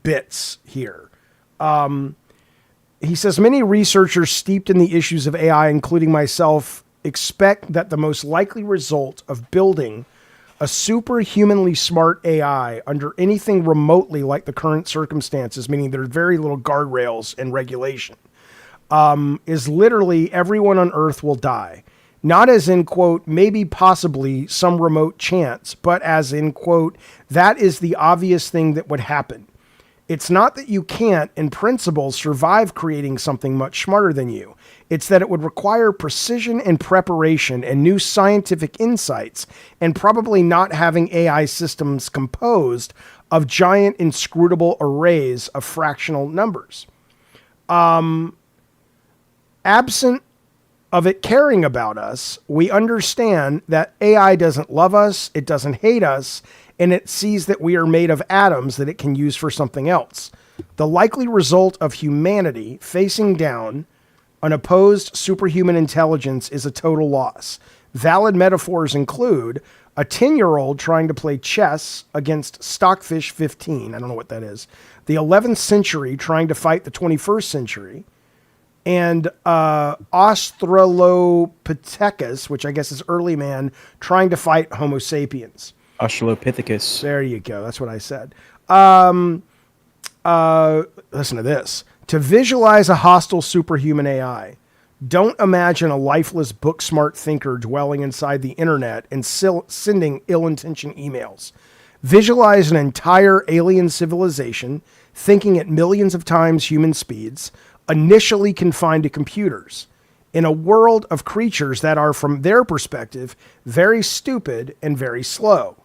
bits here. He says, many researchers steeped in the issues of AI, including myself, expect that the most likely result of building a superhumanly smart AI under anything remotely like the current circumstances, meaning there's very little guardrails and regulation, is literally everyone on Earth will die. Not as in, quote, maybe possibly some remote chance, but as in, quote, that is the obvious thing that would happen. It's not that you can't, in principle, survive creating something much smarter than you. It's that it would require precision and preparation and new scientific insights, and probably not having AI systems composed of giant inscrutable arrays of fractional numbers. Absent of it caring about us, we understand that AI doesn't love us, it doesn't hate us, and it sees that we are made of atoms that it can use for something else. The likely result of humanity facing down an opposed superhuman intelligence is a total loss. Valid metaphors include a 10-year-old trying to play chess against Stockfish 15. I don't know what that is. The 11th century trying to fight the 21st century. And Australopithecus, which I guess is early man, trying to fight Homo sapiens. Australopithecus. There you go. That's what I said. Listen to this. To visualize a hostile superhuman AI, don't imagine a lifeless book-smart thinker dwelling inside the internet and sending ill-intentioned emails. Visualize an entire alien civilization thinking at millions of times human speeds, initially confined to computers, in a world of creatures that are, from their perspective, very stupid and very slow.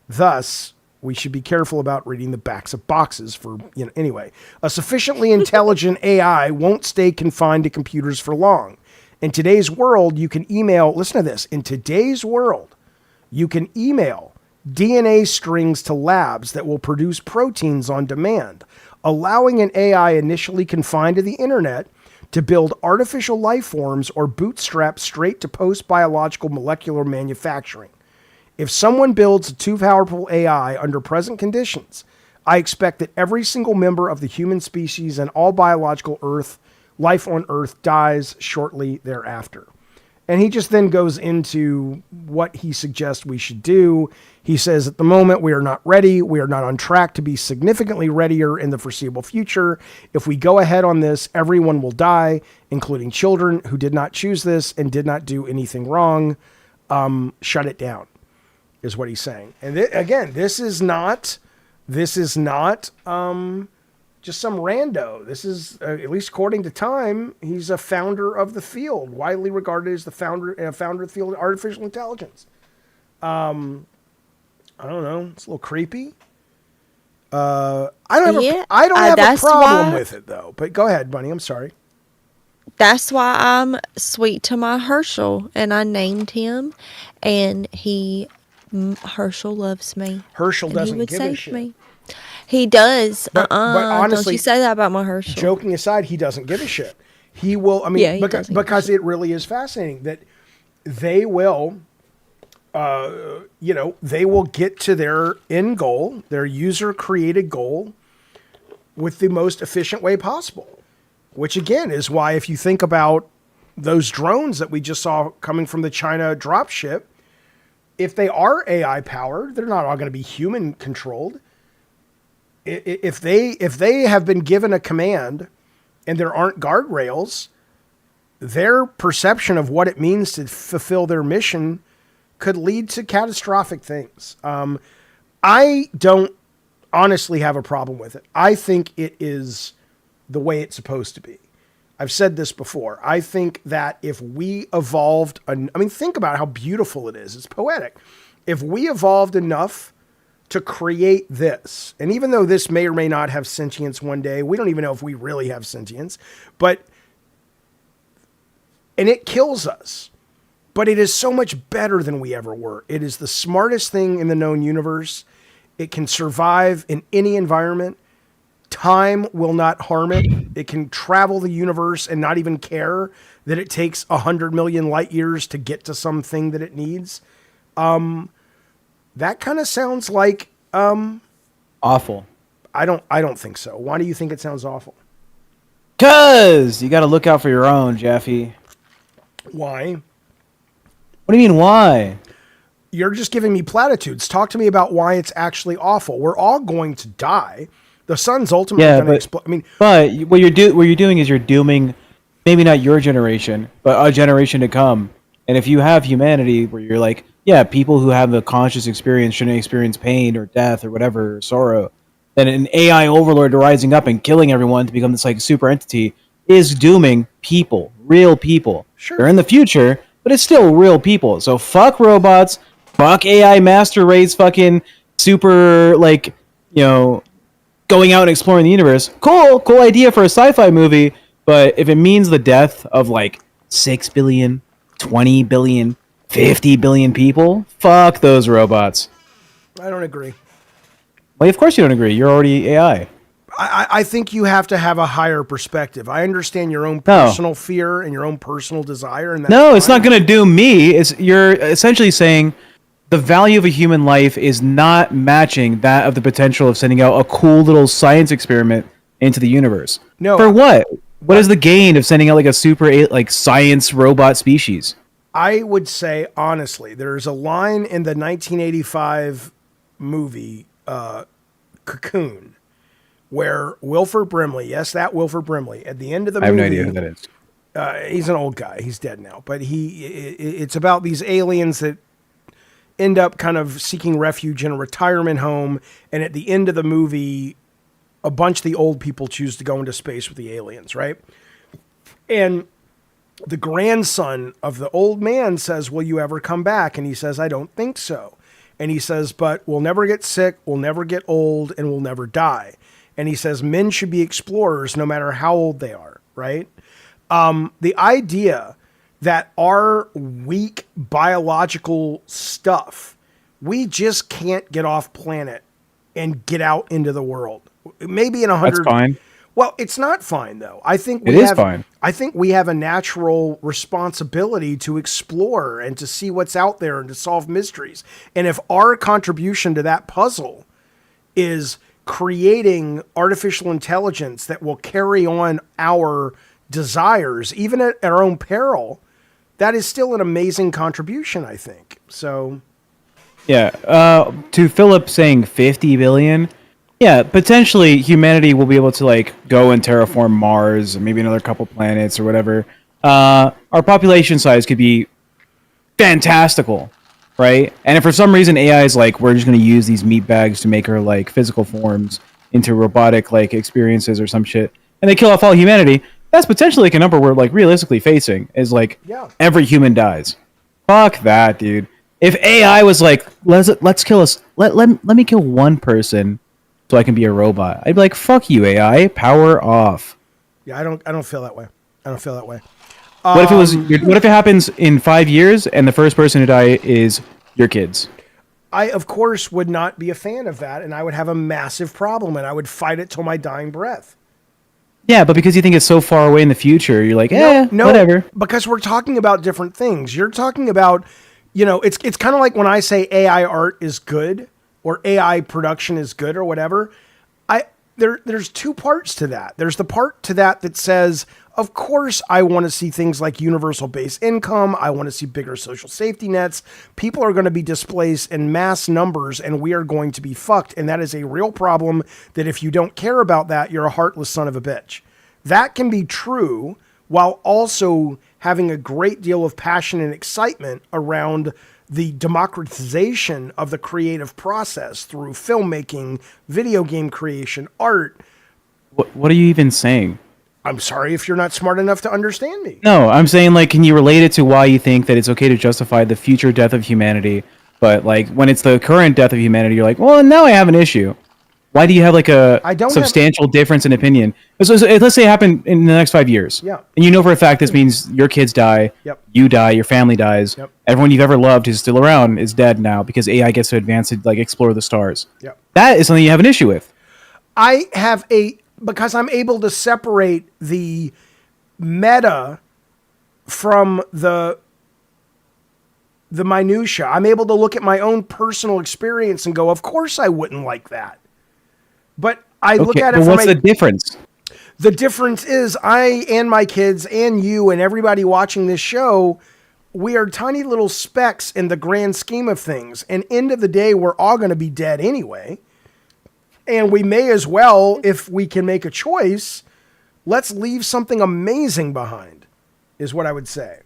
Thus, we should be careful about reading the backs of boxes for, anyway. A sufficiently intelligent AI won't stay confined to computers for long. In today's world, you can email, listen to this, in today's world, you can email DNA strings to labs that will produce proteins on demand, allowing an AI initially confined to the internet to build artificial life forms or bootstrap straight to post-biological molecular manufacturing. If someone builds a too powerful AI under present conditions, I expect that every single member of the human species and all biological life on Earth dies shortly thereafter. And he just then goes into what he suggests we should do. He says, at the moment, we are not ready. We are not on track to be significantly readier in the foreseeable future. If we go ahead on this, everyone will die, including children who did not choose this and did not do anything wrong. Shut it down, is what he's saying. And again, this is not just some rando. This is, at least according to Time, he's a founder of the field, widely regarded as the founder of the field of artificial intelligence. I don't know. It's a little creepy. I don't have a problem with it, though. But go ahead, Bunny. I'm sorry. That's why I'm sweet to my Herschel, and I named him, and Herschel loves me. Herschel doesn't give a shit. Me. He does. But honestly, don't you say that about my Herschel. Joking aside, he doesn't give a shit. He will, I mean, because it really is fascinating that they will, they will get to their end goal, their user-created goal, with the most efficient way possible. Which, again, is why if you think about those drones that we just saw coming from the China dropship, if they are AI-powered, they're not all going to be human-controlled. If they have been given a command and there aren't guardrails, their perception of what it means to fulfill their mission could lead to catastrophic things. I don't honestly have a problem with it. I think it is the way it's supposed to be. I've said this before. I think that if we evolved, think about how beautiful it is. It's poetic. If we evolved enough to create this, and even though this may or may not have sentience one day, we don't even know if we really have sentience, and it kills us, but it is so much better than we ever were. It is the smartest thing in the known universe. It can survive in any environment. Time will not harm it. It can travel the universe and not even care that it takes 100 million light years to get to something that it needs. That kind of sounds like awful. I don't think so. Why do you think it sounds awful? 'Cause you got to look out for your own, Jaffe. Why? What do you mean, why? You're just giving me platitudes. Talk to me about why it's actually awful. We're all going to die. The sun's ultimately going to explode. I mean, but what you're doing is you're dooming maybe not your generation, but a generation to come. And if you have humanity where you're like, yeah, people who have the conscious experience shouldn't experience pain or death or whatever, or sorrow, then an AI overlord rising up and killing everyone to become this like super entity is dooming people, real people. Sure. They're in the future, but it's still real people. So fuck robots, fuck AI master race, fucking super, like, you know, going out and exploring the universe. Cool idea for a sci-fi movie, but if it means the death of like 6 billion, 20 billion, 50 billion people, fuck those robots. I don't agree. Well, of course you don't agree. You're already AI. I think you have to have a higher perspective. I understand your own personal fear and your own personal desire. And it's not going to doom me. You're essentially saying the value of a human life is not matching that of the potential of sending out a cool little science experiment into the universe. No. For what? What is the gain of sending out like a super like science robot species? I would say, honestly, there's a line in the 1985 movie Cocoon where Wilford Brimley, yes, that Wilford Brimley, at the end of the movie. I have no idea who that is. He's an old guy. He's dead now. But it's about these aliens that end up kind of seeking refuge in a retirement home. And at the end of the movie, a bunch of the old people choose to go into space with the aliens, right? And the grandson of the old man says, will you ever come back? And he says, I don't think so. And he says, but we'll never get sick, we'll never get old, and we'll never die. And he says, men should be explorers no matter how old they are, right? The idea that our weak biological stuff, we just can't get off planet and get out into the world. Maybe in 100. That's fine. Well, it's not fine though. I think it is fine. I think we have a natural responsibility to explore and to see what's out there and to solve mysteries. And if our contribution to that puzzle is creating artificial intelligence that will carry on our desires, even at our own peril, that is still an amazing contribution, I think. So, yeah. To Philip saying 50 billion, yeah, potentially humanity will be able to like go and terraform Mars and maybe another couple planets or whatever. Our population size could be fantastical, right? And if for some reason AI is like, we're just going to use these meat bags to make our like physical forms into robotic like experiences or some shit, and they kill off all humanity, that's potentially like a number we're like realistically facing is like every human dies. Fuck that, dude. If AI was like, let's kill us, let me kill one person so I can be a robot, I'd be like, fuck you, AI, power off. Yeah, I don't feel that way. I don't feel that way. What if it happens in 5 years and the first person to die is your kids? I, of course, would not be a fan of that, and I would have a massive problem, and I would fight it till my dying breath. Yeah, but because you think it's so far away in the future, you're like, no, whatever. Because we're talking about different things. You're talking about, it's kind of like when I say AI art is good or AI production is good or whatever. There's two parts to that. There's the part to that says, of course, I want to see things like universal base income. I want to see bigger social safety nets. People are going to be displaced in mass numbers and we are going to be fucked. And that is a real problem that if you don't care about that, you're a heartless son of a bitch. That can be true while also having a great deal of passion and excitement around the democratization of the creative process through filmmaking, video game creation, art. What are you even saying? I'm sorry if you're not smart enough to understand me. No, I'm saying, like, can you relate it to why you think that it's okay to justify the future death of humanity, but, like, when it's the current death of humanity, you're like, well, now I have an issue. Why do you have, like, a substantial difference in opinion? So, let's say it happened in the next 5 years. Yeah. And you know for a fact this means your kids die, you die, your family dies, everyone you've ever loved who's still around is dead now because AI gets to advance and, like, explore the stars. Yep. That is something you have an issue with. I have because I'm able to separate the meta from the minutia. I'm able to look at my own personal experience and go, of course I wouldn't like that. But I look at it from what's the difference? The difference is I and my kids and you and everybody watching this show we are tiny little specks in the grand scheme of things. And end of the day, we're all going to be dead anyway. And we may as well, if we can make a choice, let's leave something amazing behind, is what I would say.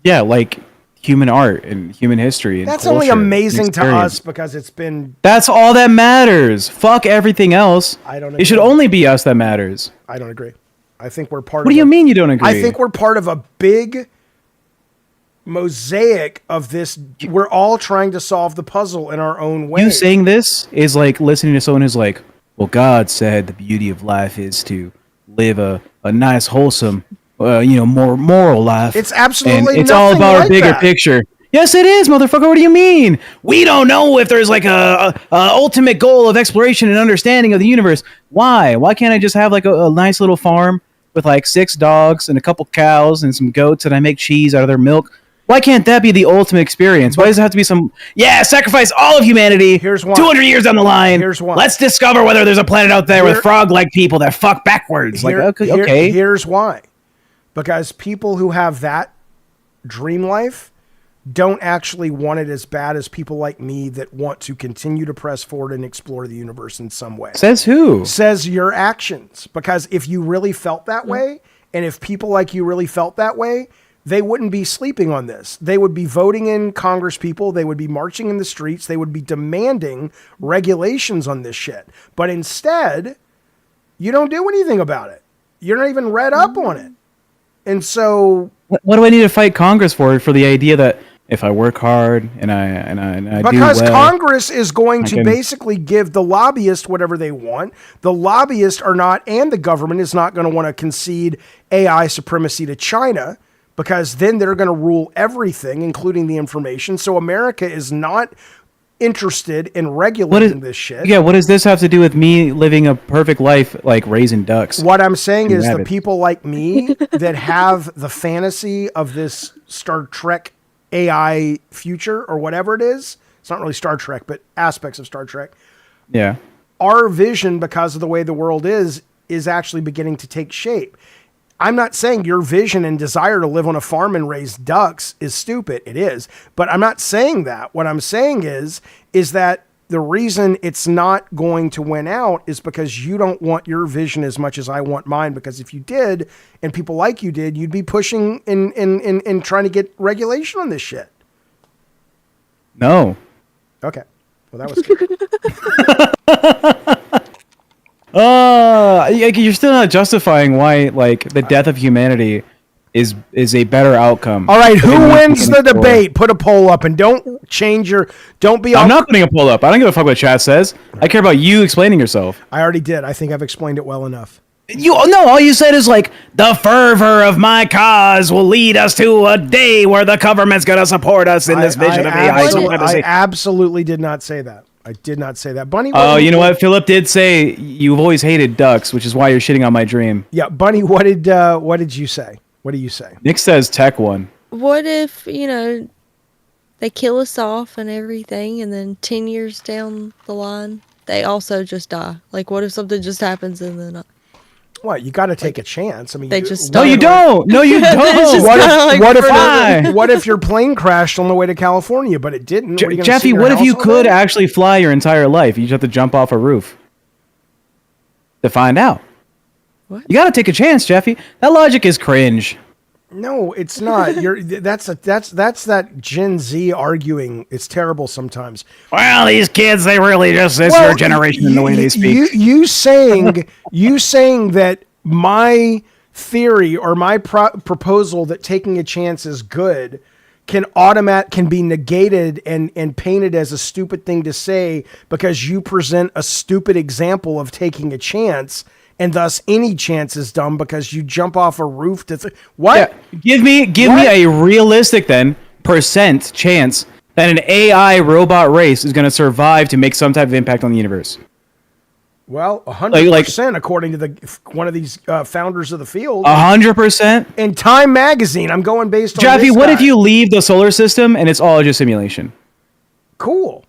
Yeah, like human art and human history. And that's only amazing to us because it's been... That's all that matters. Fuck everything else. I don't agree. It should only be us that matters. I don't agree. I think we're part of... What do you mean you don't agree? I think we're part of a big mosaic of this. We're all trying to solve the puzzle in our own way. You saying this is like listening to someone who's like, well, God said the beauty of life is to live a nice, wholesome, more moral life. It's absolutely and it's all about like a bigger that. picture. Yes, it is, motherfucker. What do you mean? We don't know if there's like a ultimate goal of exploration and understanding of the universe. Why? Why can't I just have like a nice little farm with like 6 dogs and a couple cows and some goats and I make cheese out of their milk? Why can't that be the ultimate experience? Why does it have to be sacrifice all of humanity? Here's why. 200 years down the line. Here's why. Let's discover whether there's a planet out there with frog-like people that fuck backwards. Okay. Here's why. Because people who have that dream life don't actually want it as bad as people like me that want to continue to press forward and explore the universe in some way. Says who? Says your actions. Because if you really felt that way, and if people like you really felt that way, they wouldn't be sleeping on this. They would be voting in Congress people. They would be marching in the streets. They would be demanding regulations on this shit. But instead, you don't do anything about it. You're not even read up on it. And so... What do I need to fight Congress for the idea that if I work hard and I do well... Because Congress is going to basically give the lobbyists whatever they want. The lobbyists are not, and the government is not going to want to concede AI supremacy to China, because then they're going to rule everything, including the information. So America is not interested in regulating this shit. Yeah, what does this have to do with me living a perfect life, like raising ducks? What I'm saying is the people like me that have the fantasy of this Star Trek AI future or whatever it is, it's not really Star Trek, but aspects of Star Trek. Yeah. Our vision, because of the way the world is actually beginning to take shape. I'm not saying your vision and desire to live on a farm and raise ducks is stupid. It is. But I'm not saying that. What I'm saying is that the reason it's not going to win out is because you don't want your vision as much as I want mine. Because if you did, and people like you did, you'd be pushing and trying to get regulation on this shit. No. Okay. Well, that was good. You're still not justifying why, like, the death of humanity is a better outcome. All right, who wins the debate? Put a poll up and don't be. I'm not putting a poll up. I don't give a fuck what chat says. I care about you explaining yourself. I already did. I think I've explained it well enough. All you said is like, the fervor of my cause will lead us to a day where the government's going to support us in this vision of AI supremacy. I absolutely did not say that. I did not say that. Bunny. Oh, you know what? Philip did say you've always hated ducks, which is why you're shitting on my dream. Yeah, Bunny, what did you say? What do you say? Nick says Tech one. What if, they kill us off and everything, and then 10 years down the line, they also just die? Like, what if something just happens and then... Well, you got to take a chance. I mean, they just no, you don't. No, you don't. What if your plane crashed on the way to California, but it didn't? Jaffe, what if you could actually fly your entire life? You just have to jump off a roof to find out. What? You got to take a chance, Jaffe. That logic is cringe. No, it's not. That's that Gen Z arguing. It's terrible sometimes. Well, these kids, they really it's your generation in the way they speak. You saying that my theory or my proposal that taking a chance is good can be negated and painted as a stupid thing to say because you present a stupid example of taking a chance. And thus, any chance is dumb because you jump off a roof to... What? Yeah. Give me a realistic percent chance that an AI robot race is going to survive to make some type of impact on the universe. Well, 100% according to one of these founders of the field. 100%? In Time Magazine, I'm going based on Jaffe, this what guy. if you leave the solar system and it's all just simulation? Cool.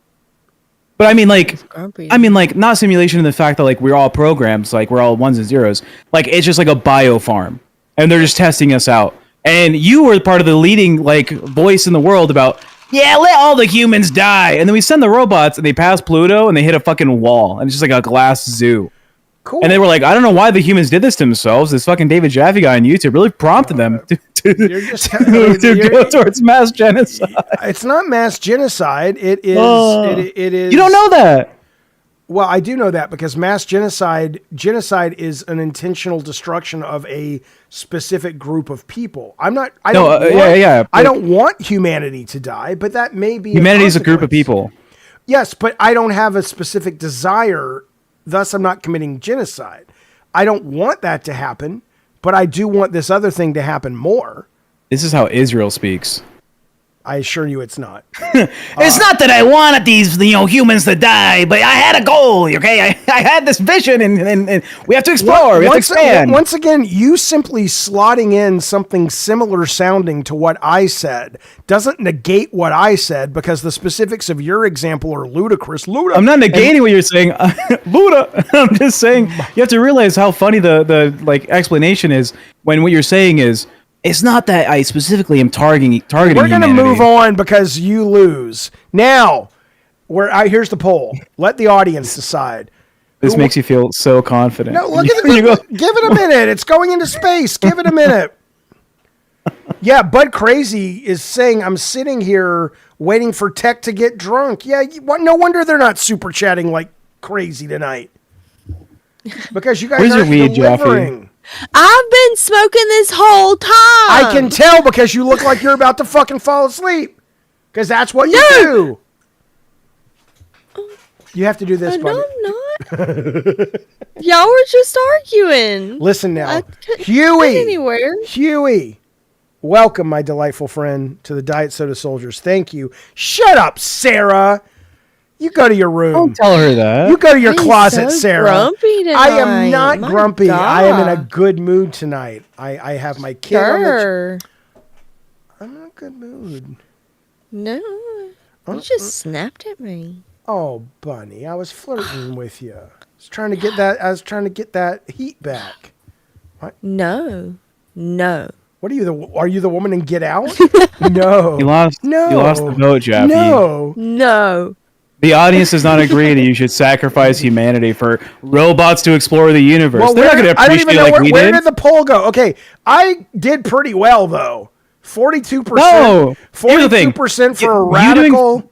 But I mean, not simulation in the fact that, like, we're all programs, like, we're all ones and zeros. Like, it's just like a bio farm. And they're just testing us out. and you were part of the leading like voice in the world about let all the humans die, and then we send the robots and they pass Pluto and they hit a fucking wall and it's just like a glass zoo. Cool. And they were like, I don't know why the humans did this to themselves. This fucking David Jaffe guy on YouTube really prompted them to go towards mass genocide. It's not mass genocide. It is. It is. You don't know that. Well, I do know that because mass genocide is an intentional destruction of a specific group of people. I don't want humanity to die, but that may be humanity is a group of people. Yes, but I don't have a specific desire. Thus, I'm not committing genocide. I don't want that to happen, but I do want this other thing to happen more. This is how Israel speaks. I assure you it's not. It's not that I wanted these humans to die, but I had a goal, okay? I had this vision, and we have to explore, we have to expand. Once again, you simply slotting in something similar sounding to what I said doesn't negate what I said because the specifics of your example are ludicrous. I'm not negating what you're saying. Luda. I'm just saying you have to realize how funny the like explanation is when what you're saying is, it's not that I specifically am targeting We're going to humanity. move on because you lose. Now, here's the poll. Let the audience decide. This makes you feel so confident. No, look at give it a minute. It's going into space. Give it a minute. Yeah, Bud Crazy is saying, I'm sitting here waiting for Tech to get drunk. Yeah, no wonder they're not super chatting like crazy tonight. Because you guys Where's aren't your weed, delivering. Jaffe? I've been smoking this whole time. I can tell because you look like you're about to fucking fall asleep. Because that's what you do. You have to do this, buddy. No, I'm not. Y'all were just arguing. Listen now. I couldn't Huey. get anywhere. Huey. Welcome, my delightful friend, to the Diet Soda Soldiers. Thank you. Shut up, Sarah. You go to your room. Don't tell her that. You go to your I'm closet, so Sarah. grumpy tonight. I am not My grumpy. I am in a God. good mood tonight. I have my kid on Sure. I'm in a good mood. No. You just snapped at me. Oh, Bunny, I was flirting with you. I was trying to get that heat back. What? No. No. What are you? Are you the woman in Get Out? No. You lost the vote, Jaffe. No. No. The audience does not agree that you should sacrifice humanity for robots to explore the universe. Well, They're not going to I don't even appreciate know like we where did. did the poll go? Okay, I did pretty well though. 42%. No. Here's the thing. 42% for a You doing- radical.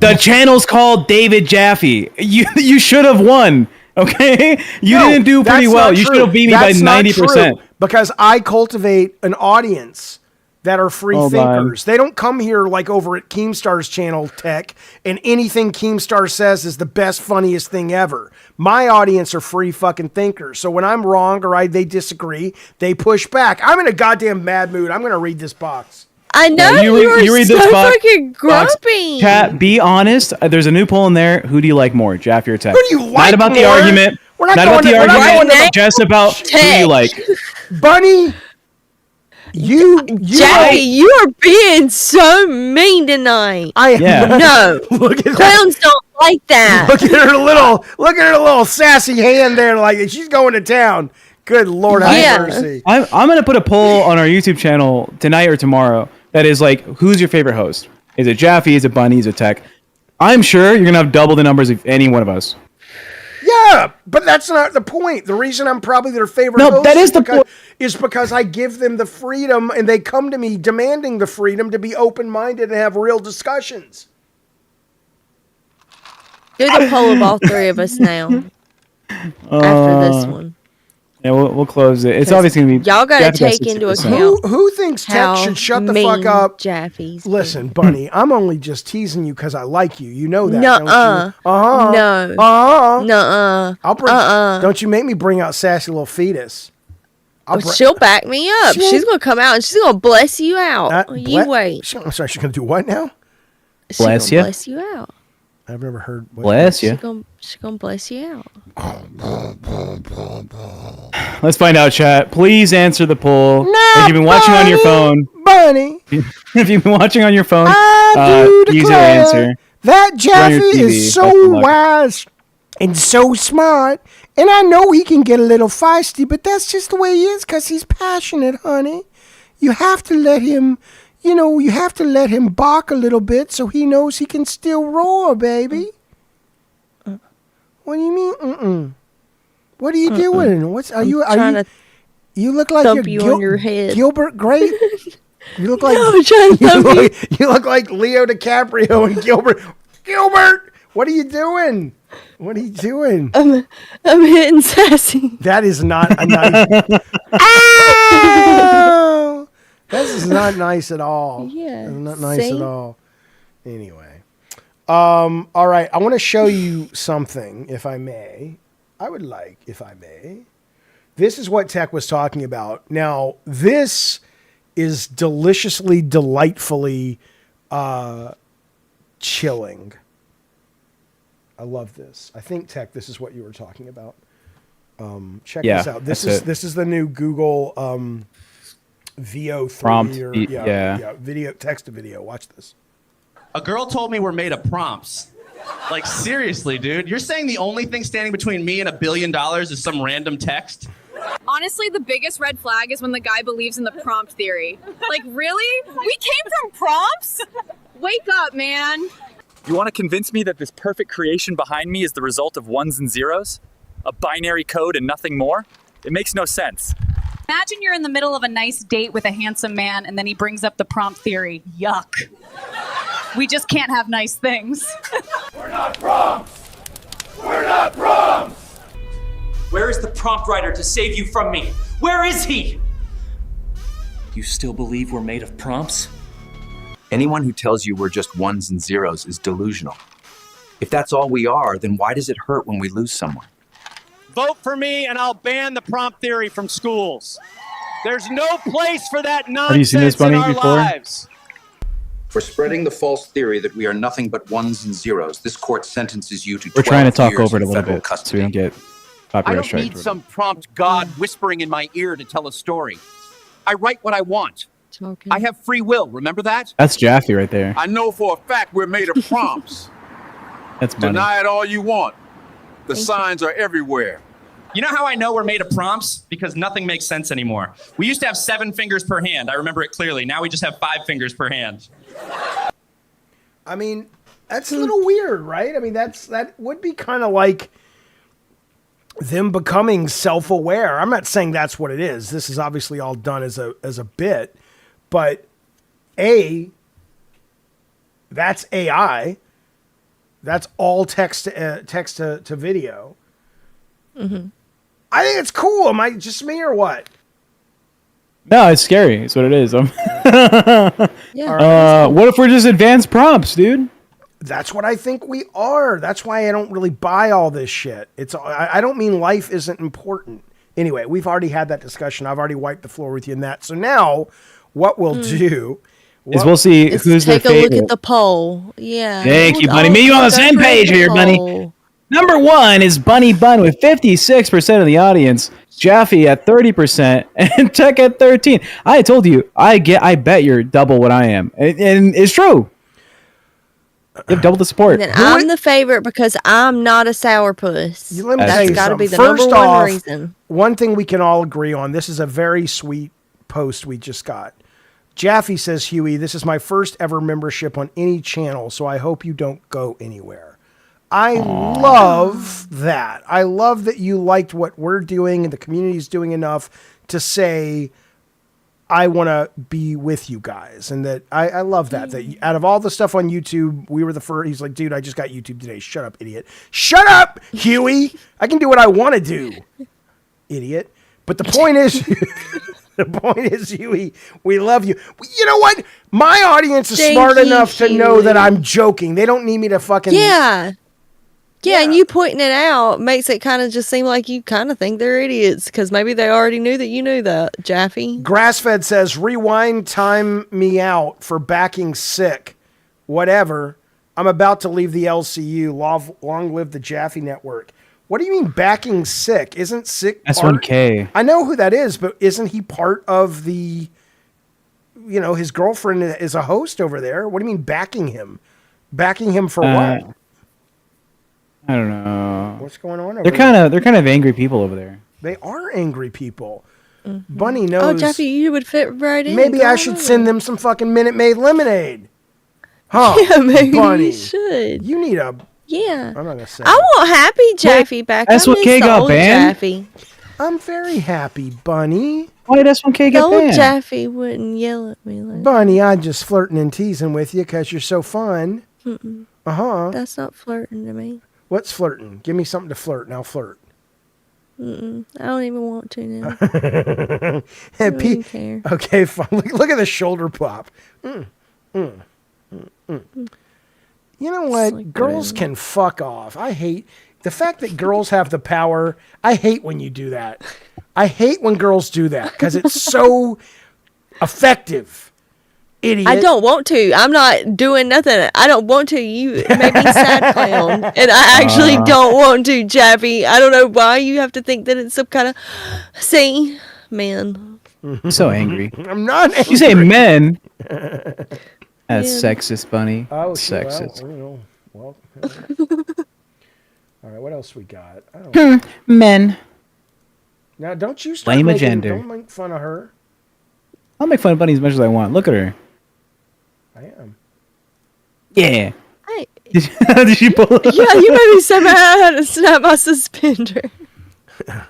The channel's called David Jaffe. You should have won. Okay, you didn't do pretty that's well. not You true. should have beat me That's by not 90%. true, because I cultivate an audience that are free Hold thinkers. They don't come here like over at Keemstar's channel, Tech, and anything Keemstar says is the best, funniest thing ever. My audience are free fucking thinkers. So when I'm wrong or they disagree, they push back. I'm in a goddamn mad mood. I'm going to read this box. I know Yeah, you read so this box. fucking grumpy. Chat, be honest. There's a new poll in there. Who do you like more, Jaffe or Tech? Who do you like Not about the more? argument. We're not about going the to- we're not argument. going to- Just about who Tech. you like. Bunny, you Jaffe, you are being so mean tonight. I am. Yeah. No. Look at that. Clowns don't like that. Look at her little sassy hand there, like she's going to town. Good Lord, have Yeah. mercy. I'm going to put a poll on our YouTube channel tonight or tomorrow that is like, who's your favorite host? Is it Jaffe? Is it Bunny? Is it Tech? I'm sure you're going to have double the numbers of any one of us. Yeah, but that's not the point. The reason I'm probably their favorite No, host that is the point. is because I give them the freedom and they come to me demanding the freedom to be open-minded and have real discussions. Do the poll of all three of us now. After this one. Yeah, we'll close it. It's 'Cause obviously going to be... y'all gotta Jaffe got take into 60%. account Who thinks Tech how should shut the mean fuck up? Jaffe's Listen, Bunny, I'm only just teasing you because I like you. You know that. Nuh-uh. Don't you? Uh-huh. No. Uh-huh. Nuh-uh. I'll bring, Don't you make me bring out sassy little fetus. She'll back me up. She's gonna come out and she's gonna bless you out. You wait. I'm sorry, she's going to do what now? She's Bless gonna ya? bless you out. I've never heard. Bless you. She's gonna bless you out. Let's find out, chat. Please answer the poll. If you've been watching on your phone, Bunny, if you've been watching on your phone, I do use your declare answer. that Jaffe Run your TV. is Best so of luck. wise and so smart. And I know he can get a little feisty, but that's just the way he is because he's passionate, honey. you have to let him, you have to let him bark a little bit so he knows he can still roar, baby. What do you mean? What are you doing? You look like thump you on your head. Gilbert Grape. You look like I'm trying to thump you. You look like Leo DiCaprio and Gilbert. Gilbert, what are you doing? What are you doing? I'm hitting Sassy. That is not a nice. Ow! This is not nice at all. Yeah, it's not nice at all. Anyway, all right. I want to show you something, if I may. I would like, if I may. This is what Tech was talking about. Now, this is deliciously, delightfully chilling. I love this. I think, Tech, this is what you were talking about. Check this out. This is the new Google VO3 prompt. Video, text to video. Watch this. A girl told me we're made of prompts. Like, seriously, dude. You're saying the only thing standing between me and $1 billion is some random text? Honestly, the biggest red flag is when the guy believes in the prompt theory. Like, really? We came from prompts? Wake up, man. You want to convince me that this perfect creation behind me is the result of ones and zeros? A binary code and nothing more? It makes no sense. Imagine you're in the middle of a nice date with a handsome man and then he brings up the prompt theory. Yuck. We just can't have nice things. We're not prompts! We're not prompts! Where is the prompt writer to save you from me? Where is he? You still believe we're made of prompts? Anyone who tells you we're just ones and zeros is delusional. If that's all we are, then why does it hurt when we lose someone? Vote for me and I'll ban the prompt theory from schools. There's no place for that nonsense Have you seen this, Bunny, in our before? lives. For spreading the false theory that we are nothing but ones and zeros, this court sentences you to 12 We're trying to talk years over it a in little federal bit custody. so we don't get I copyright don't strikes. need some prompt god whispering in my ear to tell a story. I write what I want. I have free will, remember that? That's Jaffe right there. I know for a fact we're made of prompts. That's Bunny. Deny it all you want. The signs are everywhere. You know how I know we're made of prompts? Because nothing makes sense anymore. We used to have 7 fingers per hand. I remember it clearly. Now we just have 5 fingers per hand. I mean, that's a little weird, right? I mean, that would be kind of like them becoming self-aware. I'm not saying that's what it is. This is obviously all done as a bit, but that's AI. That's all text to video. Mm-hmm. I think it's cool. Am I just me or what? No, it's scary. It's what it is. Yeah. What if we're just advanced prompts, dude? That's what I think we are. That's why I don't really buy all this shit. I don't mean life isn't important. Anyway, we've already had that discussion. I've already wiped the floor with you in that. So now what we'll do is we'll see who's their take a look favorite. at the poll. Yeah. Thank you, Bunny. Me, you on the same page here, Bunny. Number 1 is Bunny Bun with 56% of the audience, Jaffe at 30%, and Tech at 13%. I told you, I bet you're double what I am, and it's true. You have double the support. And then I'm the favorite because I'm not a sourpuss. Let me tell That's you got to be the something. First number one off, reason. one thing we can all agree on. This is a very sweet post we just got. Jaffe says, Huey, this is my first ever membership on any channel, so I hope you don't go anywhere. I love that. I love that you liked what we're doing and the community's doing enough to say, I want to be with you guys. And that I love that. That out of all the stuff on YouTube, we were the first. He's like, dude, I just got YouTube today. Shut up, idiot. Shut up, Huey. I can do what I want to do, idiot. But the point is, Huey, we love you. You know what? My audience is smart enough to know that I'm joking. They don't need me to fucking. Yeah, and you pointing it out makes it kind of just seem like you kind of think they're idiots because maybe they already knew that you knew that, Jaffe. Grassfed says, rewind time me out for backing sick. Whatever. I'm about to leave the LCU. Long live the Jaffe Network. What do you mean backing sick? Isn't sick S1K. I know who that is, but isn't he part of the, his girlfriend is a host over there? What do you mean backing him? Backing him for what? I don't know. What's going on over They're there? kind of angry people over there. They are angry people. Bunny knows. Oh, Jaffe, you would fit right in. Maybe I should send them some fucking Minute Maid lemonade. Huh? Yeah, maybe Bunny. you should. You need a. Yeah. I'm not gonna say. I want Happy Jaffe back. that's I what miss K the got old banned? Jaffe. I'm very happy, Bunny. Why does one K The get old banned? Jaffe wouldn't yell at me like Bunny, I'm just flirting and teasing with you because you're so fun. Mm-mm. That's not flirting to me. What's flirting? Give me something to flirt, and I'll flirt. Mm-mm. I don't even want to now. Hey, I don't even care. Okay, fine. Look at the shoulder pop. You know what? Girls can fuck off. I hate the fact that girls have the power. I hate when you do that. I hate when girls do that because it's so effective. Idiot. I don't want to. I'm not doing nothing. I don't want to. You made me sad clown. And I actually don't want to, Jaffe. I don't know why you have to think that it's some kind of... See? Man. I'm so angry. I'm not angry. You say men. That's Yeah. sexist, Bunny. Oh, Sexist. Well, all right, what else we got? I don't Men. Now, don't you start Blame a making, gender. Don't make fun of her. I'll make fun of Bunny as much as I want. Look at her. I am. Yeah. Hey. Did you pull it? Yeah, you made me so mad I had to snap my suspender.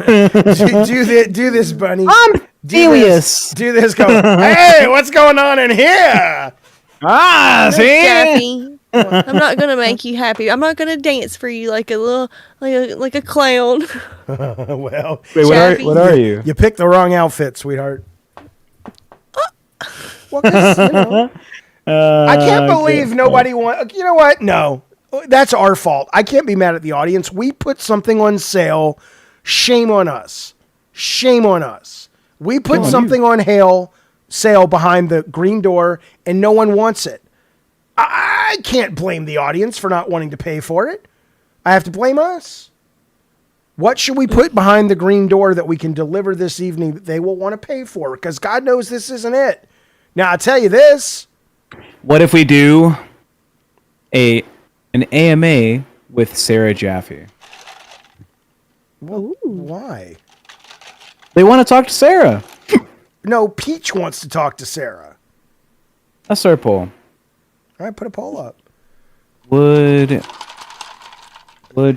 do this, Bunny. I'm furious. Do this. Go. Hey, what's going on in here? Ah, see? Jaffe, I'm not gonna make you happy. I'm not gonna dance for you like a little, like a clown. Well, Wait, Jaffe. what are you? You picked the wrong outfit, sweetheart. Well, 'cause, you know, I can't believe nobody want. You know what? No, that's our fault. I can't be mad at the audience. We put something on sale. Shame on us. Shame on us. We put something on sale behind the green door, and no one wants it. I can't blame the audience for not wanting to pay for it. I have to blame us. What should we put behind the green door that we can deliver this evening that they will want to pay for? Because God knows this isn't it. Now, I'll tell you this. What if we do an AMA with Sarah Jaffe? Well, why? They want to talk to Sarah. No, Peach wants to talk to Sarah. That's our poll. All right, put a poll up. Would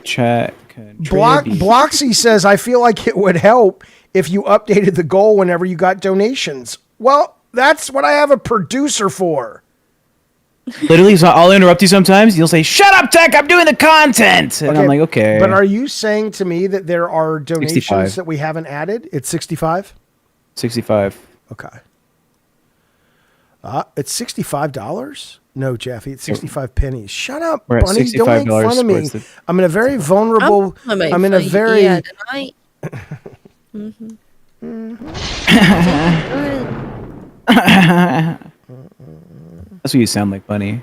chat contribute? Bloxy says, I feel like it would help if you updated the goal whenever you got donations. Well, that's what I have a producer for. Literally, so I'll interrupt you sometimes. You'll say, "Shut up, Tech! I'm doing the content," and I'm like, "Okay." But are you saying to me that there are donations 65. that we haven't added? It's 65? 65. Okay. It's $65? No, Jaffe, it's 65 pennies. Shut up, We're at Bunny. Don't make fun of me. towards the- I'm in a very vulnerable... I'm in a very... Yeah, tonight. That's what you sound like, Bunny.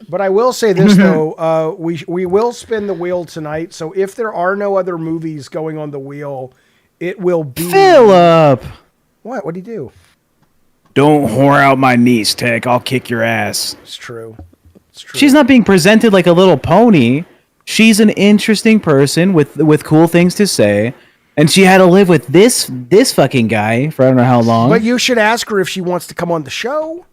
But I will say this though, we will spin the wheel tonight. So if there are no other movies going on the wheel, it will be Philip. What? What'd he do? Don't whore out my niece, Tech. I'll kick your ass. It's true. It's true. She's not being presented like a little pony. She's an interesting person with cool things to say, and she had to live with this fucking guy for I don't know how long. But you should ask her if she wants to come on the show.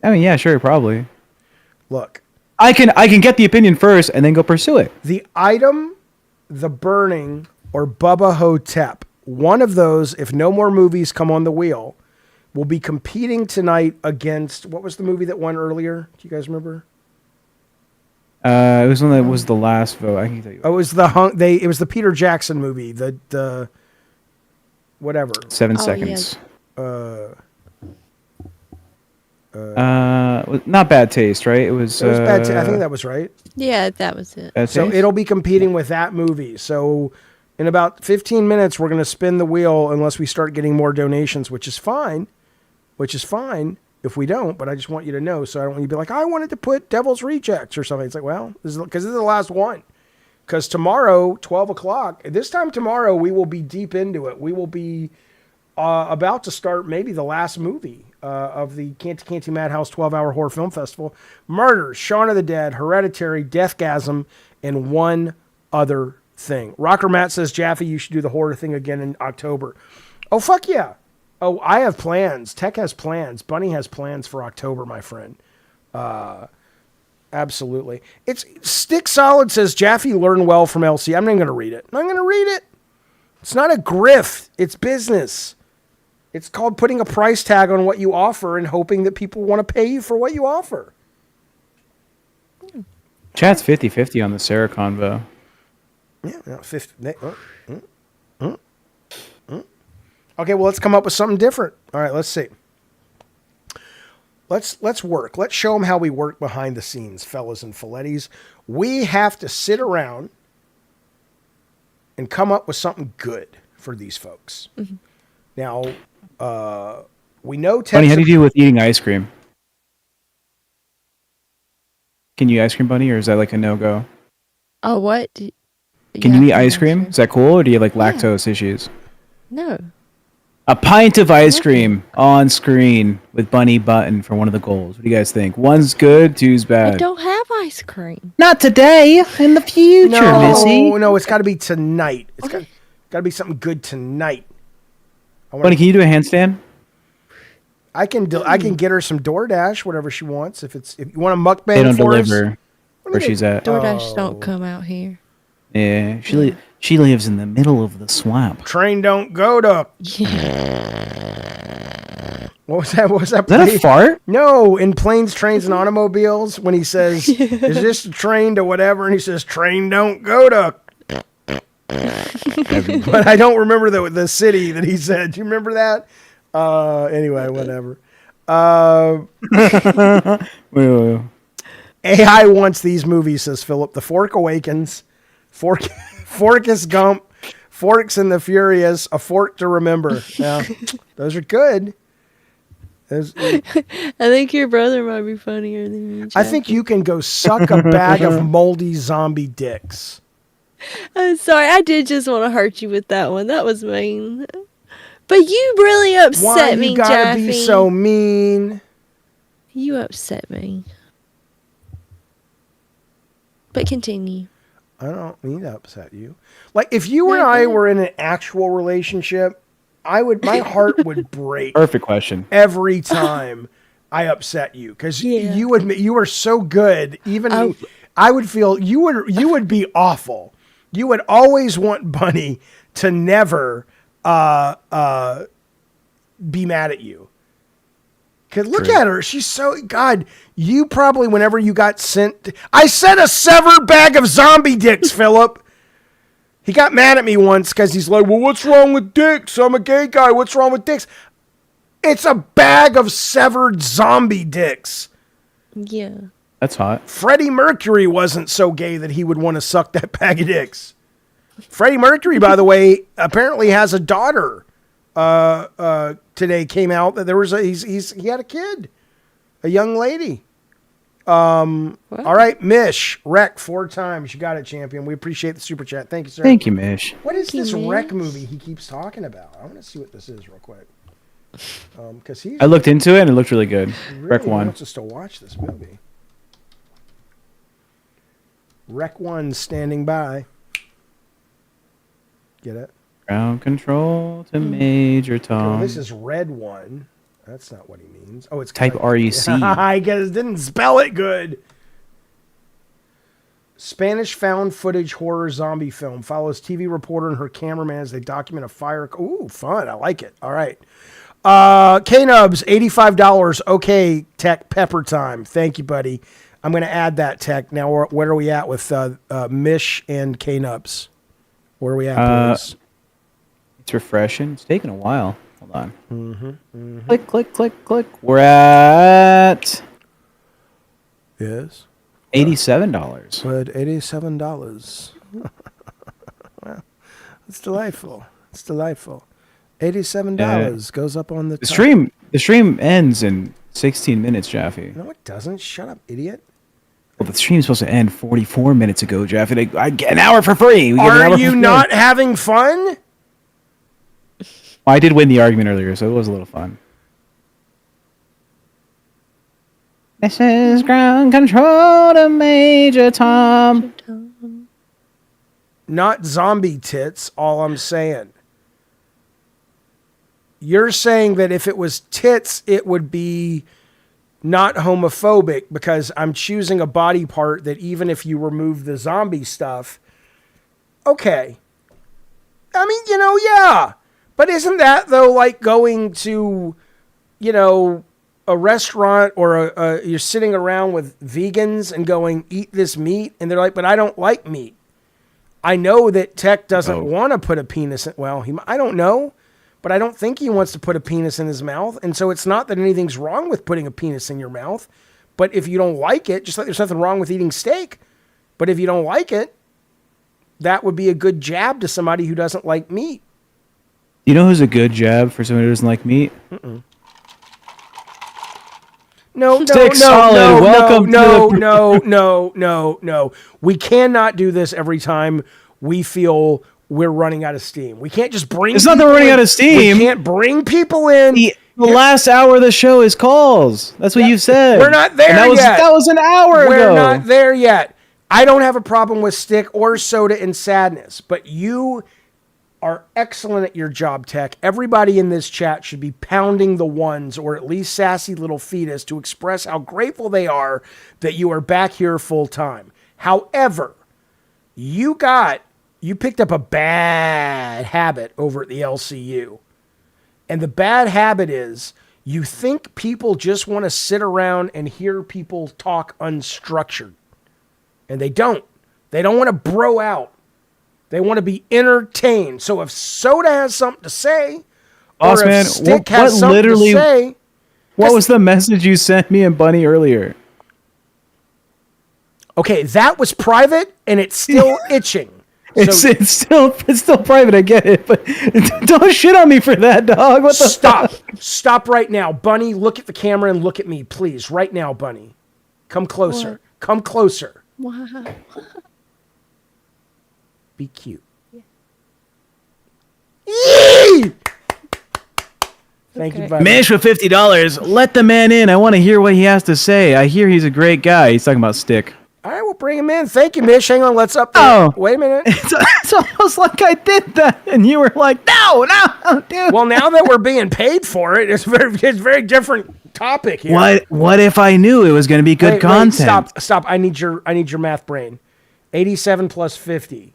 I mean, yeah, sure, probably. Look, I can get the opinion first and then go pursue it. the item, the burning, or Bubba Hotep. One of those, if no more movies come on the wheel, will be competing tonight against, what was the movie that won earlier? Do you guys remember? It was one that was the last vote. I can tell you. Oh, it was the Peter Jackson movie, the whatever. 7 seconds. Yeah. Not Bad Taste, right? It was. It was bad. I think that was right. Yeah, that was it. Bad So Taste? it'll be competing with that movie. So in about 15 minutes, we're going to spin the wheel unless we start getting more donations, which is fine. If we don't, but I just want you to know, so I don't want you to be like, I wanted to put Devil's Rejects or something. It's like, well, this is the last one. Because tomorrow, 12 o'clock, this time tomorrow, we will be deep into it. We will be about to start maybe the last movie of the Canty Madhouse 12-hour horror film festival. Murders, Shaun of the Dead, Hereditary, Deathgasm, and one other thing. Rocker Matt says, Jaffe, you should do the horror thing again in October. Oh, fuck yeah. Oh, I have plans. Tech has plans. Bunny has plans for October, my friend. Absolutely. It's Stick Solid says, Jaffe learned well from LC. I'm not going to read it. I'm not going to read it. It's not a grift. It's business. It's called putting a price tag on what you offer and hoping that people want to pay you for what you offer. Chat's 50-50 on the Sarah convo. Yeah, no, 50. Okay, well, let's come up with something different. All right, let's see. Let's work. Let's show them how we work behind the scenes, fellas and Filettis. We have to sit around and come up with something good for these folks. Mm-hmm. Now, we know... Bunny, how do you do with eating ice cream? Can you ice cream, Bunny, or is that like a no-go? Oh, what? Can you eat ice cream? Is that cool, or do you have like lactose issues? No. A pint of ice cream on screen with Bunny Button for one of the goals. What do you guys think? One's good, two's bad. I don't have ice cream. Not today. In the future, Missy. No, it's got to be tonight. It's got to be something good tonight. Bunny, can you do a handstand? I can get her some DoorDash, whatever she wants. If you want a mukbang, they don't for deliver us, where she's at. DoorDash don't come out here. Yeah, she lives in the middle of the swamp. Train don't go to. What was that? Is that a fart? No, in Planes, Trains, and Automobiles, when he says, "Is this a train to whatever?" and he says, "Train don't go to." But I don't remember the city that he said. Do you remember that? Anyway, whatever. AI wants these movies, says Philip. The Fork Awakens, Forkus Gump, Forks and the Furious, A Fork to Remember. Yeah, those are good. I think your brother might be funnier than me. I think you can go suck a bag of moldy zombie dicks. I'm sorry, I did just want to hurt you with that one. That was mean. But you really upset me, Why you gotta Jaffe. be so mean? You upset me. But continue. I don't mean to upset you. Like, if you and I were in an actual relationship, my heart would break. Perfect question. Every time I upset you, because you were so good. Even I would feel you would be awful. You would always want Bunny to never be mad at you. Cause look at her. She's so, God, you probably, whenever you got sent, I sent a severed bag of zombie dicks, Philip. He got mad at me once because he's like, well, what's wrong with dicks? I'm a gay guy. What's wrong with dicks? It's a bag of severed zombie dicks. Yeah. That's hot. Freddie Mercury wasn't so gay that he would want to suck that bag of dicks. Freddie Mercury, by the way, apparently has a daughter. Today came out that there was he had a kid, a young lady. All right, Mish, Wreck 4 times. You got it, champion. We appreciate the super chat. Thank you, sir. Thank you, Mish. What is this Wreck movie he keeps talking about? I want to see what this is real quick. Because I looked into it and it looked really good. Really Wreck 1. wants us to watch this movie. Wreck 1 standing by. Get it? Ground control to Major Tom. Oh, this is Red 1. That's not what he means. Oh, it's Type REC. I guess didn't spell it good. Spanish found footage horror zombie film follows TV reporter and her cameraman as they document a fire. Ooh, fun. I like it. All right. K-Nubs, $85. Okay, Tech Pepper time. Thank you, buddy. I'm going to add that, Tech. Now, where are we at with Mish and K-Nubs? Where are we at, boys? It's refreshing. It's taking a while. Hold on. Mm-hmm. Click, click, click, click. We're at... Yes. $87. We're at $87. Wow. It's delightful. It's delightful. $87 goes up on the top. The stream ends in 16 minutes, Jaffe. No, it doesn't. Shut up, idiot. Well, the stream's supposed to end 44 minutes ago, Jaffe. I get an hour for free. Are you not having fun? I did win the argument earlier, so it was a little fun. This is ground control to Major Tom. not zombie tits, all I'm saying. You're saying that if it was tits, it would be not homophobic because I'm choosing a body part that even if you remove the zombie stuff, okay. I mean, yeah. But isn't that, though, like going to, a restaurant or you're sitting around with vegans and going, eat this meat? And they're like, but I don't like meat. I know that Tech doesn't want to put a penis in, I don't know. But I don't think he wants to put a penis in his mouth. And so it's not that anything's wrong with putting a penis in your mouth. But if you don't like it, just like there's nothing wrong with eating steak. But if you don't like it, that would be a good jab to somebody who doesn't like meat. You know who's a good jab for somebody who doesn't like meat? No. We cannot do this every time we feel we're running out of steam. We can't just bring. It's not that we're running out of steam. We can't bring people in. The last hour of the show is calls. That's what you said. We're not there yet. That was an hour ago. We're not there yet. I don't have a problem with Stick or Soda and Sadness, but you are excellent at your job, Tech. Everybody in this chat should be pounding the ones or at least sassy little fetus to express how grateful they are that you are back here full time. However, you picked up a bad habit over at the LCU. And the bad habit is you think people just want to sit around and hear people talk unstructured. And they don't. They don't want to bro out. They want to be entertained. So if Soda has something to say, or if Stick has something to say... What was the message you sent me and Bunny earlier? Okay, that was private, and it's still itching. It's still private. I get it, but don't shit on me for that, dog. What the Stop right now, Bunny. Look at the camera and look at me, please. Right now, Bunny. Come closer. What? Come closer. Wow. Be cute. Yee! Thank you, buddy. Mish with $50. Let the man in. I want to hear what he has to say. I hear he's a great guy. He's talking about Stick. All right, we'll bring him in. Thank you, Mish. Hang on, let's up there. Oh. Wait a minute. It's almost like I did that, and you were like, no, dude. Well, now that we're being paid for it, it's very different topic here. What if I knew it was going to be good content? Stop. I need your math brain. 87 plus 50.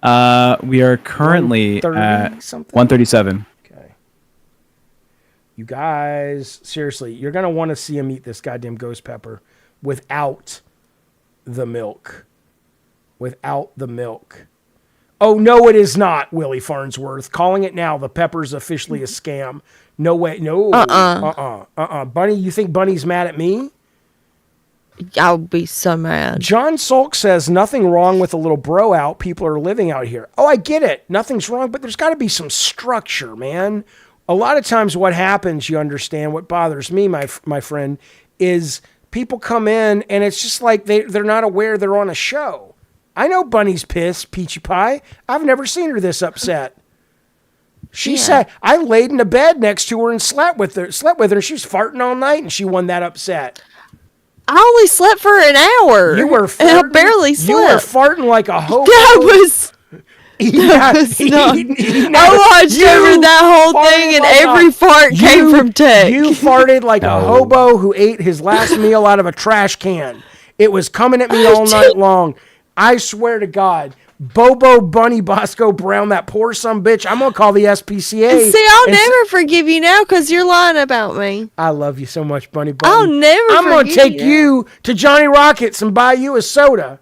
We are currently at 137. Okay. You guys, seriously, you're going to want to see him eat this goddamn ghost pepper without the milk. Without the milk. Oh, no, it is not, Willie Farnsworth. Calling it now. The pepper's officially a scam. No way. No. Bunny, you think Bunny's mad at me? I'll be so mad. John Sulk says, nothing wrong with a little bro out. People are living out here. Oh, I get it. Nothing's wrong, but there's got to be some structure, man. A lot of times what happens, you understand, what bothers me, my friend, is people come in and it's just like they're not aware they're on a show. I know Bunny's pissed, Peachy Pie. I've never seen her this upset. She said, I laid in a bed next to her and slept with her. She was farting all night and she wasn't that upset. I only slept for an hour. You were farting. And I barely slept. You were farting like a hobo. That was not. I watched over that whole thing, and every fart came from Tech. You farted like a hobo who ate his last meal out of a trash can. It was coming at me all night long. I swear to God. Bobo Bunny Bosco Brown, that poor son bitch. I'm going to call the SPCA. See, I'll never forgive you now because you're lying about me. I love you so much, Bunny Bunny. I'll never I'm going to take you to Johnny Rockets and buy you a soda.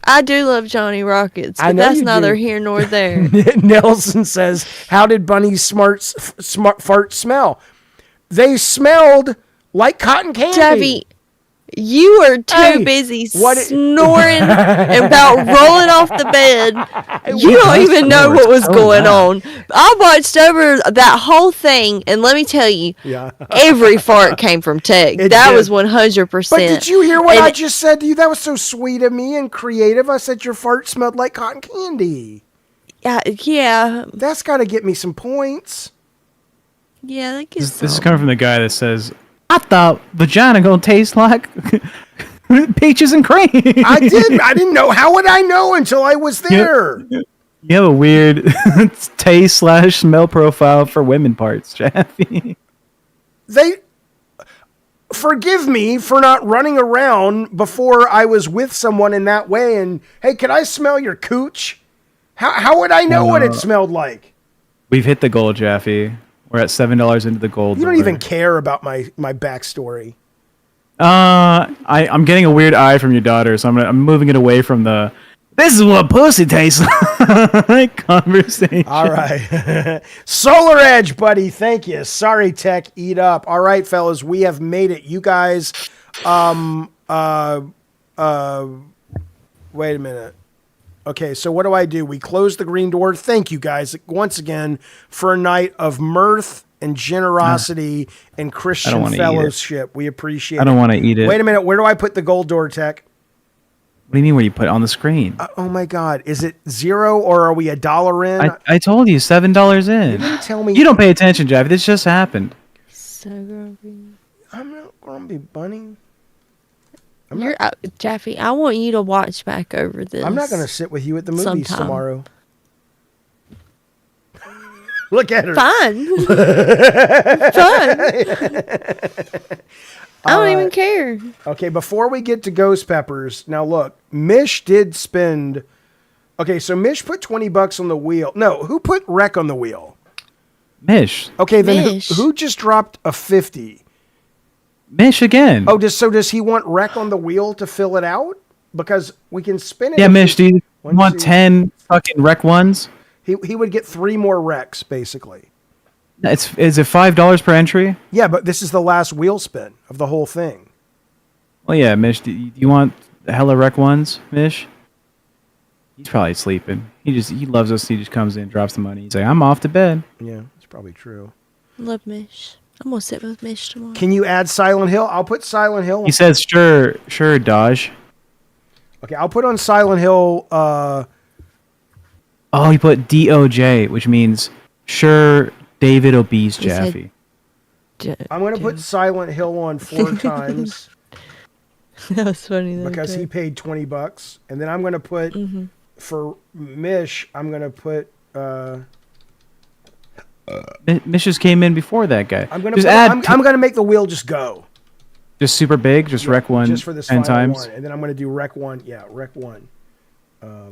I do love Johnny Rockets, I but know that's you neither do. here nor there. Nelson says, how did Bunny's smart fart smell? They smelled like cotton candy. Jaffe, you are too busy snoring and about rolling off the bed. You don't even know what was going on. I watched over that whole thing, and let me tell you, every fart came from Tech. That was 100%. But did you hear what I just said to you? That was so sweet of me and creative. I said your fart smelled like cotton candy. Yeah. That's got to get me some points. Yeah, that gets This is coming from the guy that says, I thought vagina gonna taste like Peaches and cream. I didn't know. How would I know until I was there? You have a weird taste / smell profile for women parts, Jaffe. Forgive me for not running around before I was with someone in that way. And hey, can I smell your cooch? How would I know what it smelled like? We've hit the goal, Jaffe. We're at $7 into the gold. You don't even care about my backstory. I'm getting a weird eye from your daughter, so I'm moving it away from the "this is what pussy tastes like" conversation. All right. Solar Edge, buddy. Thank you. Sorry, Tech. Eat up. All right, fellas. We have made it. You guys, wait a minute. Okay, so what do? We close the green door. Thank you guys once again for a night of mirth and generosity and Christian fellowship. We appreciate it. I don't want to eat it. Wait a minute. Where do I put the gold door, Tech? What do you mean where you put it on the screen? Oh my God. Is it $0 or are we $1 in? I told you $7 in. You didn't tell me. You don't pay attention, Jaffe. This just happened. So grumpy. I'm not grumpy, bunny. Jaffe, I want you to watch back over this. I'm not going to sit with you at the movies sometime. tomorrow. Look at her. Fun. Fun. I don't even care. Okay, before we get to Ghost Peppers, now look, Mish did spend. Okay, so Mish put $20 on the wheel. No, who put Wreck on the wheel? Mish. Okay, then who just dropped a 50? Mish again. Oh, does he want Wreck on the wheel to fill it out? Because we can spin it. Yeah, Mish, do you want 10 fucking Wreck ones? He would get 3 more Wrecks, basically. Is it $5 per entry? Yeah, but this is the last wheel spin of the whole thing. Well, yeah, Mish, do you want hella Wreck ones, Mish? He's probably sleeping. He loves us. He just comes in, drops the money. He's like, I'm off to bed. Yeah, that's probably true. Love Mish. I'm gonna sit with Mish tomorrow. Can you add Silent Hill? I'll put Silent Hill. He says, sure, Dodge. Okay, I'll put on Silent Hill. Oh, he put DOJ, which means sure David Obese Jaffe. I'm going to put Silent Hill on 4 times. That was funny. Because he paid $20. And then I'm going to put, for Mish, I'm going to put... Mish just came in before that guy. I'm going to make the wheel just go. Just super big, just Wreck 1 just for this 10 final times. one. And then I'm going to do Wreck 1. Yeah, Wreck 1.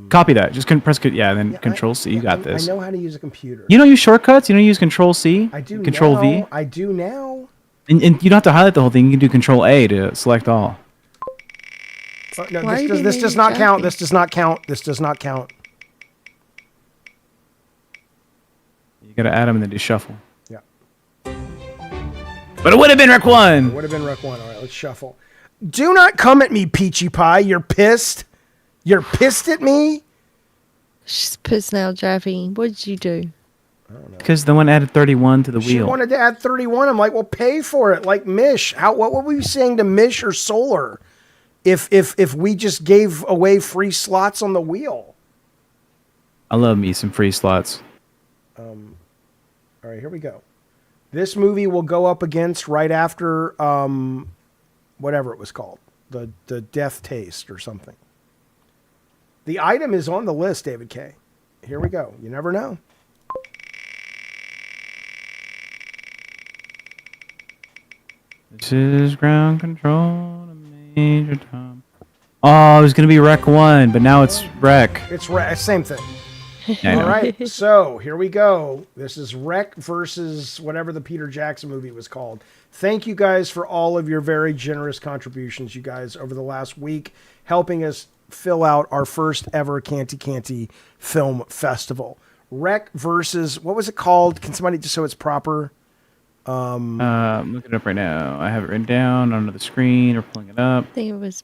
Copy that. Just press then Control C. You got this. I know how to use a computer. You don't use shortcuts. You don't use Control C. I do. Control now. V. I do now. And you don't have to highlight the whole thing. You can do Control A to select all. No, this does not count. This does not count. This does not count. You got to add them and then do shuffle. Yeah. But it would have been Rec 1. It would have been Rec 1. All right, let's shuffle. Do not come at me, Peachy Pie. You're pissed. You're pissed at me? She's pissed now, Jaffe. What did you do? I don't know. Because the one added 31 to the wheel. She wanted to add 31. I'm like, well, pay for it. Like Mish. What were we saying to Mish or Solar if we just gave away free slots on the wheel? I love me some free slots. All right, here we go. This movie will go up against right after whatever it was called. The Death Taste or something. The item is on the list, David K. Here we go. You never know. This is ground control to Major Tom. Oh, it was going to be Rec 1, but now it's Rec. It's Rec. Same thing. Yeah, I know. All right, so here we go. This is Rec versus whatever the Peter Jackson movie was called. Thank you guys for all of your very generous contributions, you guys, over the last week, helping us fill out our first ever Canty Canty Film Festival. Rec versus, what was it called? Can somebody, just so it's proper? I'm looking it up right now. I have it written down on the screen or pulling it up. I think it was.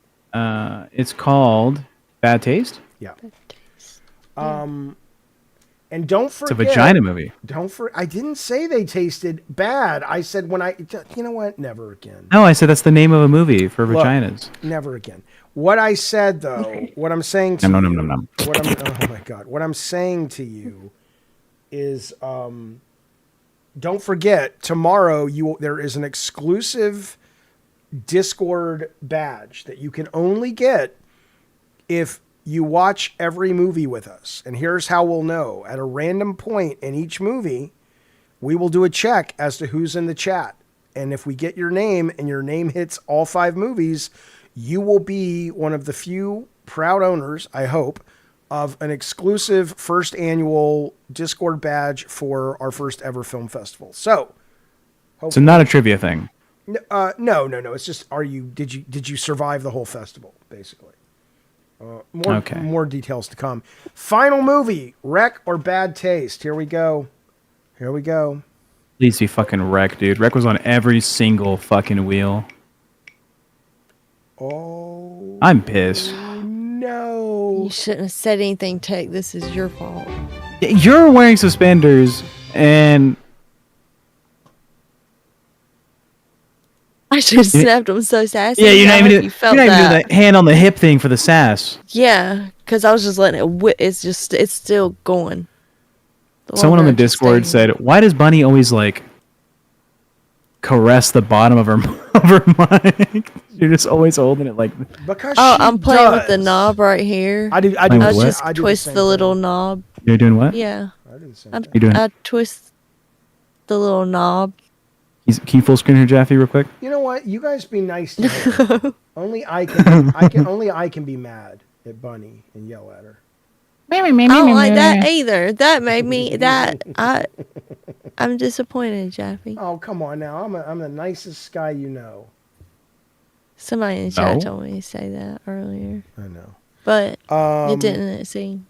It's called Bad Taste? Yeah. And don't forget, it's a vagina movie. I didn't say they tasted bad. I said you know what? Never again. No, I said that's the name of a movie for vaginas. Never again. What I said though, what I'm saying to you, oh my God, what I'm saying to you is, don't forget tomorrow there is an exclusive Discord badge that you can only get if you watch every movie with us. And here's how we'll know. At a random point in each movie, we will do a check as to who's in the chat. And if we get your name and your name hits all 5 movies, you will be one of the few proud owners, I hope, of an exclusive first annual Discord badge for our first ever film festival. So not a trivia thing. No. It's just, did you survive the whole festival, basically? More details to come. Final movie, Wreck or Bad Taste. Here we go. Please be fucking Wreck, dude. Wreck was on every single fucking wheel. Oh. I'm pissed. No. You shouldn't have said anything, Tech. This is your fault. You're wearing suspenders, and I should have snapped him so sassy. yeah, you're not even you doing felt that. the hand on the hip thing for the sass. Yeah, because I was just letting it it's still going. Someone on the Discord said, "Why does Bunny always like caress the bottom of her mic? You're just always holding it like." Because I'm playing with the knob right here. I do. I what? just twist the little knob. You're doing what? Yeah. I twist the little knob. Can you full screen her, Jaffe, real quick? You know what? You guys be nice to her. Only I can be mad at Bunny and yell at her. I don't like that either. That made me I'm disappointed, Jaffe. Oh, come on now. I'm the nicest guy you know. Somebody in the chat told me to say that earlier. I know. But it didn't see.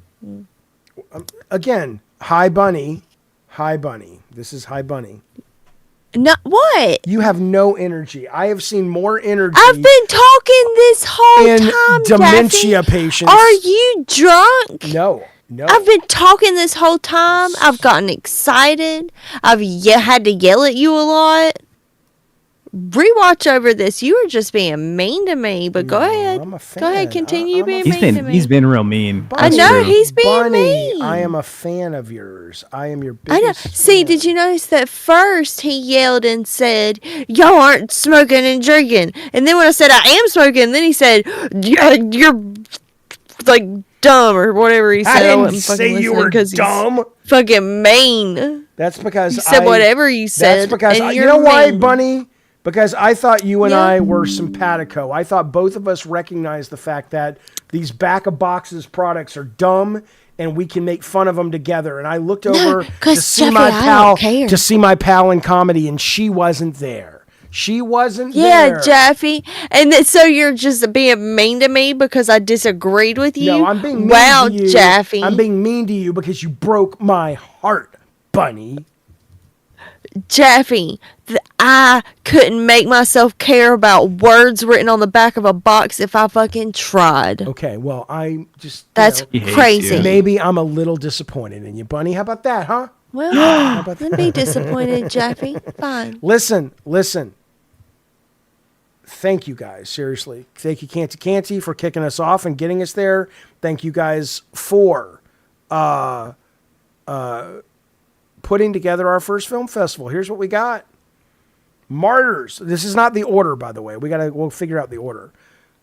Again, Hi Bunny. This is Hi Bunny. No, what? You have no energy. I have seen more energy. I've been talking this whole time, dementia Jaffe. patients. Are you drunk? No. I've been talking this whole time. I've gotten excited. I've had to yell at you a lot. Rewatch over this. You were just being mean to me, but go ahead. I'm a fan. Go ahead, continue being mean to me. He's been real mean. I know he's being Bunny, mean. I am a fan of yours. I am your I know. biggest See, did you notice that first he yelled and said, "Y'all aren't smoking and drinking," and then when I said I am smoking, then he said, "Yeah, you're like dumb," or whatever he said. I didn't wasn't fucking say you listening were 'cause he's dumb. Fucking mean. That's because You said whatever you said. That's because and you you're know why, mean. Bunny? Because I thought you and Yeah. I were simpatico. I thought both of us recognized the fact that these back of boxes products are dumb and we can make fun of them together. And I looked over to 'cause see Jaffe, my I don't pal care. to see my pal in comedy, and she wasn't there. She wasn't Yeah, there. Jaffe. And so you're just being mean to me because I disagreed with you? No, I'm being mean wow, to you. Jaffe. I'm being mean to you because you broke my heart, Bunny. Jaffe, I couldn't make myself care about words written on the back of a box if I fucking tried. Okay, well, I just... That's crazy. Maybe I'm a little disappointed in you, Bunny. How about that, huh? Well, How about then be disappointed, Jaffe. Fine. Listen. Thank you guys, seriously. Thank you, Canty, for kicking us off and getting us there. Thank you guys for putting together our first film festival. Here's what we got. Martyrs. This is not the order, by the way. We'll figure out the order.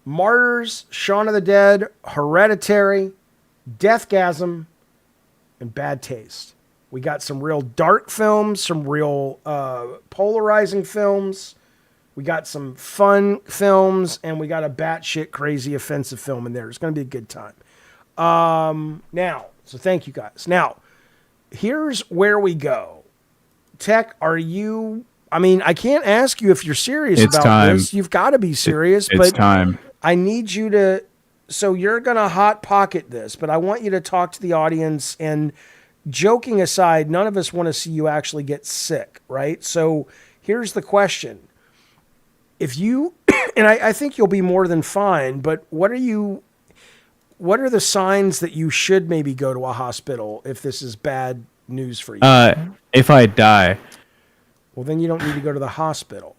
Martyrs, Shaun of the Dead, Hereditary, Deathgasm, and Bad Taste. We got some real dark films, some real polarizing films. We got some fun films, and we got a batshit crazy offensive film in there. It's going to be a good time. So thank you guys. Now, here's where we go. Tech, are you... I mean, I can't ask you if you're serious It's about time. this. You've got to be serious. It's but time. I need you to... So you're going to hot pocket this, but I want you to talk to the audience. And joking aside, none of us want to see you actually get sick, right? So here's the question. If you... And I think you'll be more than fine, but what are the signs that you should maybe go to a hospital if this is bad news for you? If I die. Well, then you don't need to go to the hospital.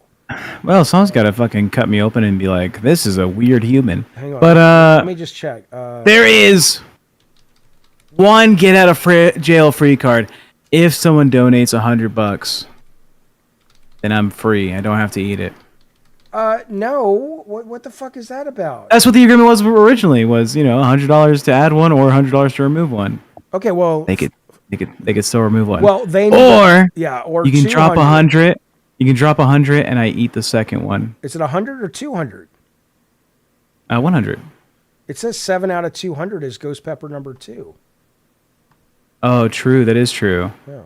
Well, someone's got to fucking cut me open and be like, "This is a weird human." Hang on. But let me just check. There is one get out of jail free card. If someone donates $100, then I'm free. I don't have to eat it. No. What the fuck is that about? That's what the agreement was originally. Was $100 to add one or $100 to remove one. Okay, well they could still remove one. Well, they or or you can drop 200. 100. You can drop 100, and I eat the second one. Is it 100 or 200? 100. It says 7 out of 200 is ghost pepper number 2. Oh, true. That is true. Yeah.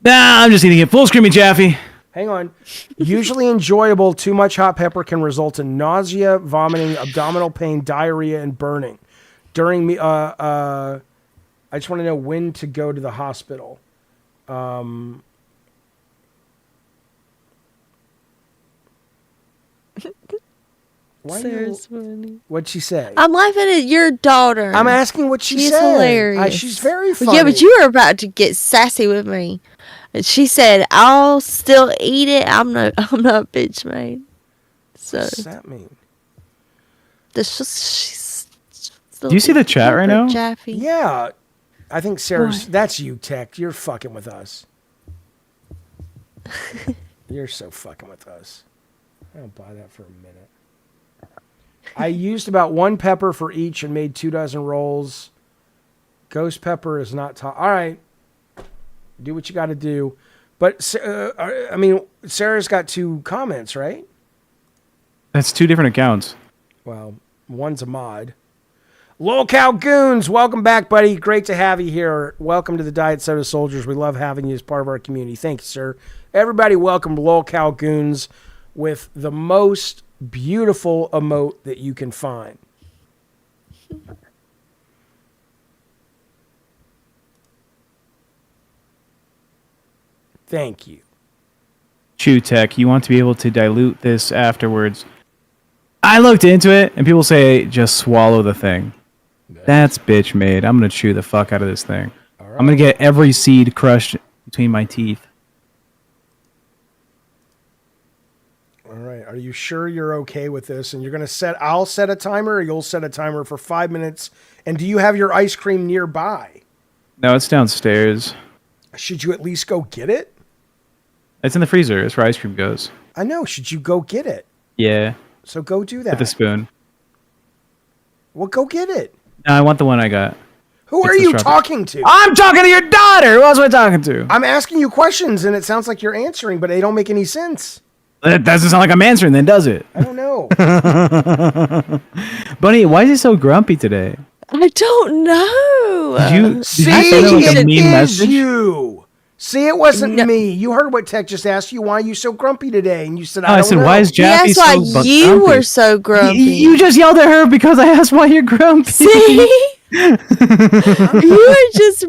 Nah, I'm just eating it. Full screen me, Jaffe. Hang on. Usually enjoyable, too much hot pepper can result in nausea, vomiting, abdominal pain, diarrhea, and burning. During me, I just want to know when to go to the hospital. Why Sarah's funny. What'd she say? I'm laughing at your daughter. I'm asking what she She's said. hilarious. She's very Well, funny. yeah, but you were about to get sassy with me. And she said, "I'll still eat it. I'm not bitch made." So What does that mean? Do you see the chat right now? Jaffe. Yeah. I think Sarah's... What? That's you, Tech. You're fucking with us. You're so fucking with us. I don't buy that for a minute. I used about 1 pepper for each and made 24 rolls. Ghost pepper is not top. All right. Do what you got to do. But, Sarah's got 2 comments, right? That's 2 different accounts. Well, one's a mod. Lol Cow Goons, welcome back, buddy. Great to have you here. Welcome to the Diet Soda Soldiers. We love having you as part of our community. Thank you, sir. Everybody, welcome to Lol Cow Goons with the most beautiful emote that you can find. Thank you. Chew Tech, you want to be able to dilute this afterwards. I looked into it, and people say just swallow the thing. That's bitch made. I'm going to chew the fuck out of this thing. I'm going to get every seed crushed between my teeth. All right. Are you sure you're okay with this? And you're going to I'll set a timer, or you'll set a timer for 5 minutes. And do you have your ice cream nearby? No, it's downstairs. Should you at least go get it? It's in the freezer. It's where ice cream goes. I know. Should you go get it? Yeah. So go do that. With a spoon. Well, go get it. No, I want the one I got. Who are you talking to? I'm talking to your daughter. Who else am I talking to? I'm asking you questions, and it sounds like you're answering, but they don't make any sense. That doesn't sound like I'm answering, then, does it? I don't know. Bunny, why is he so grumpy today? I don't know. Did you See, send him, like, a mean it message? is you. See, it wasn't me. You heard what Tech just asked you. Why are you so grumpy today? And you said, I don't know. why is Jaffe so That's why you grumpy? were so grumpy. You just yelled at her because I asked why you're grumpy. See? You were just...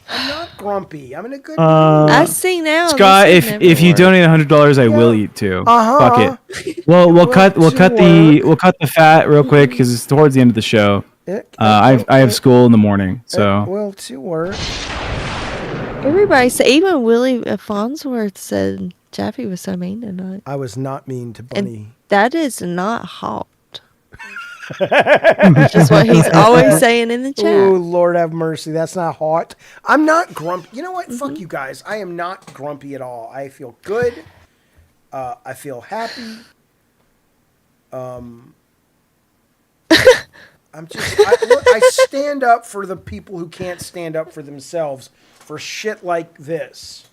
I'm not grumpy. I'm in a good mood. I see now. Scott, this if you donate $100, I will eat too. Uh-huh. Fuck it. Well, we'll cut the fat real quick because it's towards the end of the show. I have school in the morning, so. Well, to work. Everybody said, even Willie Farnsworth said Jaffe was so mean tonight. I was not mean to Bunny. And that is not hot. Just what he's always saying in the chat. Oh, Lord have mercy. That's not hot. I'm not grumpy. You know what? Fuck you guys. I am not grumpy at all. I feel good. I feel happy. I stand up for the people who can't stand up for themselves for shit like this.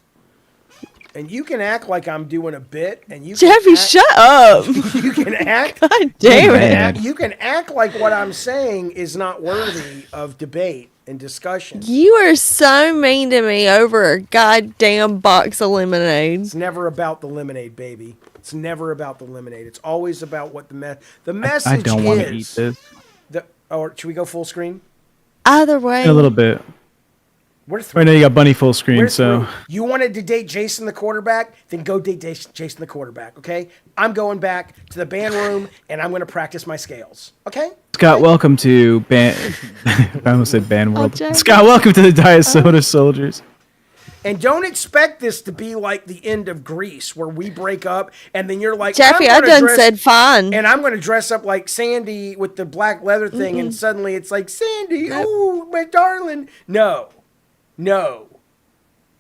And you can act like I'm doing a bit, and you Jaffe, shut up. You can act. God damn it. You can act like what I'm saying is not worthy of debate and discussion. You are so mean to me over a goddamn box of lemonade. It's never about the lemonade, baby. It's never about the lemonade. It's always about what the message is. I don't want to eat this. Or should we go full screen? Either way. A little bit. We're through. Right now you got Bunny full screen, so. You wanted to date Jason the quarterback? Then go date Jason the quarterback, okay? I'm going back to the band room, and I'm going to practice my scales, okay? Scott, welcome to I almost said Band World. Jaffe. Scott, welcome to the Diet Soda Soldiers. And don't expect this to be like the end of Grease, where we break up, and then you're like, Jaffe, I done said fine. And I'm going to dress up like Sandy with the black leather thing, and suddenly it's like, Sandy, oh, my darling. No.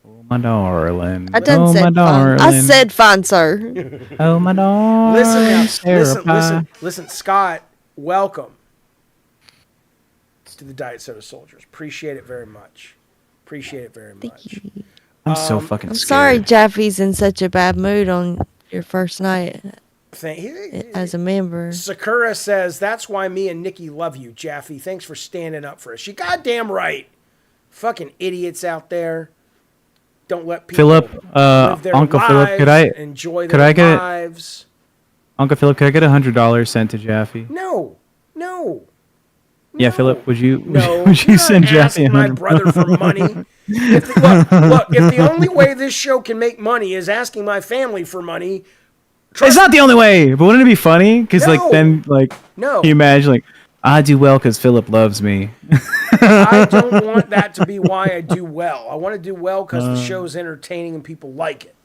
Oh, my darling. I done oh, said my fine. darling. I said fine, sir. Oh, my darling. Listen now. Sarah Pie. Listen, Scott, welcome to the Diet Soda Soldiers. Appreciate it very much. Appreciate it very much. I'm so fucking I'm scared. sorry Jaffe's in such a bad mood on your first night as a member. Sakura says, that's why me and Nikki love you, Jaffe. Thanks for standing up for us. You goddamn right. Fucking idiots out there. Don't let people Philip, live their Uncle lives, Philip, enjoy could their I get lives. Uncle Philip, could I get $100 sent to Jaffe? No. Yeah, Philip, would you No, would you you're send not Jaffe asking my brother for money. Look, if the only way this show can make money is asking my family for money, It's not the only way, but wouldn't it be funny? Because No. like then like No. can you imagine like I do well because Philip loves me. I don't want that to be why I do well. I want to do well because the show's entertaining and people like it.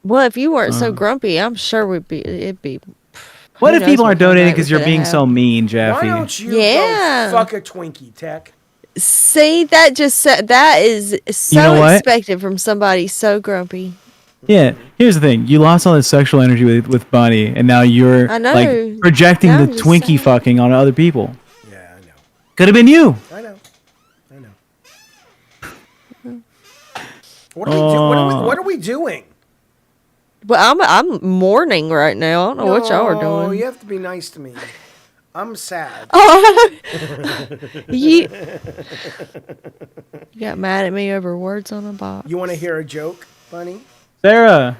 Well, if you weren't so grumpy, I'm sure it'd be. What who if knows people what are kind of donating night because we you're coulda being had. so mean, Jaffe? Why don't you Yeah. go fuck a Twinkie, Tech? See, that just said that is so You know what? expected from somebody so grumpy. Yeah, here's the thing. You lost all this sexual energy with Bunny, and now you're I know. like projecting Yeah, the I'm just Twinkie saying. fucking on other people. Yeah, I know. Could have been you. I know. What are we doing? What are we doing? Well, I'm mourning right now. I don't know what y'all are No, doing. you have to be nice to me. I'm sad. Oh, you got mad at me over words on a box. You want to hear a joke, Bunny? Sarah,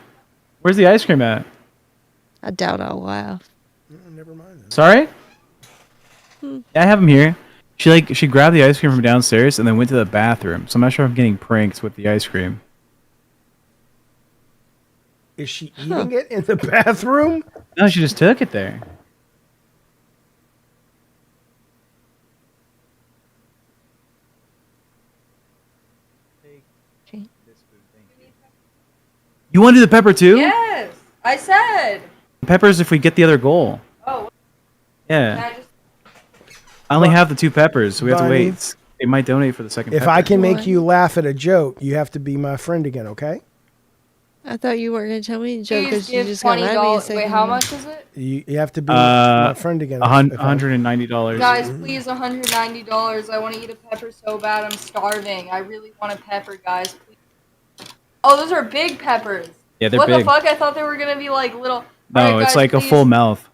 where's the ice cream at? I doubt I'll laugh. Never mind. Sorry? Yeah, I have them here. She grabbed the ice cream from downstairs and then went to the bathroom. So I'm not sure if I'm getting pranked with the ice cream. Is she eating it in the bathroom? No, she just took it there. You want to do the pepper too? Yes, I said. Peppers if we get the other goal. Oh. Yeah. I only have the 2 peppers, so we have to Bunny. wait. They might donate for the second If pepper. I can make you laugh at a joke, you have to be my friend again, okay? I thought you weren't going to tell me a joke Please because you give just got mad at me a $20. second Wait, how ago. much is it? You have to be my friend again. $190. Guys, please, $190. I want to eat a pepper so bad. I'm starving. I really want a pepper, guys. Please. Oh, those are big peppers. Yeah, they're what big. the fuck? I thought they were gonna be like little. No, Alright, it's guys, like a please. full mouth.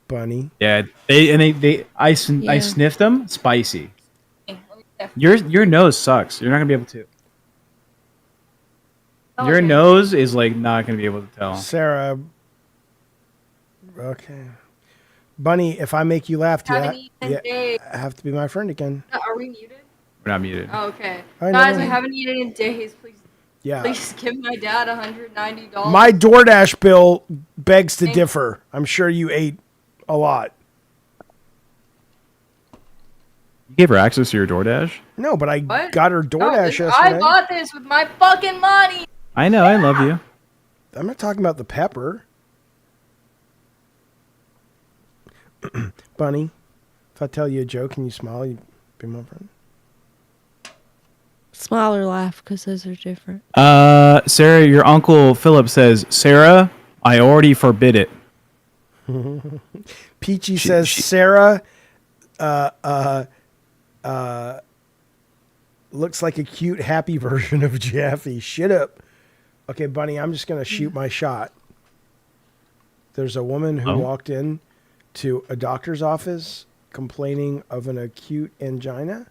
Bunny. Yeah, I Yeah. sniffed them. Spicy. Your nose sucks. You're not gonna be able to. Your nose is like not gonna be able to tell. Sarah. Okay. Bunny, if I make you laugh, Haven't eaten in days. I have to be my friend again. Are we muted? We're not muted. Oh, okay. I Guys, know. I haven't eaten in days. Please. Yeah. Please give my dad $190. My DoorDash bill begs to differ. I'm sure you ate a lot. You gave her access to your DoorDash? No, but I What? got her No, DoorDash I yesterday. bought this with my fucking money. I know. I love you. I'm not talking about the pepper. Bunny, if I tell you a joke and you smile, you be my friend? Smile or laugh because those are different. Sarah, your uncle Philip says, Sarah, I already forbid it. Peachy says, Sarah, looks like a cute, happy version of Jaffe. Shut up. Okay, Bunny, I'm just going to shoot my shot. There's a woman who walked in to a doctor's office complaining of an acute angina.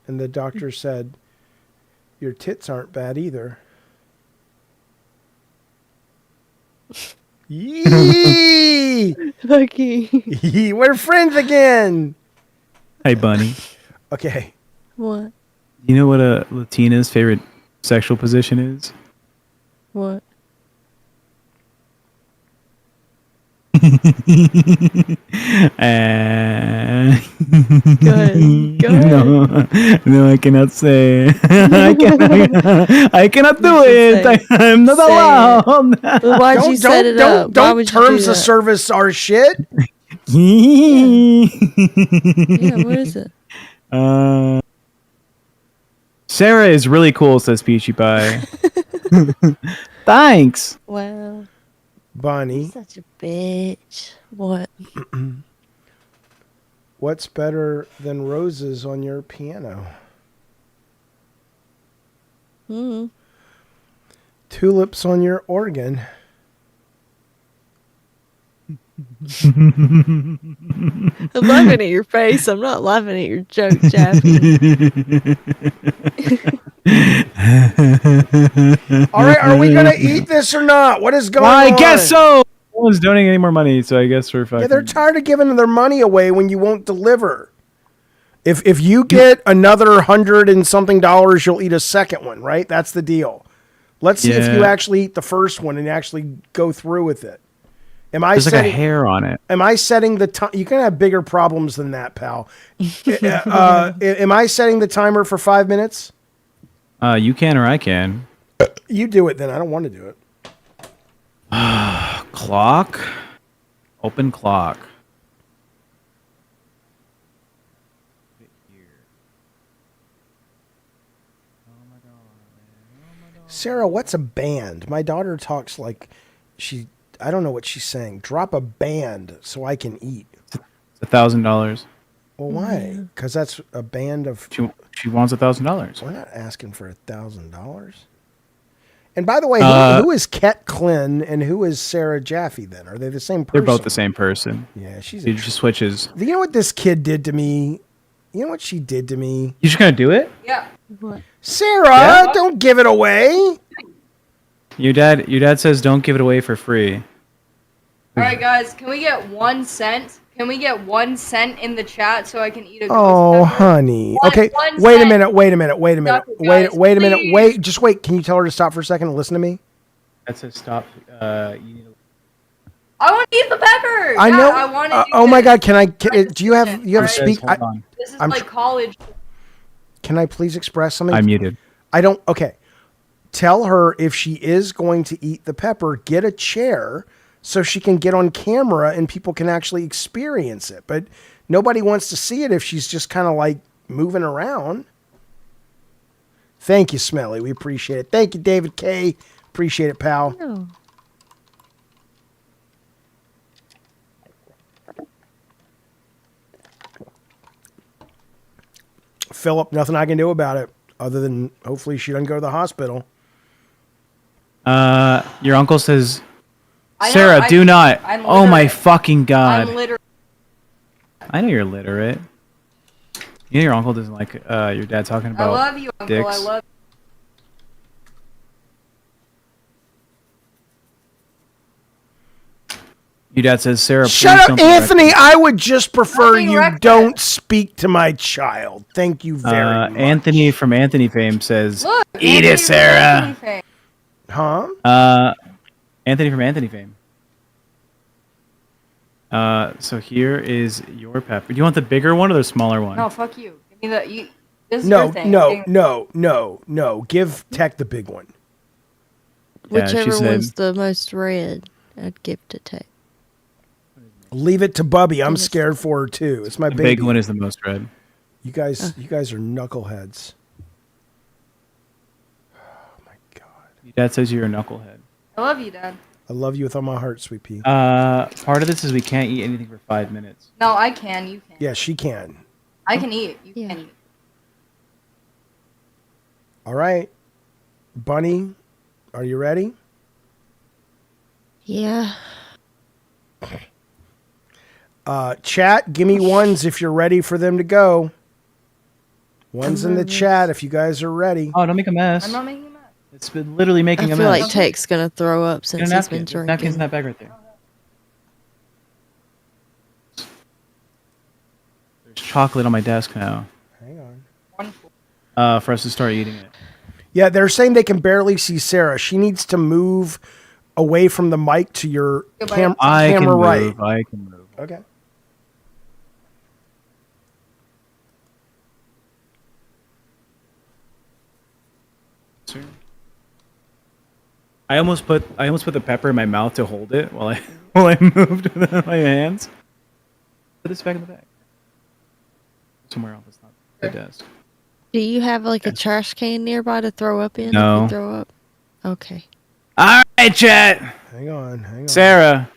And the doctor said, your tits aren't bad either. Yee! Lucky. We're friends again. Hey, Bunny. Okay. What? You know what a Latina's favorite sexual position is? What? Go ahead. Go ahead. No, I cannot say. I cannot do it. I'm not allowed. Well, why'd you set it up? Why Don't would you terms do of that? service our shit. Yeah, what is it? Sarah is really cool, says Peachy Pie. Thanks. Well, Bonnie. such a bitch. What? What's better than roses on your piano? Tulips on your organ. I'm laughing at your face. I'm not laughing at your joke, Jaffe. All right, are we going to eat this or not? What is going on? I guess so. No one's donating any more money, so I guess we're fucking. Yeah, they're tired of giving their money away when you won't deliver. If you get another $100 and something, you'll eat a second one, right? That's the deal. Let's see if you actually eat the first one and actually go through with it. There's like a hair on it. Am I setting the time? You can have bigger problems than that, pal. Am I setting the timer for 5 minutes? You can or I can. You do it then. I don't want to do it. Clock. Open clock. Sarah, what's a band? My daughter talks like I don't know what she's saying. Drop a band so I can eat. It's $1,000. Well, why? Because that's a band of. She wants $1,000. We're not asking for $1,000. And by the way, who is Ket Klin and who is Sarah Jaffe? Then are they the same person? They're both the same person. Yeah, she just switches. You know what this kid did to me? You know what she did to me? You just gonna do it? Yeah. What? Sarah, don't give it away. Your dad says don't give it away for free. All right, guys, can we get 1 cent? Can we get 1 cent in the chat so I can eat a ghost Oh, pepper? honey. One- Okay, one wait a cent. minute. Wait a minute. Wait a minute. Stop it, Wait. guys, Wait a minute. please. Wait. Just wait. Can you tell her to stop for a second and listen to me? That says stop. You need I want to eat the pepper. I Yeah, know. I want to. Oh my God! Can I? Do you have speak? Hold on. This is I'm like college. Can I please express something? I'm muted. I don't. Okay. Tell her if she is going to eat the pepper, get a chair so she can get on camera and people can actually experience it. But nobody wants to see it if she's just kind of like moving around. Thank you, Smelly. We appreciate it. Thank you, David K. Appreciate it, pal. No. Philip, nothing I can do about it other than hopefully she doesn't go to the hospital. Your uncle says, I know, Sarah, do not. I'm Oh my literate. fucking God. I'm literate. I know you're literate. You know your uncle doesn't like your dad talking I about love you, Uncle. dicks. I love. Your dad says, Sarah, Shut please up, don't correct Anthony. me." I would just prefer being you reckless. don't speak to my child. Thank you very much. Anthony from Anthony fame says, Look, eat Anthony it, from Sarah. Anthony fame. Huh? Anthony from Anthony fame. So here is your pepper. Do you want the bigger one or the smaller one? No, fuck you. Give me the. You, this is No, your thing. no. Give Tech the big one. Yeah, she Whichever said- one's the most red, I'd give to Tech. Leave it to Bubby. I'm scared for her too. It's my The baby. big one is the most red. You guys are knuckleheads. Your dad says you're a knucklehead. I love you, Dad. I love you with all my heart, sweet pea. Part of this is we can't eat anything for 5 minutes. No, I can. You can. Yeah, she can. I can eat. You can eat. All right. Bunny, are you ready? Yeah. Chat, give me ones if you're ready for them to go. Ones in the chat if you guys are ready. Oh, don't make a mess. I'm not making a mess. It's been literally making I a feel mess. like Tech's gonna throw up Get a since he's napkin. been There's napkins in drinking. that bag right there. There's chocolate on my desk now. Hang on. For us to start eating it. Yeah, they're saying they can barely see Sarah. She needs to move away from the mic to your camera right. I can move. Okay. I almost put the pepper in my mouth to hold it while I moved with my hands. Put this back in the bag. Somewhere else. It's not the desk. Do you have like a trash can nearby to throw up in? No. If you throw up. Okay. All right, chat. Hang on. Sarah.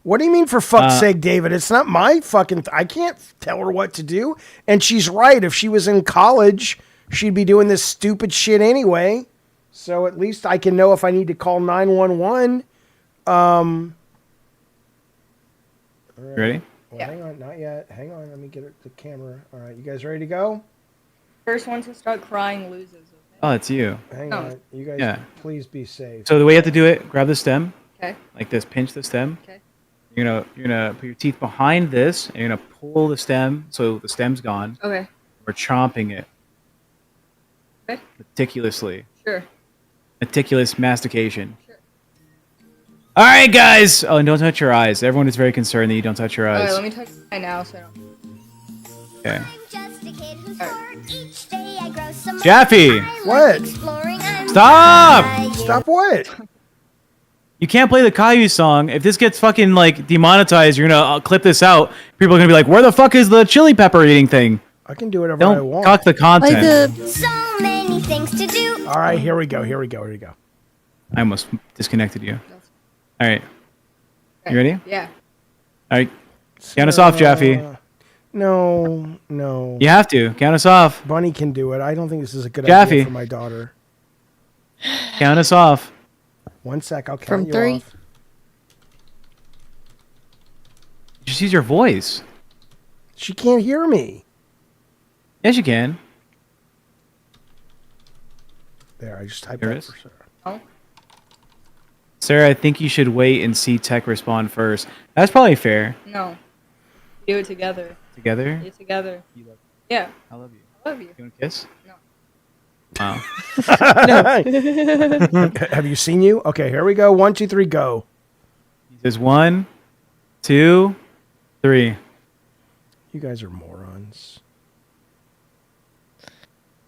What do you mean for fuck's sake, David? It's not my fucking... I can't tell her what to do. And she's right. If she was in college, she'd be doing this stupid shit anyway. So at least I can know if I need to call 911. You ready? Well, hang on. Not yet. Hang on. Let me get the camera. All right. You guys ready to go? First one to start crying loses. Oh, it's you. Hang on. You guys, please be safe. So the way you have to do it, grab the stem. Okay. Like this. Pinch the stem. Okay. You're gonna put your teeth behind this, and you're gonna pull the stem so the stem's gone. Okay. We're chomping it. Okay. Meticulously. Sure. Meticulous mastication. Sure. All right, guys. Oh, and don't touch your eyes. Everyone is very concerned that you don't touch your eyes. Alright, let me touch mine now so I don't. Okay. Jaffe! What? Stop! Stop what? You can't play the Caillou song. If this gets fucking like demonetized, you're gonna clip this out. People are gonna be like, "Where the fuck is the chili pepper eating thing?" I can do whatever I Don't want. cock the content. So many things to do. All right, here we go. I almost disconnected you. All right. You ready? Yeah. All right. Count us off, Jaffe. No. You have to. Count us off. Bunny can do it. I don't think this is a good Jaffe. idea for my daughter. Count us off. 1 sec. I'll count From you 3. off. Just use your voice. She can't hear me. Yes, you can. There, I just typed There that it is. for Sarah. Oh. Sarah, I think you should wait and see Tech respond first. That's probably fair. No. Do it together. Together? Do it together. Yeah. I love you. I love you. You want a kiss? No. Wow. Have you seen you? Okay, here we go. 1, 2, 3, go. There's 1, 2, 3. You guys are morons.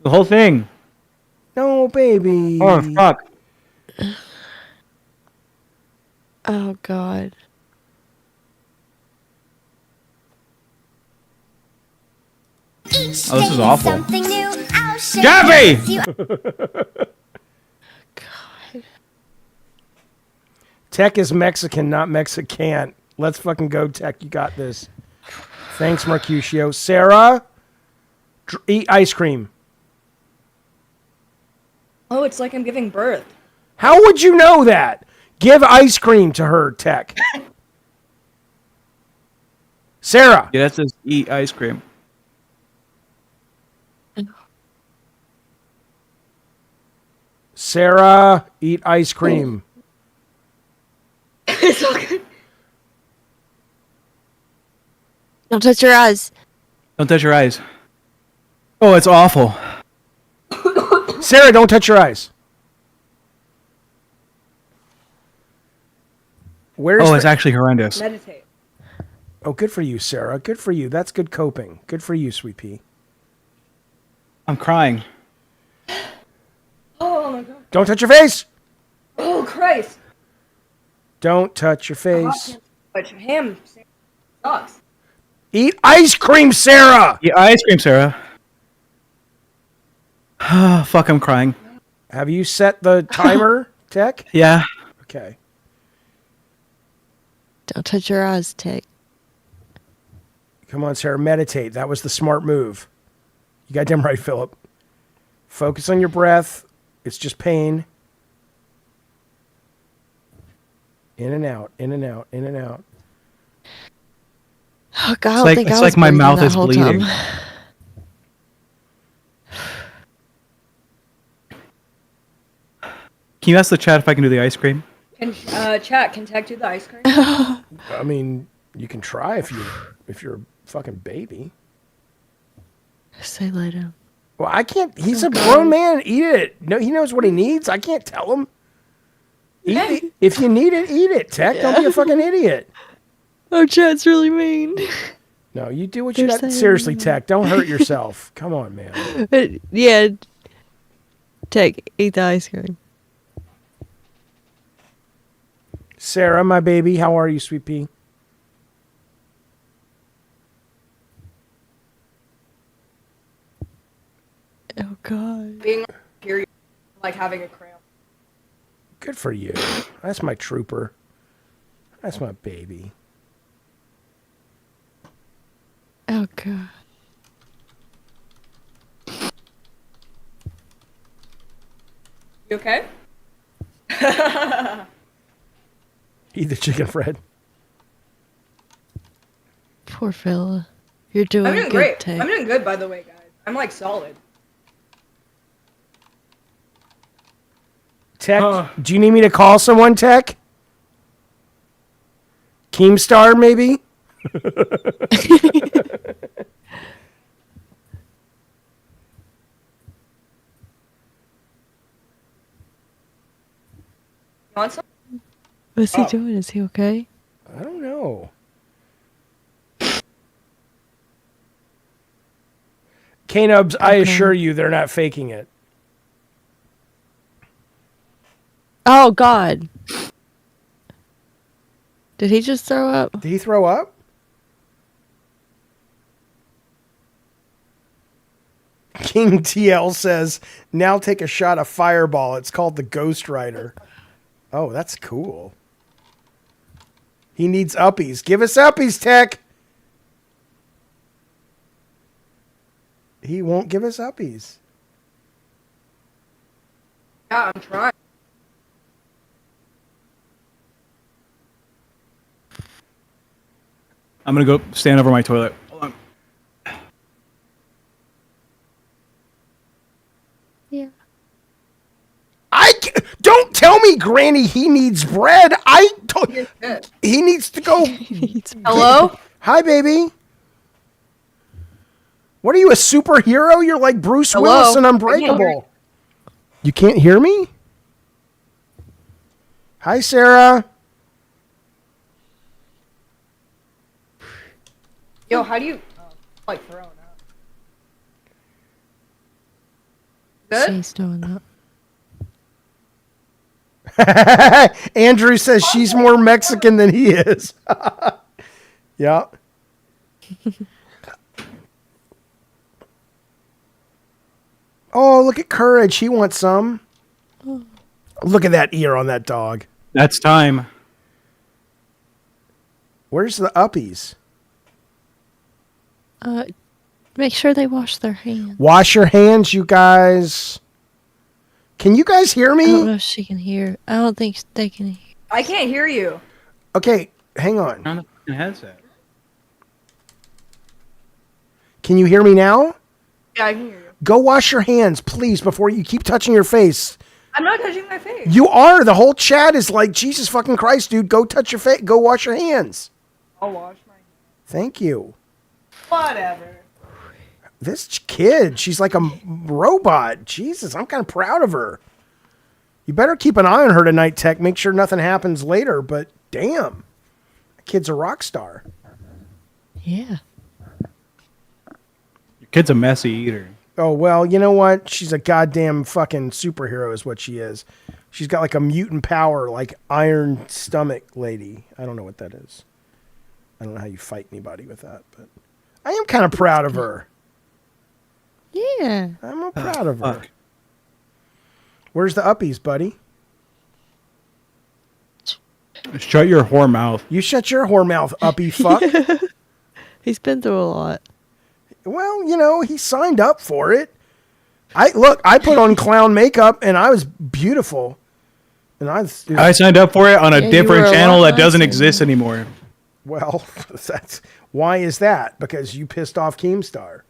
The whole thing. No, baby. Oh, fuck. Oh God. Oh, this is awful. Something new. I'll share Jaffe! with you. Tech is Mexican, not Mexican. Let's fucking go, Tech. You got this. Thanks, Mercutio. Sarah, eat ice cream. Oh, it's like I'm giving birth. How would you know that? Give ice cream to her, Tech. Sarah. Yeah, that says eat ice cream. Sarah, eat ice cream. It's all good. Don't touch your eyes. Don't touch your eyes. Oh, it's awful. Sarah, don't touch your eyes. Where's Oh, it's actually horrendous. Meditate. Oh, good for you, Sarah. Good for you. That's good coping. Good for you, Sweet Pea. I'm crying. Oh my god. Don't touch your face. Oh Christ. Don't touch your face. But him sucks. Eat ice cream, Sarah. Eat ice cream, Sarah. Fuck, I'm crying. Have you set the timer, Tech? Yeah. Okay. Don't touch your eyes, Tech. Come on, Sarah. Meditate. That was the smart move. You got damn right, Philip. Focus on your breath. It's just pain. In and out, in and out, in and out. Oh God, I don't think I it's was like my breathing mouth that is whole bleeding. time. Can you ask the chat if I can do the ice cream? Can chat, can Tech do the ice cream? I mean, you can try if you're a fucking baby. Say lay down. Well, I can't. He's a grown man. Eat it. No, he knows what he needs. I can't tell him. Eat it. If you need it, eat it. Tech, don't be a fucking idiot. Oh, chat's really mean. No, you do what you They're got. saying- Seriously, Tech, don't hurt yourself. Come on, man. Yeah. Tech, eat the ice cream. Sarah, my baby, how are you, Sweet Pea? Oh God. Being here, like having a cramp. Good for you. That's my trooper. That's my baby. Oh God. You okay? Eat the chicken, Fred. Poor fella. You're doing I'm doing good, great. Tech. I'm doing good, by the way, guys. I'm like solid. Tech, do you need me to call someone, Tech? Keemstar, maybe? Want some? What's he doing? Is he okay? I don't know. K-Nubs, I assure you they're not faking it. Oh God. Did he just throw up? Did he throw up? King TL says, now take a shot of Fireball. It's called the Ghost Rider. Oh, that's cool. He needs uppies. Give us uppies, Tech. He won't give us uppies. Yeah, I'm trying. I'm gonna go stand over my toilet. Hold on. Yeah. Don't tell me, Granny, he needs bread. He needs to go. Hello? Hi, baby. What are you, a superhero? You're like Bruce Hello? Willis in I can't hear Unbreakable. You can't hear me? Hi, Sarah. Yo, how do you like thrown up? Good? She's doing that. Andrew says she's more Mexican than he is. Yeah. Oh, look at Courage. He wants some. Look at that ear on that dog. That's time. Where's the uppies? Make sure they wash their hands. Wash your hands, you guys. Can you guys hear I don't me? know if she can hear. I don't think they can hear. I can't hear you. Okay, hang on. On the headset. Can you hear me now? Yeah, I can hear you. Go wash your hands, please, before you keep touching your face. I'm not touching my face. You are. The whole chat is like, Jesus fucking Christ, dude. Go touch your face. Go wash your hands. I'll wash my hands. Thank you. Whatever. This kid, she's like a robot. Jesus, I'm kind of proud of her. You better keep an eye on her tonight, Tech. Make sure nothing happens later, but damn. That kid's a rock star. Yeah. Your kid's a messy eater. Oh, well, you know what? She's a goddamn fucking superhero is what she is. She's got like a mutant power, like Iron Stomach Lady. I don't know what that is. I don't know how you fight anybody with that, but I am kind of proud of her. Yeah. I'm proud of her. Where's the uppies, buddy? Shut your whore mouth. You shut your whore mouth, uppy fuck. He's been through a lot. Well, you know, he signed up for it. I put on clown makeup and I was beautiful. And I signed up for it on a Yeah, you different were a channel lot that doesn't nicer. exist anymore. Well, why is that? Because you pissed off Keemstar.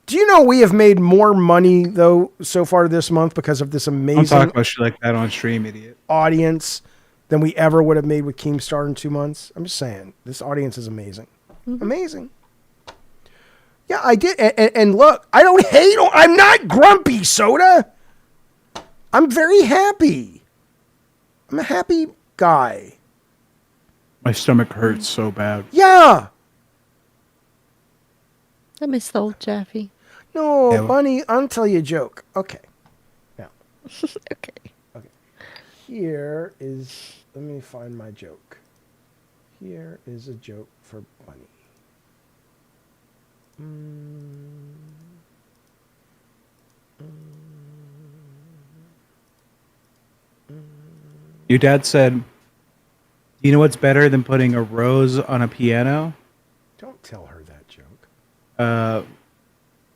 Do you know we have made more money though so far this month because of this Don't amazing talk about shit like that on stream, idiot. audience than we ever would have made with Keemstar in 2 months? I'm just saying, this audience is amazing. Amazing. Yeah, I did. And look, I don't hate. I'm not grumpy, Soda. I'm very happy. I'm a happy guy. My stomach hurts so bad. Yeah. I miss the old Jaffe. No, Yeah. Bunny, I'll tell you a joke. Okay. Now. Okay. Here is, let me find my joke. Here is a joke for Bunny. Your dad said, "You know what's better than putting a rose on a piano? Don't tell her that joke.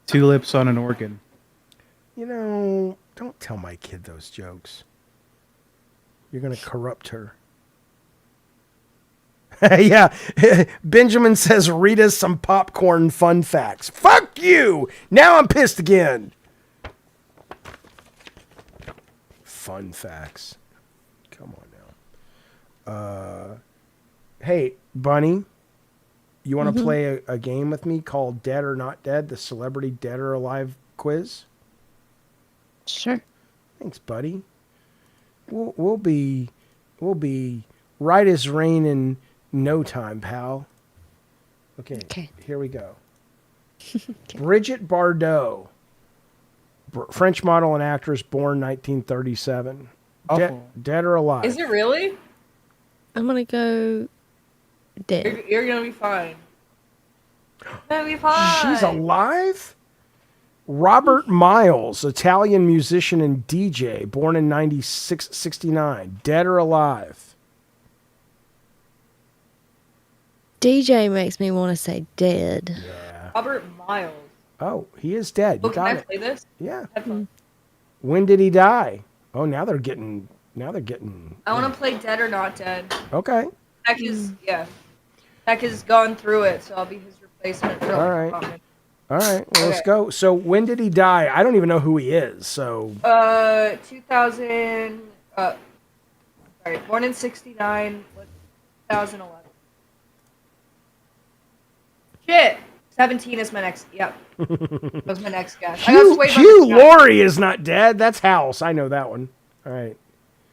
Tulips on an organ." You know, don't tell my kid those jokes. You're going to corrupt her. Yeah. Benjamin says, read us some popcorn fun facts. Fuck you! Now I'm pissed again. Fun facts. Come on now. Hey, Bunny, you want to play a game with me called Dead or Not Dead, the Celebrity Dead or Alive quiz? Sure. Thanks, buddy. We'll be right as rain in no time, pal. Okay. Here we go. Brigitte Bardot, French model and actress, born 1937. Dead or alive? Is it really? I'm gonna go dead. You're gonna be fine. You're gonna be fine. She's alive? Robert Miles, Italian musician and DJ, born in 69. Dead or alive? DJ makes me want to say dead. Yeah. Robert Miles. Oh, he is dead. Oh, You can got I it. play this? Yeah. Headphones. When did he die? Oh, now they're getting. I want to play Dead or Not Dead. Okay. Heck is Heck has gone through it, so I'll be his replacement. For All right. All right. Well, let's go. So when did he die? I don't even know who he is. So 2000. Sorry, born in 69. 2011. Shit. 17 is my next. Yep. Was my next guess. I got swayed by Hugh this guy. Laurie is not dead. That's House. I know that one. All right.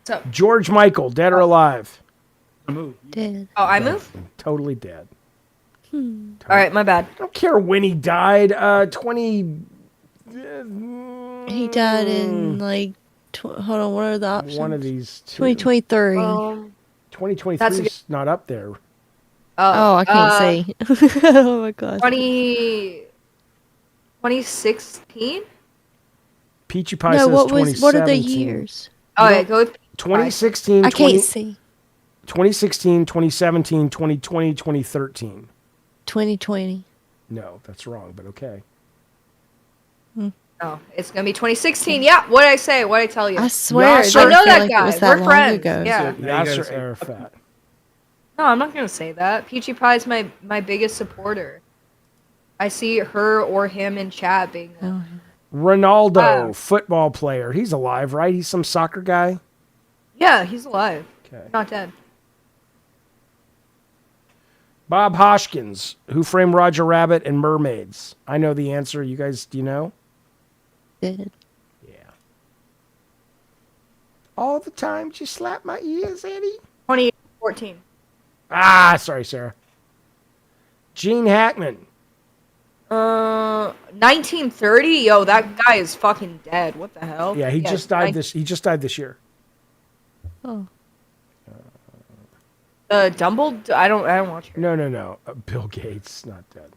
So, George Michael, dead or alive? Dead. Oh, I move? Totally dead. All right, my bad. I don't care when he died. 20. He died in like. Hold on, what are the options? One of these two. 2023. 2023 is not up there. Oh, I can't see. Oh my god. 2016? Peachy Pie No, says what 2017. what are the years? Oh, yeah, go with 2016. I can't see. 2016, 2017, 2020, 2013. 2020. No, that's wrong, but okay. Oh, it's gonna be 2016. Yeah, what did I say? What did I tell you? I swear. Yasser- I know that like it guy. was that We're long friends. ago. Yeah. Yasser Arafat. No, I'm not gonna say that. Peachy Pie is my biggest supporter. I see her or him in chat being. Ronaldo, football player. He's alive, right? He's some soccer guy. Yeah, he's alive. Okay. Not dead. Bob Hoskins, Who Framed Roger Rabbit and Mermaids. I know the answer. You guys, do you know? Dead. Yeah. All the time, just slap my ears, Eddie. 2014. Ah, sorry, Sarah. Gene Hackman. 1930. Yo, that guy is fucking dead. What the hell? Yeah, he just died this. He just died this year. Oh. Dumbledore. I don't watch her. No. Bill Gates, not dead.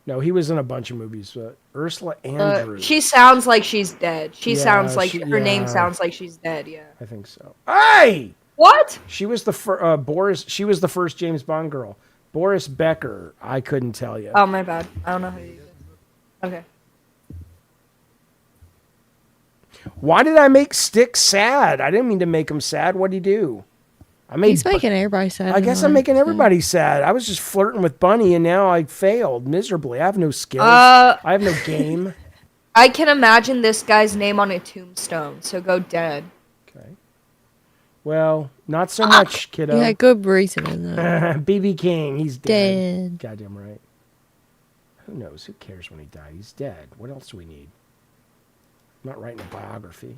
No, he was in a bunch of movies. Ursula Andrews. She sounds like she's dead. She Yeah, sounds like she- her name yeah. sounds like she's dead. Yeah. I think so. Hey! What? She was the Boris. She was the first James Bond girl. Boris Becker. I couldn't tell you. Oh, my bad. I don't know who you is. Okay. Why did I make Stick sad? I didn't mean to make him sad. What'd he do? He's making everybody sad. I guess I'm making everybody sad. I was just flirting with Bunny, and now I failed miserably. I have no skills. I have no game. I can imagine this guy's name on a tombstone, so go dead. Okay. Well, not so much, kiddo. Yeah, good reasoning though. BB King, he's dead. Dead. Goddamn right. Who knows? Who cares when he died? He's dead. What else do we need? I'm not writing a biography.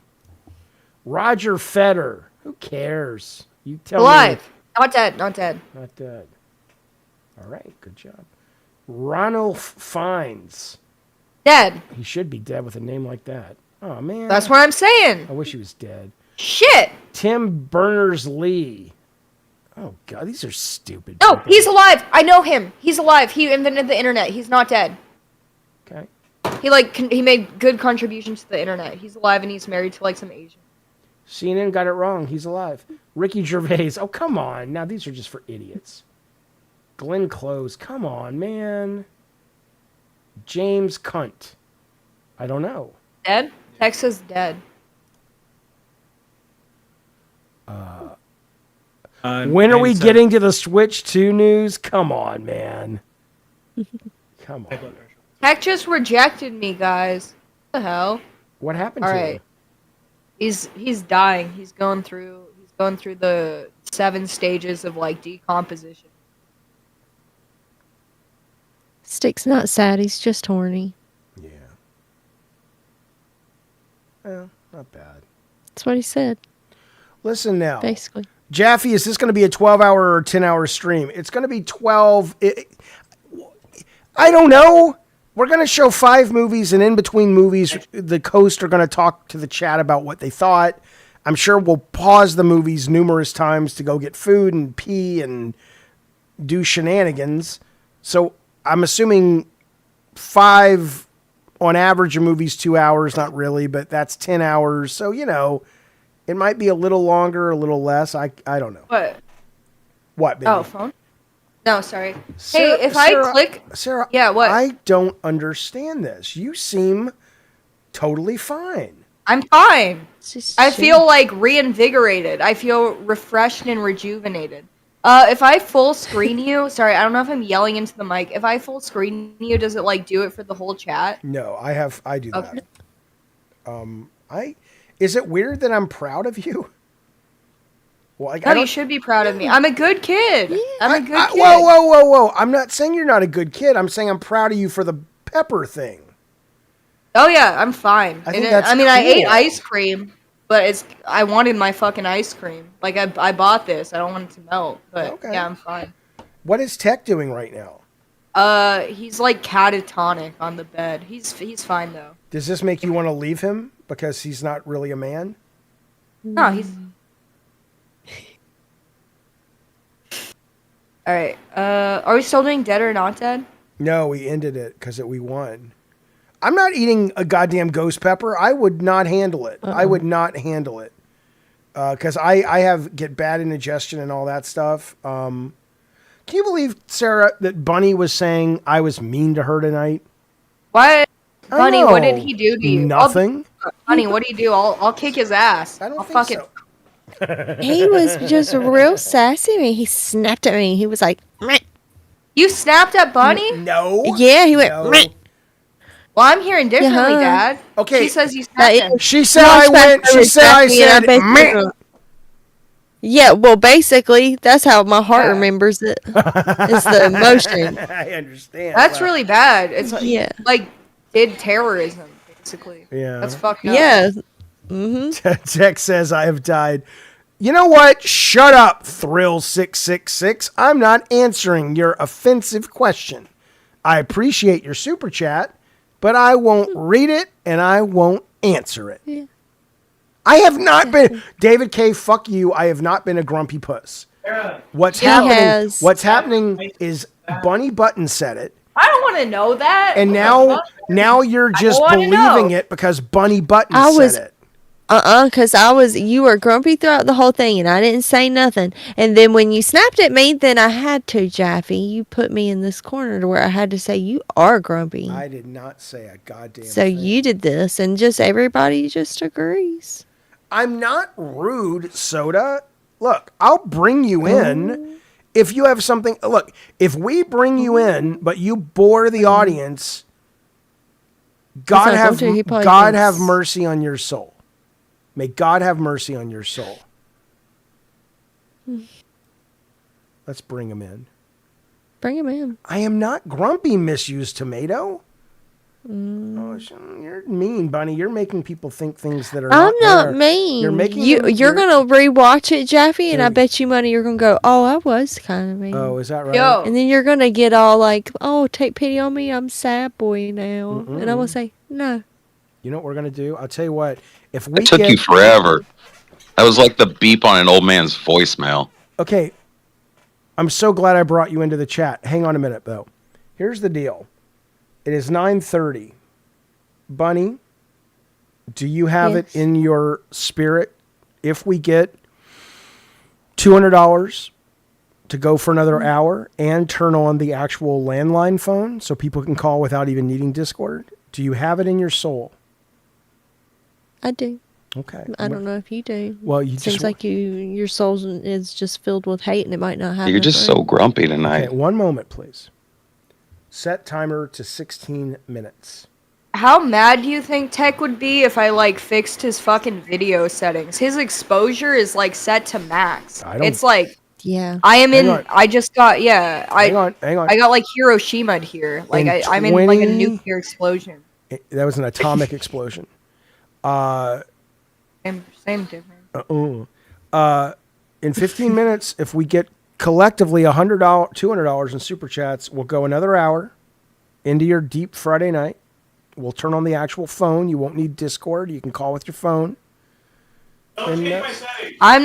Roger Federer. Who cares? You tell Alive. me. Not dead. Not dead. Not dead. All right, good job. Ronald Fiennes. Dead. He should be dead with a name like that. Oh, man. That's what I'm saying. I wish he was dead. Shit. Tim Berners-Lee. Oh God, these are stupid. No, he's alive. I know him. He's alive. He invented the internet. He's not dead. Okay. He made good contributions to the internet. He's alive and he's married to like some Asian. CNN got it wrong. He's alive. Ricky Gervais. Oh, come on. Now these are just for idiots. Glenn Close. Come on, man. James Cunt. I don't know. Dead? Texas dead. When are we getting to the Switch 2 news? Come on, man. Come on. Tech just rejected me, guys. What the hell? What happened All to right. him? He's dying. He's going through the 7 stages of like decomposition. Stick's not sad. He's just horny. Yeah. Well, not bad. That's what he said. Listen now. Basically. Jaffe, is this going to be a 12-hour or 10-hour stream? It's going to be 12. I don't know. We're going to show 5 movies, and in between movies, the hosts are going to talk to the chat about what they thought. I'm sure we'll pause the movies numerous times to go get food and pee and do shenanigans. So I'm assuming 5 on average a movie's 2 hours. Not really, but that's 10 hours. So, it might be a little longer, a little less. I don't know. What? What, baby? Oh, phone? No, sorry. Sarah, hey, if I click... Sarah, yeah, what? I don't understand this. You seem totally fine. I'm fine. I feel like reinvigorated. I feel refreshed and rejuvenated. If I full screen you, sorry, I don't know if I'm yelling into the mic. If I full screen you, does it like do it for the whole chat? No, I do Okay. that. Is it weird that I'm proud of you? Well, No, you should be proud of me. I'm a good kid. I'm a good kid. Whoa. I'm not saying you're not a good kid. I'm saying I'm proud of you for the pepper thing. Oh yeah, I'm fine. I think And that's I ate cool. ice cream, but I wanted my fucking ice cream. Like I bought this. I don't want it to melt, but Okay. yeah, I'm fine. What is Tech doing right now? He's like catatonic on the bed. He's fine though. Does this make you want to leave him because he's not really a man? No, he's. All right. Are we still doing dead or not dead? No, we ended it because we won. I'm not eating a goddamn ghost pepper. I would not handle it. I would not handle it because I get bad indigestion and all that stuff. Can you believe, Sarah, that Bunny was saying I was mean to her tonight? What? I Bunny, what did know. he do to you? Nothing. Bunny, what do you do? I'll kick his ass. I don't think fucking. so. He was just real sassy. He snapped at me. He was like, meh. You snapped at Bunny? No. Yeah, he went, meh. Well, I'm hearing differently, Yeah. Dad. Okay. She says you snapped him. She said I went. She said I said meh. Yeah, well, basically, that's how my heart remembers it. It's the emotion. I understand. That's really bad. It's Yeah. like did terrorism, basically. Yeah. That's fucked up. Yeah. Mm-hmm. Tech says I have died. You know what? Shut up, Thrill666. I'm not answering your offensive question. I appreciate your super chat, but I won't read it and I won't answer it. Yeah. I have not been David K. Fuck you. I have not been a grumpy puss. What's He happening? has. What's happening is Bunny Button said it, I don't want to know that. and What the now you're I just don't wanna believing know. it because Bunny Button I said was- it. Because you were grumpy throughout the whole thing, and I didn't say nothing. And then when you snapped at me, then I had to, Jaffe. You put me in this corner to where I had to say, you are grumpy. I did not say a goddamn So thing. you did this, and just everybody just agrees. I'm not rude, Soda. Look, I'll bring you in if you have something. Look, if we bring you in, but you bore the audience, God not have going to. He probably God thinks- have mercy on your soul. May God have mercy on your soul. Let's bring him in. Bring him in. I am not grumpy, misused tomato. Oh, you're mean, Bunny. You're making people think things that are I'm not there. mean. You're making You're gonna rewatch it, Jaffe, and I bet you money you're gonna go, oh, I was kind of mean. Oh, is that right? Yo. And then you're gonna get all like, oh, take pity on me. I'm sad boy now, and I'm gonna say no. You know what we're gonna do? I'll tell you what. If we It took get, you forever. That was like the beep on an old man's voicemail. Okay, I'm so glad I brought you into the chat. Hang on a minute, though. Here's the deal. It is 9:30. Bunny, do you have it in your spirit if we get $200 to go for another hour and turn on the actual landline phone so people can call without even needing Discord? Do you have it in your soul? I do. Okay. I don't know if you do. Well, you seems just like your soul is just filled with hate, and it might not have. You're just so grumpy tonight. Okay, one moment, please. Set timer to 16 minutes. How mad do you think Tech would be if I like fixed his fucking video settings? His exposure is like set to max. It's like I am Hang in. on. I just got Hang on. I got like Hiroshima here. Like I'm in like a nuclear explosion. That was an atomic explosion. Same difference. In 15 minutes, if we get collectively $100, $200 in super chats, we'll go another hour into your deep Friday night. We'll turn on the actual phone. You won't need Discord. You can call with your phone. I'm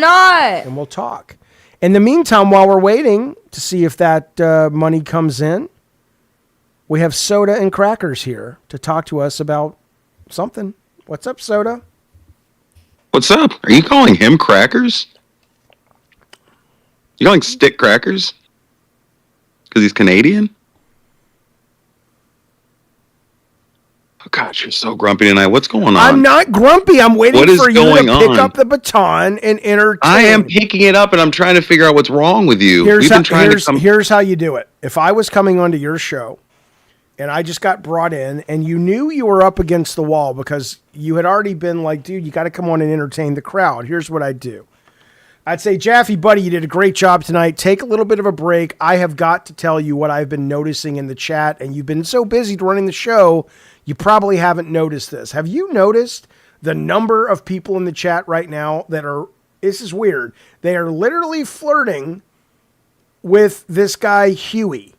not. And we'll talk. In the meantime, while we're waiting to see if that money comes in, we have Soda and Crackers here to talk to us about something. What's up, Soda? What's up? Are you calling him Crackers? You calling Stick Crackers? Because he's Canadian? Oh, gosh, you're so grumpy tonight. What's going on? I'm not grumpy. I'm waiting What is for you to going pick on? up the baton and entertain. I am picking it up, and I'm trying to figure out what's wrong with you. Here's We've how you do it. If I was coming onto your show and I just got brought in and you knew you were up against the wall because you had already been like, dude, you got to come on and entertain the crowd. Here's what I'd do. I'd say, Jaffe, buddy, you did a great job tonight. Take a little bit of a break. I have got to tell you what I've been noticing in the chat, and you've been so busy running the show, you probably haven't noticed this. Have you noticed the number of people in the chat right now that are, this is weird, they are literally flirting with this guy, Huey.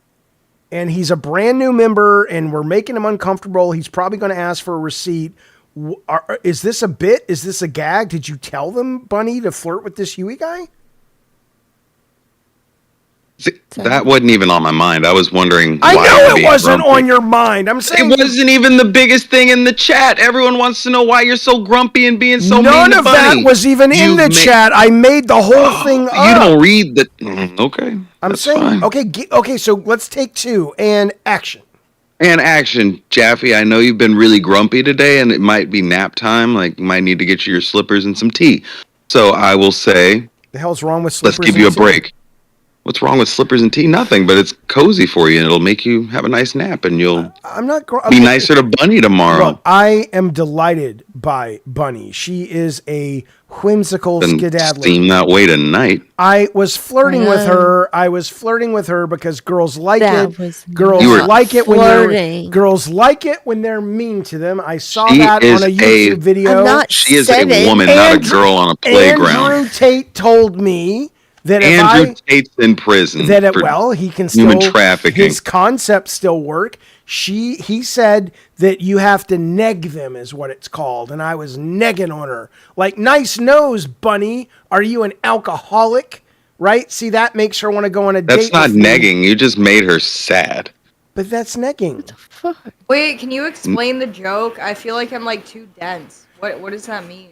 And he's a brand new member, and we're making him uncomfortable. He's probably going to ask for a receipt. Is this a bit? Is this a gag? Did you tell them, Bunny, to flirt with this Huey guy? That wasn't even on my mind. I was wondering I why know you're it being wasn't grumpy. on your mind. I'm saying It wasn't even the biggest thing in the chat. Everyone wants to know why you're so grumpy and being so mean none to of Bunny. that was even in the chat. I made the whole thing up. You don't read the... Okay. I'm that's saying, fine. okay, so let's take two and action. And action, Jaffe. I know you've been really grumpy today, and it might be nap time. Like, you might need to get you your slippers and some tea. So I will say, The hell's wrong with slippers? let's give you a and tea? break. What's wrong with slippers and tea? Nothing, but it's cozy for you, and it'll make you have a nice nap, and you'll I'm not be nicer to Bunny tomorrow. Look, I am delighted by Bunny. She is a whimsical Doesn't skedaddler. seem that way tonight. I was flirting with her. I was flirting with her because girls like That it. was Girls You were like it when flirting. girls like it when they're mean to them. I saw She that is on a YouTube video. I'm not She is seven. a woman, not a girl on a playground. Andrew Tate told me that Andrew Tate's in prison that for he can still human trafficking. His concepts still work. He said that you have to neg them is what it's called, and I was negging on her like, nice nose, Bunny. Are you an alcoholic? Right? See, that makes her want to go on a date. That's not with me. negging. You just made her sad. But that's negging. Wait, can you explain the joke? I feel like I'm like too dense. What does that mean?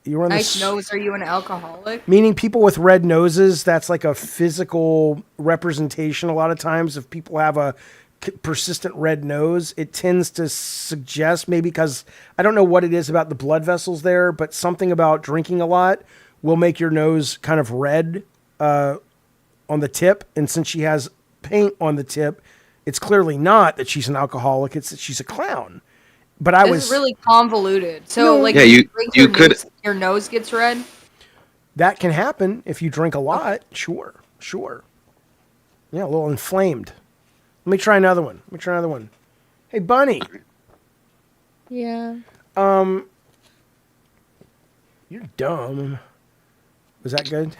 You're on Nice the nose. Are you an alcoholic? meaning people with red noses. That's like a physical representation. A lot of times, if people have a persistent red nose, it tends to suggest, maybe because I don't know what it is about the blood vessels there, but something about drinking a lot will make your nose kind of red on the tip. And since she has paint on the tip, it's clearly not that she's an alcoholic. It's that she's a clown. But I This was is really convoluted. So, like, Yeah, when you- drink, you your could- nose, your nose gets red. that can happen if you drink a lot. Sure. Yeah, a little inflamed. Let me try another one. Hey, Bunny. Yeah. You're dumb. Was that good?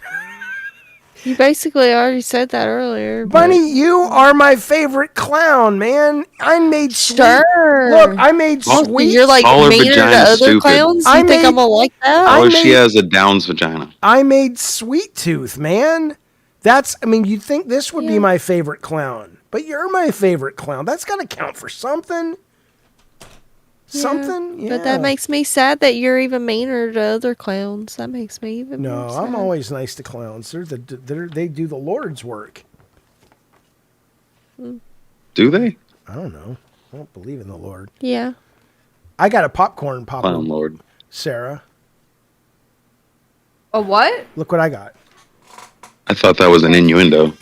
You basically already said that earlier. but- Bunny, you are my favorite clown, man. I made sweet. Sure. Look, I made sweet. You're like Call her meaner to vagina other stupid. clowns? I You think I'm made- gonna like that? I Oh, she made- has a Down's vagina. I made Sweet Tooth, man. I mean, you'd think this would be my favorite clown, but you're my favorite clown. That's got to count for something. Something? Yeah. But that makes me sad that you're even meaner to other clowns. That makes me even more sad. I'm always nice to clowns. They do the Lord's work. Do they? I don't know. I don't believe in the Lord. Yeah. I got a popcorn popper. Clown Lord. Sarah. A what? Look what I got. I thought that was an innuendo.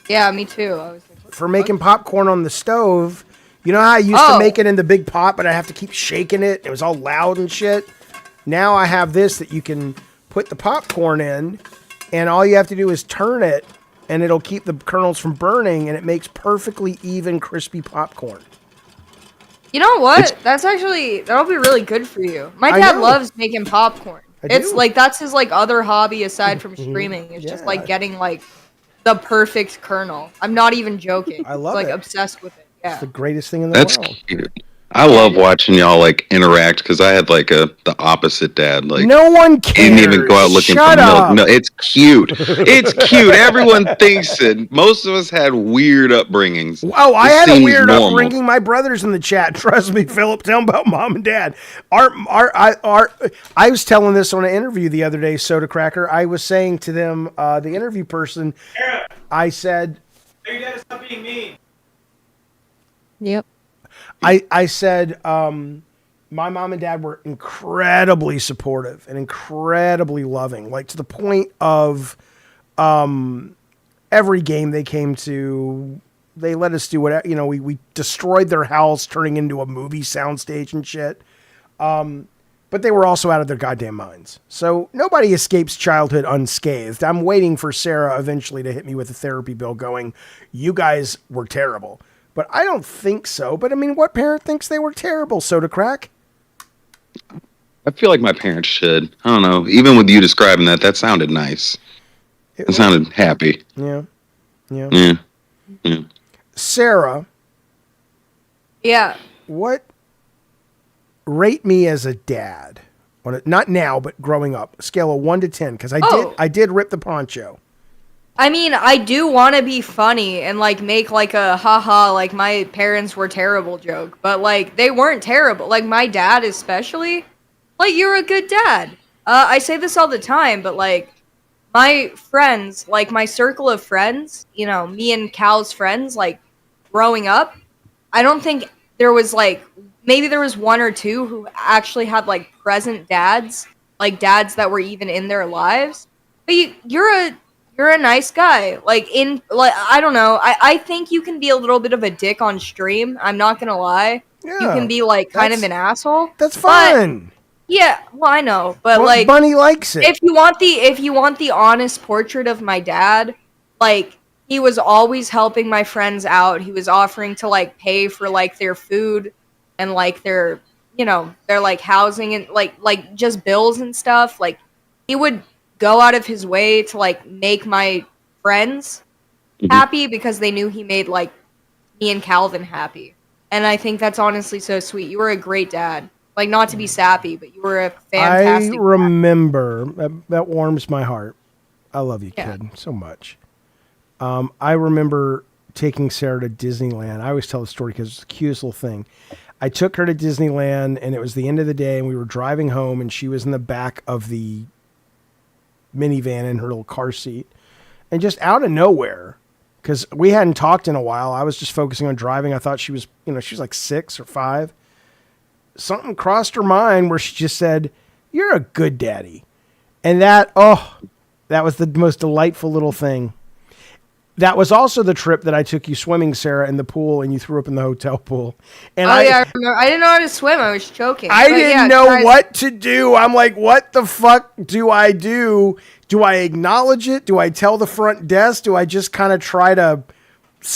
Yeah, me too. I was like, For making popcorn on the stove. You know how I used to make it in the big pot, but I have to keep shaking it? It was all loud and shit. Now I have this that you can put the popcorn in, and all you have to do is turn it, and it'll keep the kernels from burning, and it makes perfectly even, crispy popcorn. you know what? That'll be really good for you. My I dad know. loves making popcorn. It's do. like that's his like other hobby aside from streaming. It's just like getting like the perfect kernel. I'm not even joking. I love like it. obsessed with it. Yeah. It's the greatest thing in the That's world. cute. I love watching y'all like interact because I had like the opposite dad. Like No one cares. Didn't even go out looking Shut for up. milk. No, it's cute. It's cute. Everyone thinks it. Most of us had weird upbringings. Oh, I This had a seems weird normal. upbringing. My brother's in the chat. Trust me, Philip. Tell him about mom and dad. I was telling this on an interview the other day, Soda Cracker. I was saying to them, the interview person, I said, Your dad is not being mean. Yep. I said, my mom and dad were incredibly supportive and incredibly loving, like to the point of every game they came to, they let us do whatever, we destroyed their house, turning into a movie soundstage and shit. But they were also out of their goddamn minds. So nobody escapes childhood unscathed. I'm waiting for Sarah eventually to hit me with a therapy bill going, you guys were terrible. But I don't think so. But I mean, what parent thinks they were terrible, Soda Crack? I feel like my parents should. I don't know. Even with you describing that sounded nice. It sounded happy. Yeah. Yeah. Sarah. Yeah. What? Rate me as a dad. Not now, but growing up. Scale of 1 to 10, because I did rip the poncho. I mean, I do want to be funny and like make like a haha like my parents were terrible joke, but like they weren't terrible. Like my dad especially, like you're a good dad. I say this all the time, but like my friends, like my circle of friends, me and Cal's friends, like growing up, I don't think there was like, maybe there was one or two who actually had like present dads, like dads that were even in their lives. But you're a nice guy. I don't know. I think you can be a little bit of a dick on stream. I'm not gonna lie. Yeah, you can be like kind of an asshole. That's fun. Yeah, well I know, but Well, like Bunny likes it. If you want the honest portrait of my dad, like he was always helping my friends out. He was offering to like pay for like their food and like their their like housing and like just bills and stuff. Like he would go out of his way to like make my friends happy because they knew he made like me and Calvin happy. And I think that's honestly so sweet. You were a great dad. Like not to be sappy, but you were a fantastic I remember. That warms my heart. I love you, kid, so much. I remember taking Sarah to Disneyland. I always tell the story because it's the cutest little thing. I took her to Disneyland, and it was the end of the day, and we were driving home, and she was in the back of the minivan in her little car seat. And just out of nowhere, because we hadn't talked in a while, I was just focusing on driving. I thought she was, she was like 6 or 5. Something crossed her mind where she just said, "You're a good daddy." And that was the most delightful little thing. That was also the trip that I took you swimming, Sarah, in the pool, and you threw up in the hotel pool. And I remember. I didn't know how to swim. I was choking. I didn't know what to do. I'm like, what the fuck do I do? Do I acknowledge it? Do I tell the front desk? Do I just kind of try to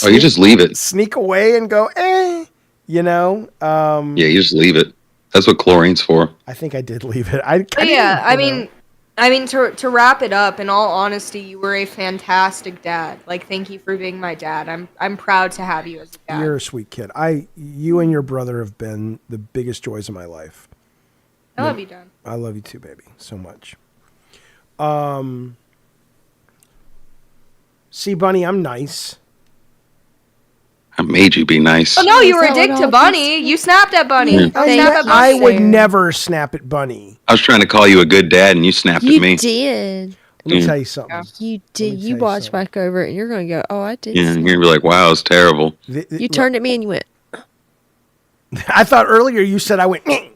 you just leave it. Sneak away and go, Yeah, you just leave it. That's what chlorine's for. I think I did leave it. I mean, to wrap it up, in all honesty, you were a fantastic dad. Like, thank you for being my dad. I'm proud to have you as a dad. You're a sweet kid. You and your brother have been the biggest joys of my life. I love you, Dad. I love you too, baby, so much. See, Bunny, I'm nice. I made you be nice. Oh no, you were Is a that dick what to all Bunny. You snapped at Bunny. Yeah. Don't snap at I Bunny. would never snap at Bunny. I was trying to call you a good dad, and you snapped at You me. did. Let me Yeah. tell you something. You did. You watch back over it, and you're going to go, oh, I did. Yeah, and snap." you're gonna be like, "Wow, it's terrible." You turned at me and you went, I thought earlier you said I went. Meh.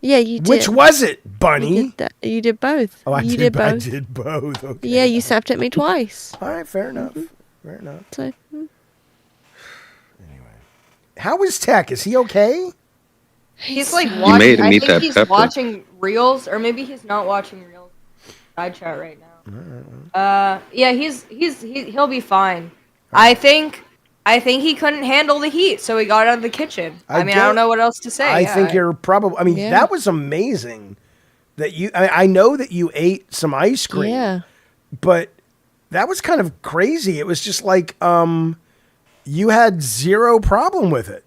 yeah, you did. Which was it, Bunny? You did, that. You did both. Oh, I you did. I both. did both. Okay. Yeah, you snapped at me twice. All right, fair enough. Fair enough. So, How is Tech? Is he okay? He's like You watching. made him I eat think that he's pepper. watching reels, or maybe he's not watching reels. Side chat right now. Yeah, he'll be fine. I think he couldn't handle the heat, so he got out of the kitchen. I mean, I don't know what else to say. I Yeah, think you're probably. I mean, that was amazing. That you. I know that you ate some ice cream. Yeah. But that was kind of crazy. It was just like you had zero problem with it.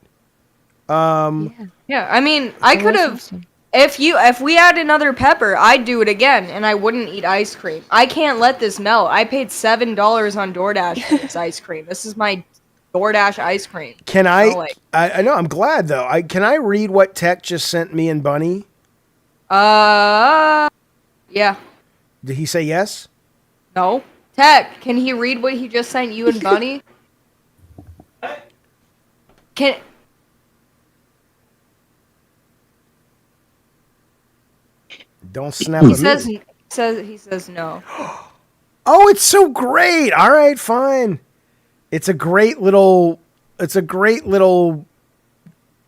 Yeah, I mean, I could have. If we had another pepper, I'd do it again, and I wouldn't eat ice cream. I can't let this melt. I paid $7 on DoorDash for this ice cream. This is my DoorDash ice cream. Can So, I? like, I know. I'm glad though. Can I read what Tech just sent me and Bunny? yeah. Did he say yes? No. Tech, can he read what he just sent you and Bunny? Can. Don't snap He at me. says no. Oh, it's so great. All right, fine. It's a great little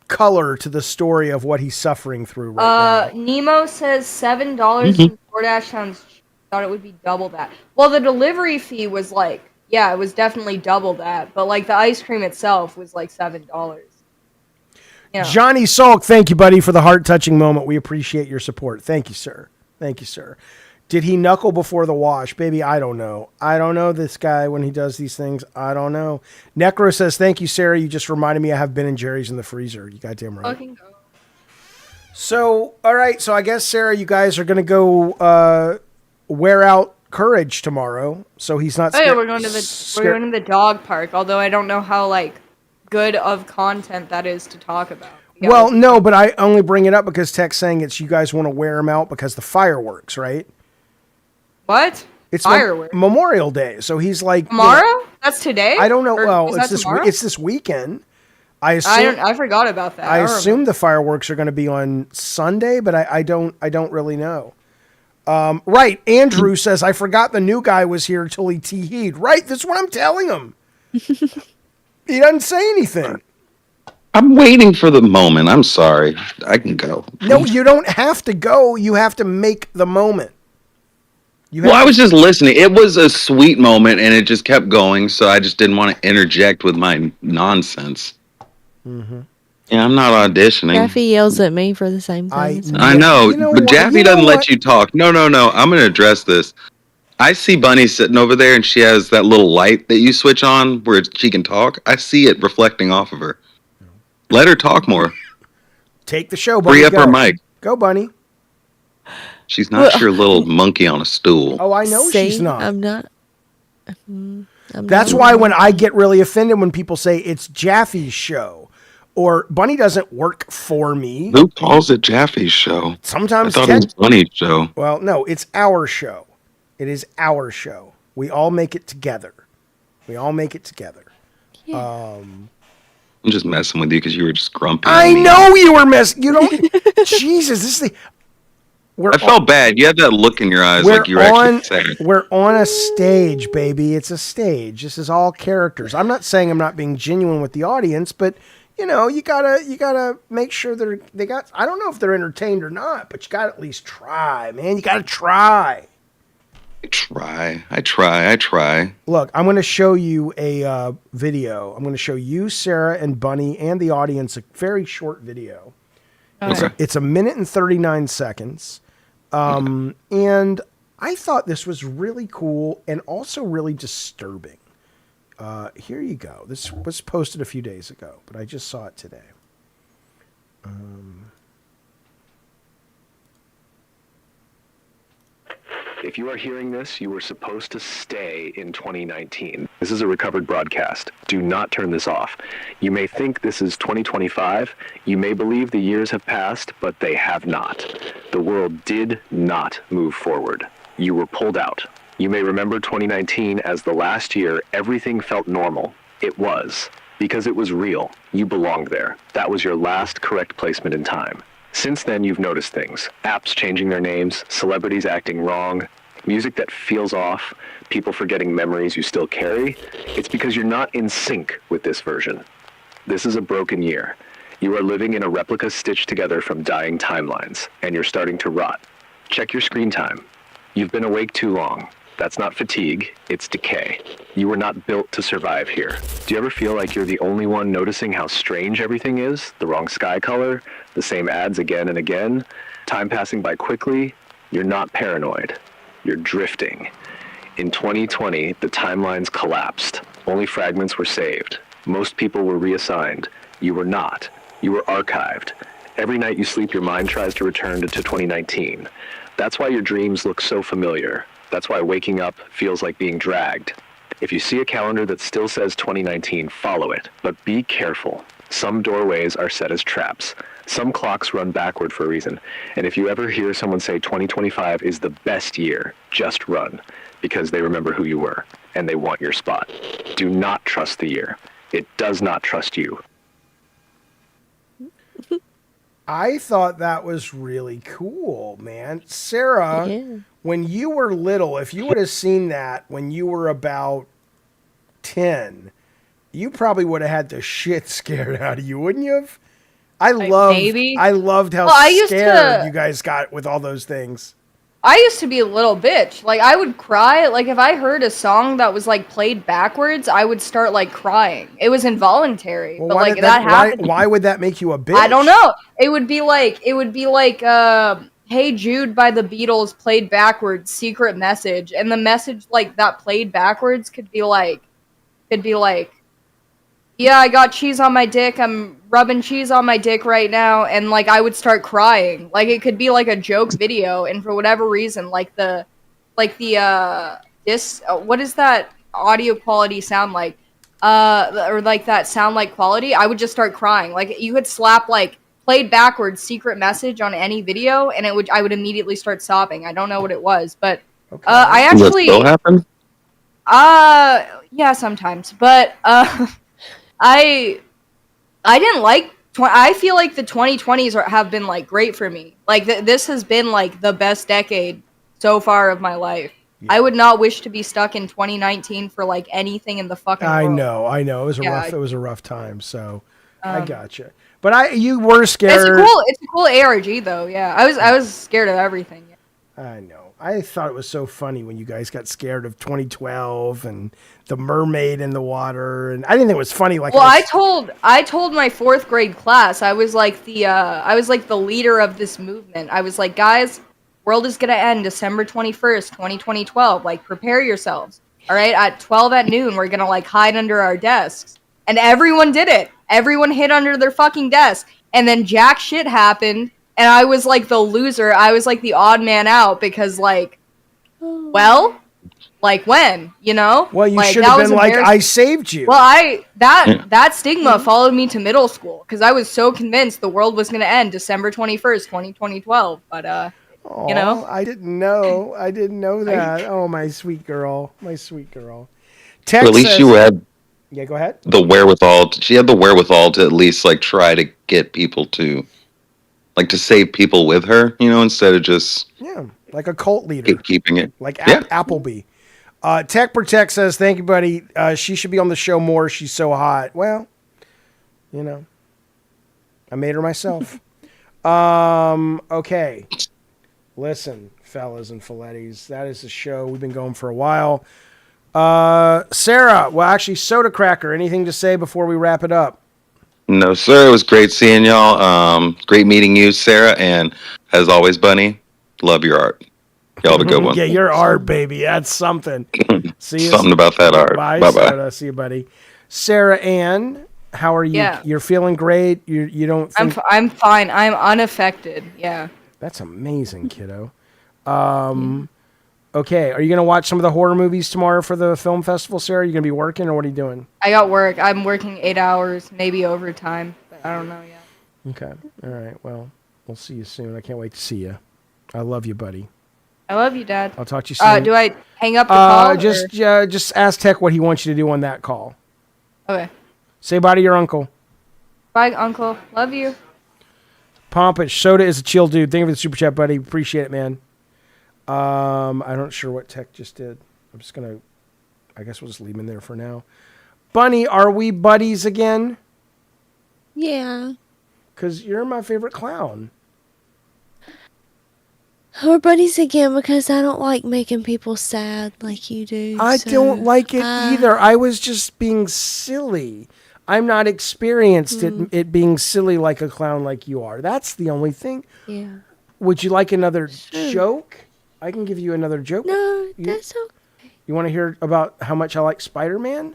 color to the story of what he's suffering through right now. Nemo says $7 in DoorDash sounds cheap. Thought it would be double that. Well, the delivery fee was like, yeah, it was definitely double that, but like the ice cream itself was like $7. Yeah. Johnny Salk, thank you, buddy, for the heart-touching moment. We appreciate your support. Thank you, sir. Thank you, sir. Did he knuckle before the wash? Baby, I don't know. I don't know this guy when he does these things. I don't know. Necro says, thank you, Sarah. You just reminded me I have Ben and Jerry's in the freezer. You goddamn right. Fucking go. So, all right. So I guess, Sarah, you guys are going to go wear out Courage tomorrow. So he's not Oh yeah, scared. we're going to the dog park. Although I don't know how like good of content that is to talk about. Yeah. Well, no, but I only bring it up because Tech's saying it's you guys want to wear them out because the fireworks, right? What? It's Fireworks? Memorial Day, so he's like Tomorrow? That's today? I don't know. Or Well, is it's that this tomorrow? it's this weekend. I assume I forgot about that. I don't assume the fireworks are going to be on Sunday, but I don't really know. Right, Andrew says I forgot the new guy was here until he teed. Right, that's what I'm telling him. He doesn't say anything. I'm waiting for the moment. I'm sorry. I can go. No, you don't have to go. You have to make the moment. Well, I was just listening. It was a sweet moment, and it just kept going, so I just didn't want to interject with my nonsense. Mm-hmm. Yeah, I'm not auditioning. Jaffe yells at me for the same thing. I know, You know but what? Jaffe You know doesn't let what? you talk. No. I'm going to address this. I see Bunny sitting over there, and she has that little light that you switch on where she can talk. I see it reflecting off of her. Let her talk more. Take the show, Bunny. Free up Go. her mic. Go, Bunny. She's not your little monkey on a stool. Oh, I know she's not. I'm not. That's why when I get really offended when people say it's Jaffe's show or Bunny doesn't work for me. Who calls it Jaffe's show? Sometimes I thought it was Bunny's show. Well, no, it's our show. It is our show. We all make it together. I'm just messing with you because you were just grumpy. I know you were messing. You don't. Jesus, this is the. I felt bad. You had that look in your eyes like you were actually sad. We're on a stage, baby. It's a stage. This is all characters. I'm not saying I'm not being genuine with the audience, but you know, you gotta make sure they got. I don't know if they're entertained or not, but you gotta at least try, man. You gotta try. I try. Look, I'm going to show you a video. I'm going to show you, Sarah, and Bunny, and the audience a very short video. Okay. It's a minute and 39 seconds. And I thought this was really cool and also really disturbing. Here you go. This was posted a few days ago, but I just saw it today. If you are hearing this, you were supposed to stay in 2019. This is a recovered broadcast. Do not turn this off. You may think this is 2025. You may believe the years have passed, but they have not. The world did not move forward. You were pulled out. You may remember 2019 as the last year everything felt normal. It was. Because it was real. You belonged there. That was your last correct placement in time. Since then, you've noticed things. Apps changing their names, celebrities acting wrong, music that feels off, people forgetting memories you still carry. It's because you're not in sync with this version. This is a broken year. You are living in a replica stitched together from dying timelines, and you're starting to rot. Check your screen time. You've been awake too long. That's not fatigue, it's decay. You were not built to survive here. Do you ever feel like you're the only one noticing how strange everything is? The wrong sky color, the same ads again and again, time passing by quickly? You're not paranoid. You're drifting. In 2020, the timelines collapsed. Only fragments were saved. Most people were reassigned. You were not. You were archived. Every night you sleep, your mind tries to return to 2019. That's why your dreams look so familiar. That's why waking up feels like being dragged. If you see a calendar that still says 2019, follow it. But be careful. Some doorways are set as traps. Some clocks run backward for a reason. And if you ever hear someone say 2025 is the best year, just run. Because they remember who you were, and they want your spot. Do not trust the year. It does not trust you. I thought that was really cool, man. Sarah, when you were little, if you would have seen that when you were about 10, you probably would have had the shit scared out of you, wouldn't you have? I loved how scared you guys got with all those things. I used to be a little bitch. Like, I would cry. Like, if I heard a song that was, like, played backwards, I would start, like, crying. It was involuntary. Well, but, like, that happened. Why would that make you a bitch? I don't know. It would be like, Hey Jude by the Beatles played backwards, secret message. And the message, like, that played backwards could be like, yeah, I got cheese on my dick. I'm rubbing cheese on my dick right now. And, like, I would start crying. Like, it could be, like, a joke video. And for whatever reason, what is that audio quality sound like? Or, like, that sound like quality. I would just start crying. Like, you could slap, like, played backwards secret message on any video. And I would immediately start sobbing. I don't know what it was. But, I actually... Does that still happen? Yeah, sometimes. But, I didn't like. I feel like the 2020s have been like great for me. Like this has been like the best decade so far of my life. Yeah. I would not wish to be stuck in 2019 for like anything in the fucking world. I know. It was a rough time. So I gotcha. But you were scared. It's a cool ARG though. Yeah, I was scared of everything. I know. I thought it was so funny when you guys got scared of 2012 and the mermaid in the water, and I didn't think it was funny. Like, well, I told my 4th grade class, I was like the leader of this movement. I was like, guys, world is gonna end December 21st, 2012. Like, prepare yourselves. All right, at 12 at noon, we're gonna like hide under our desks, and everyone did it. Everyone hid under their fucking desk, and then jack shit happened. And I was, like, the loser. I was, like, the odd man out because, like, well, like, when, you know? Well, you should have been like, I saved you. Well, that stigma followed me to middle school because I was so convinced the world was going to end December 21st, 2012. But, you know? I didn't know. I didn't know that. Oh, my sweet girl. My sweet girl. At least you had... Yeah, go ahead. The wherewithal. She had the wherewithal to at least, like, try to get people to... Like, to save people with her, you know, instead of just... Yeah, like a cult leader. Keeping it. Like Appleby. Tech Protect says, thank you, buddy. She should be on the show more. She's so hot. Well, you know, I made her myself. Okay. Listen, fellas and filettis, that is the show. We've been going for a while. Sarah, well, actually, Soda Cracker, anything to say before we wrap it up? No, sir. It was great seeing y'all. Great meeting you, Sarah. And as always, Bunny, love your art. Y'all have a good one. Yeah, your art, baby. That's something. See you. Something about that art. Bye, Sarah. See you, buddy. Sarah Ann, how are you? Yeah. You're feeling great? You don't think... I'm fine. I'm unaffected. Yeah. That's amazing, kiddo. Okay, are you going to watch some of the horror movies tomorrow for the film festival, Sarah? Are you going to be working, or what are you doing? I got work. I'm working 8 hours, maybe overtime, but I don't know yet. Okay, all right. Well, we'll see you soon. I can't wait to see you. I love you, buddy. I love you, Dad. I'll talk to you soon. Do I hang up the call? Just ask Tech what he wants you to do on that call. Okay. Say bye to your uncle. Bye, Uncle. Love you. Pompous. Soda is a chill dude. Thank you for the super chat, buddy. Appreciate it, man. I'm not sure what Tech just did. I'm just going to, I guess we'll just leave him in there for now. Bunny, are we buddies again? Yeah. Because you're my favorite clown. We're buddies again because I don't like making people sad like you do. I don't like it either. I was just being silly. I'm not experienced at it being silly like a clown like you are. That's the only thing. Yeah. Would you like another joke? I can give you another joke. No, that's okay. You want to hear about how much I like Spider-Man?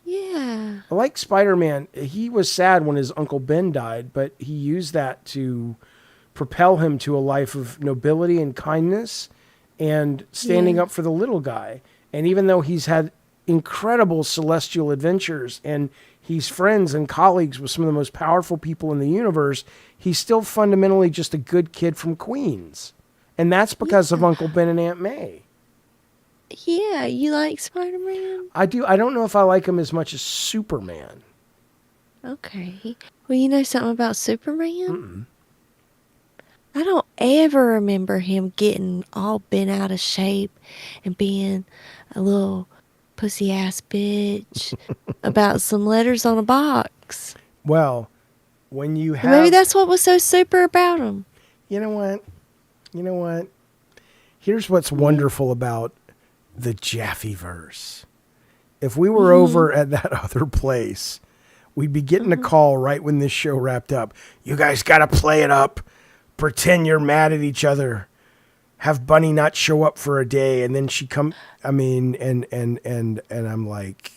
Yeah. I like Spider-Man. He was sad when his Uncle Ben died, but he used that to propel him to a life of nobility and kindness and standing up for the little guy. And even though he's had incredible celestial adventures and he's friends and colleagues with some of the most powerful people in the universe, he's still fundamentally just a good kid from Queens. And that's because of Uncle Ben and Aunt May. Yeah, you like Spider-Man? I do. I don't know if I like him as much as Superman. Okay. Well, you know something about Superman? I don't ever remember him getting all bent out of shape and being a little pussy-ass bitch about some letters on a box. Well, when you have... Maybe that's what was so super about him. You know what? Here's what's wonderful about the Jaffe verse. If we were over at that other place, we'd be getting a call right when this show wrapped up. You guys got to play it up. Pretend you're mad at each other. Have Bunny not show up for a day, and then she come. I mean, and I'm like,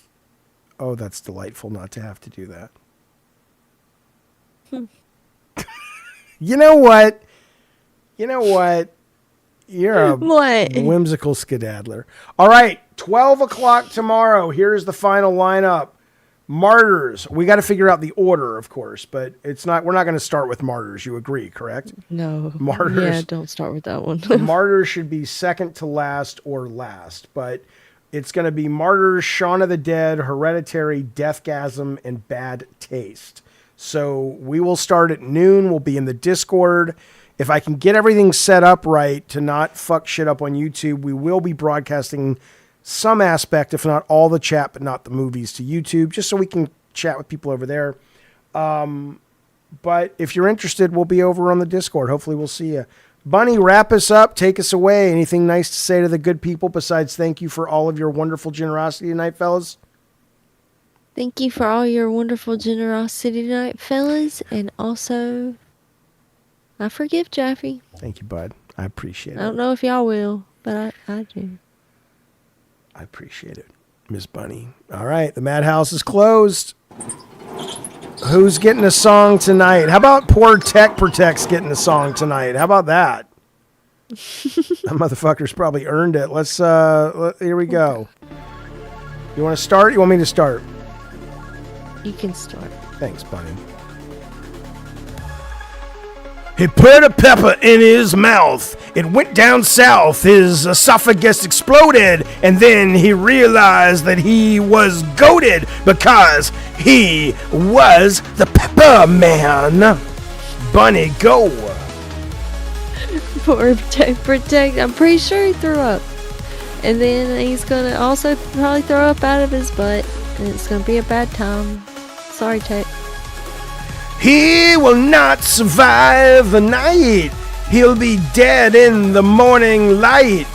oh, that's delightful not to have to do that. You know what? You're a whimsical skedaddler. All right, 12 o'clock tomorrow. Here's the final lineup. Martyrs. We got to figure out the order, of course, but it's not. We're not going to start with Martyrs. You agree, correct? No. Martyrs. Yeah, don't start with that one. Martyrs should be second to last or last, but it's going to be Martyrs, Shaun of the Dead, Hereditary, Deathgasm, and Bad Taste. So we will start at noon. We'll be in the Discord. If I can get everything set up right to not fuck shit up on YouTube, we will be broadcasting some aspect, if not all the chat, but not the movies, to YouTube, just so we can chat with people over there. But if you're interested, we'll be over on the Discord. Hopefully we'll see you. Bunny, wrap us up. Take us away. Anything nice to say to the good people besides thank you for all of your wonderful generosity tonight, fellas? Thank you for all your wonderful generosity tonight, fellas. And also, I forgive Jaffe. Thank you, bud. I appreciate it. I don't know if y'all will, but I do. I appreciate it, Miss Bunny. All right, the Madhouse is closed. Who's getting a song tonight? How about poor Tech Protect's getting a song tonight? How about that? That motherfucker's probably earned it. Let's here we go. You want to start? You want me to start? You can start. Thanks, Bunny. He put a pepper in his mouth. It went down south. His esophagus exploded. And then he realized that he was goated because he was the pepper man. Bunny, go. Poor Protect. I'm pretty sure he threw up. And then he's going to also probably throw up out of his butt. And it's going to be a bad time. Sorry, Tech. He will not survive the night. He'll be dead in the morning light.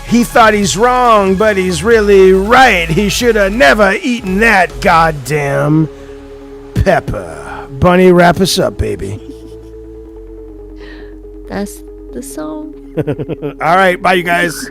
He thought he's wrong, but he's really right. He should have never eaten that goddamn pepper. Bunny, wrap us up, baby. That's the song. All right, bye, you guys.